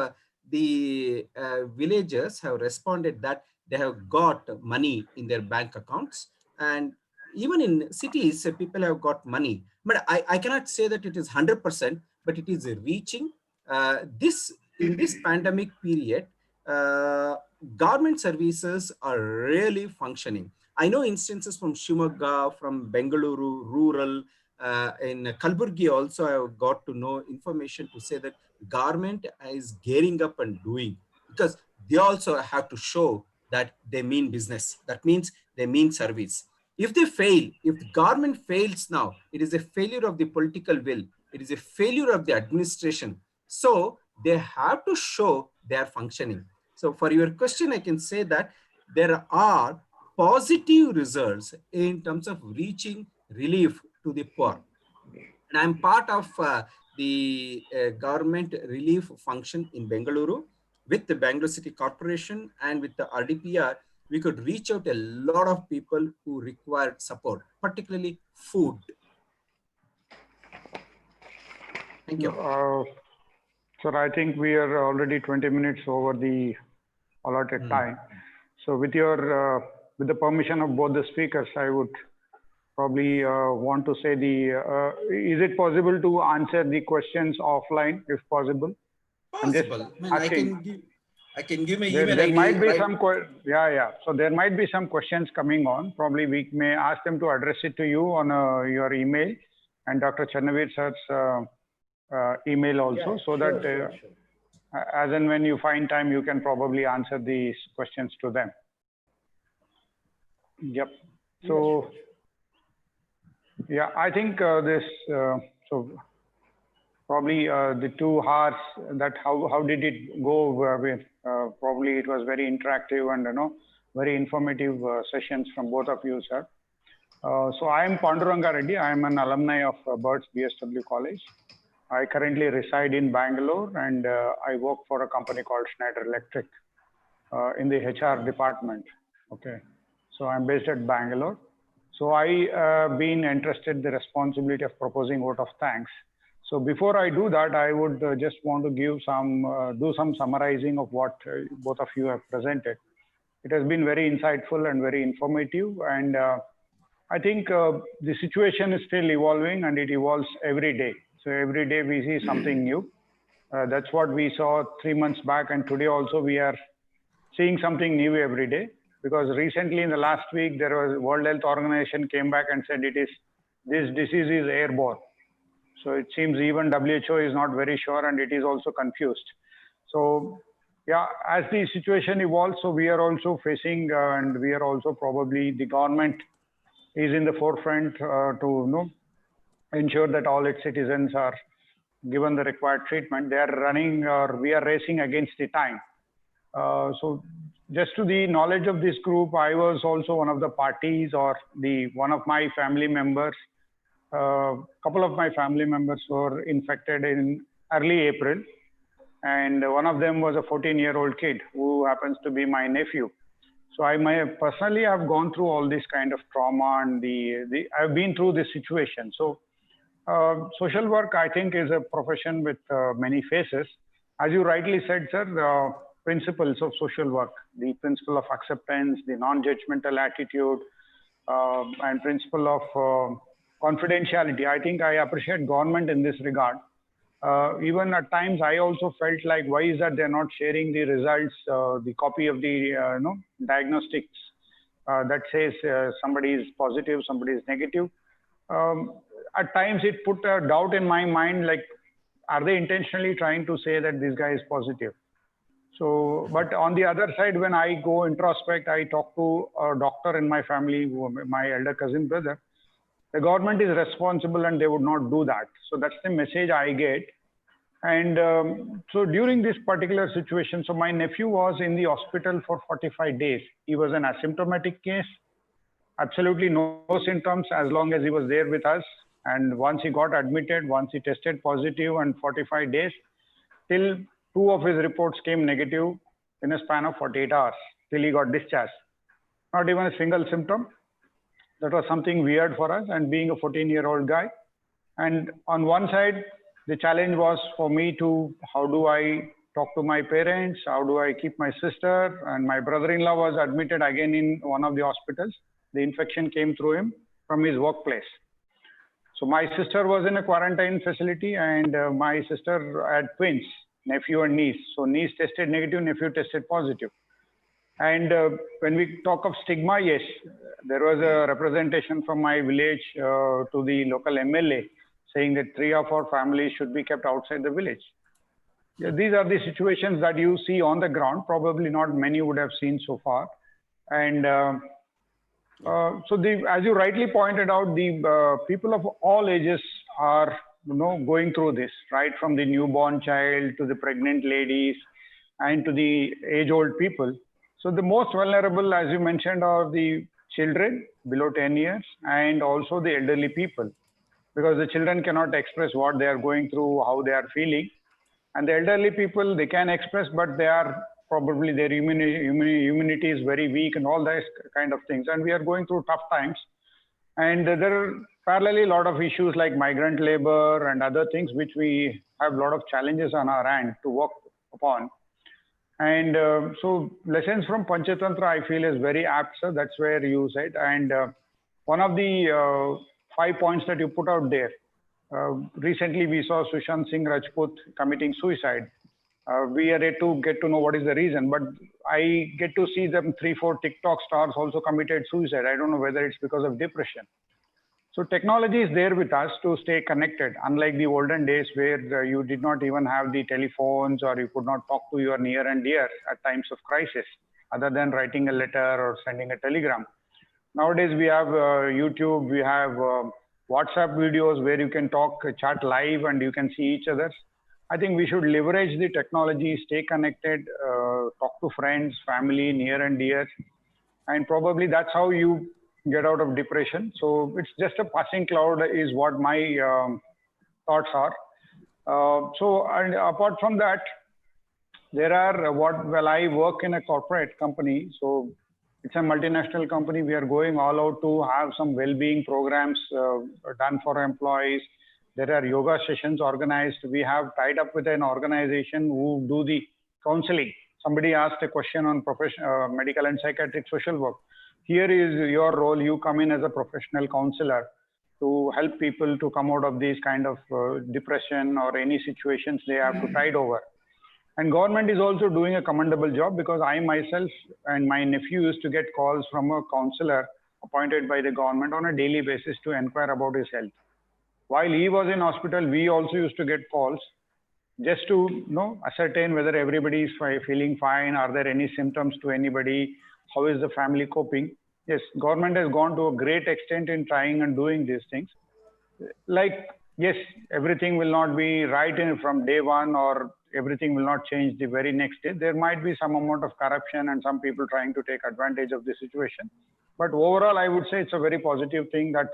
the villagers have responded that they have got money in their bank accounts. And even in cities, people have got money. But I cannot say that it is 100%, but it is reaching. In this pandemic period, government services are really functioning. I know instances from Shimoga, from Bengaluru, rural, in Kalburgi also I have got to know information to say that government is gearing up and doing, because they also have to show that they mean business. That means they mean service. If they fail, if the government fails now, it is a failure of the political will. It is a failure of the administration. So they have to show they are functioning. So for your question, I can say that there are positive results in terms of reaching relief to the poor. And I'm part of the government relief function in Bengaluru with the Bangalore City Corporation and with the RDPR. We could reach out a lot of people who required support, particularly food. Thank you. Sir, I think we are already 20 minutes over the allotted time. So with your, with the permission of both the speakers, I would probably want to say is it possible to answer the questions offline if possible? Possible. I can give my email there ID. Might be some so there might be some questions coming on. Probably we may ask them to address it to you on your email and Dr. Chanavir sir's email also, so that as and when you find time, you can probably answer these questions to them. Yep. So yeah, I think so probably the 2 hours that how did it go with probably it was very interactive and very informative sessions from both of you, sir. So I am Panduranga Reddy. I am an alumni of Birds BSW College. I currently reside in Bangalore and I work for a company called Schneider Electric in the HR department. Okay, so I'm based at Bangalore. So I been entrusted the responsibility of proposing vote of thanks. So before I do that, I would just want to give do some summarizing of what both of you have presented. It has been very insightful and very informative, and I think the situation is still evolving and it evolves every day. So every day we see something new. That's what we saw 3 months back, and today also we are seeing something new every day. Because recently in the last week, there was World Health Organization came back and said this disease is airborne. So it seems even WHO is not very sure and it is also confused. So yeah, as the situation evolves, so we are also facing and we are also probably the government is in the forefront to ensure that all its citizens are given the required treatment. They are running or we are racing against the time. So just to the knowledge of this group, I was also one of the parties or one of my family members. Couple of my family members were infected in early April, and one of them was a 14-year-old kid who happens to be my nephew. So I personally have gone through all this kind of trauma, and I've been through this situation. So social work, I think, is a profession with many faces. As you rightly said, sir, the principles of social work, the principle of acceptance, the non-judgmental attitude, and principle of confidentiality. I think I appreciate government in this regard. Even at times, I also felt like, why is that they're not sharing the results, the copy of the diagnostics that says somebody is positive, somebody is negative. At times, it put a doubt in my mind, like, are they intentionally trying to say that this guy is positive? So, but on the other side, when I go introspect, I talk to a doctor in my family, my elder cousin brother. The government is responsible and they would not do that. So that's the message I get. And so during this particular situation, so my nephew was in the hospital for 45 days. He was an asymptomatic case, absolutely no symptoms as long as he was there with us. And once he got admitted, once he tested positive and 45 days, till 2 of his reports came negative in a span of 48 hours till he got discharged. Not even a single symptom. That was something weird for us, and being a 14-year-old guy. And on one side, the challenge was for me to, how do I talk to my parents? How do I keep my sister? And my brother-in-law was admitted again in one of the hospitals. The infection came through him from his workplace. So my sister was in a quarantine facility, and my sister had twins, nephew and niece. So niece tested negative, nephew tested positive. And when we talk of stigma, yes, there was a representation from my village to the local MLA saying that 3 of our families should be kept outside the village. Yeah, these are the situations that you see on the ground. Probably not many would have seen so far. And so as you rightly pointed out, the people of all ages are going through this, right from the newborn child to the pregnant ladies and to the age-old people. So the most vulnerable, as you mentioned, are the children below 10 years and also the elderly people, because the children cannot express what they are going through, how they are feeling. And the elderly people, they can express, but they are probably their immunity is very weak and all that kind of things. And we are going through tough times. And there are parallelly a lot of issues like migrant labor and other things, which we have a lot of challenges on our hand to work upon. And so lessons from Panchatantra, I feel, is very apt, sir. That's where you said. And one of the 5 points that you put out there, recently we saw Sushant Singh Rajput committing suicide. We are yet to get to know what is the reason, but I get to see them 3-4 TikTok stars also committed suicide. I don't know whether it's because of depression. So technology is there with us to stay connected, unlike the olden days where you did not even have the telephones or you could not talk to your near and dear at times of crisis, other than writing a letter or sending a telegram. Nowadays, we have YouTube, we have WhatsApp videos where you can talk, chat live, and you can see each other. I think we should leverage the technology, stay connected, talk to friends, family, near and dear. And probably that's how you get out of depression. So it's just a passing cloud is what my thoughts are. So and apart from that, there are I work in a corporate company. So it's a multinational company. We are going all out to have some well-being programs done for employees. There are yoga sessions organized. We have tied up with an organization who do the counseling. Somebody asked a question on medical and psychiatric social work. Here is your role. You come in as a professional counselor to help people to come out of these kind of depression or any situations they have to tide over. And government is also doing a commendable job, because I myself and my nephew used to get calls from a counselor appointed by the government on a daily basis to inquire about his health. While he was in hospital, we also used to get calls just to ascertain whether everybody is feeling fine. Are there any symptoms to anybody? How is the family coping? Yes, government has gone to a great extent in trying and doing these things. Like, yes, everything will not be right from day one, or everything will not change the very next day. There might be some amount of corruption and some people trying to take advantage of the situation. But overall, I would say it's a very positive thing that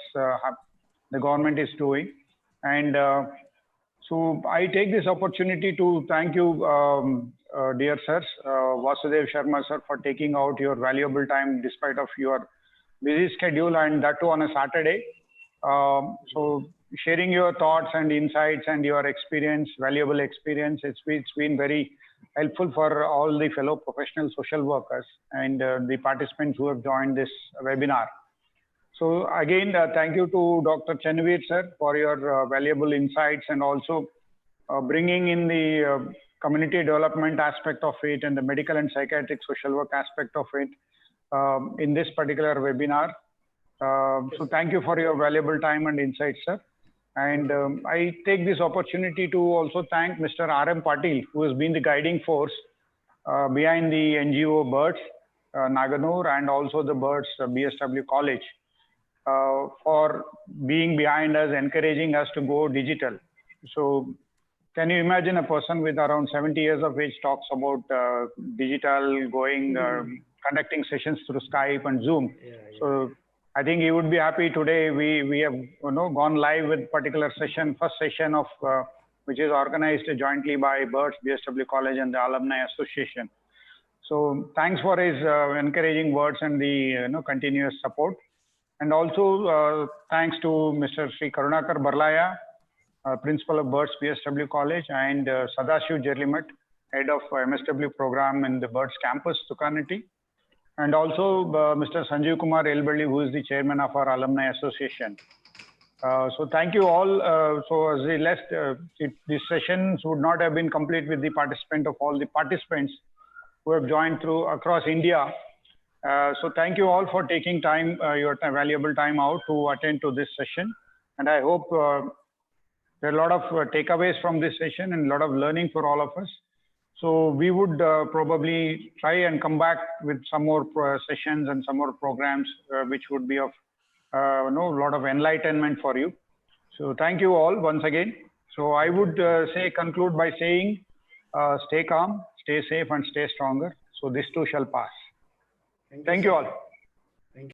the government is doing. And so I take this opportunity to thank you, dear sirs, Vasudeva Sharma sir, for taking out your valuable time despite of your busy schedule, and that too on a Saturday. So sharing your thoughts and insights and your experience, valuable experience, it's been very helpful for all the fellow professional social workers and the participants who have joined this webinar. So again, thank you to Dr. Chanavir sir for your valuable insights, and also bringing in the community development aspect of it and the medical and psychiatric social work aspect of it in this particular webinar. So thank you for your valuable time and insights, sir. And I take this opportunity to also thank Mr. Arum who has been the guiding force behind the NGO Birds, Naganur, and also the Birds BSW College for being behind us, encouraging us to go digital. So can you imagine a person with around 70 years of age talks about digital, going, conducting sessions through Skype and Zoom? Yeah. So I think he would be happy today. We have gone live with particular session, first session of which is organized jointly by Birds BSW College and the Alumni Association. So thanks for his encouraging words and the continuous support. And also thanks to Mr. Shri Karunakar Barlaya, Principal of Birds BSW College, and Sadashiv Jerlimat, Head of MSW program in the BIRDS campus, Locality. And also Mr. Sanjeev Kumar Elbelli, who is the chairman of our Alumni Association. So thank you all. So as the last, these sessions would not have been complete with the participant of all the participants who have joined through across India. So thank you all for taking time, your valuable time out to attend to this session. And I hope there are a lot of takeaways from this session and a lot of learning for all of us. So we would probably try and come back with some more sessions and some more programs, which would be of a lot of enlightenment for you. So thank you all once again. So I would conclude by saying, stay calm, stay safe, and stay stronger. So this too shall pass. Thank you all.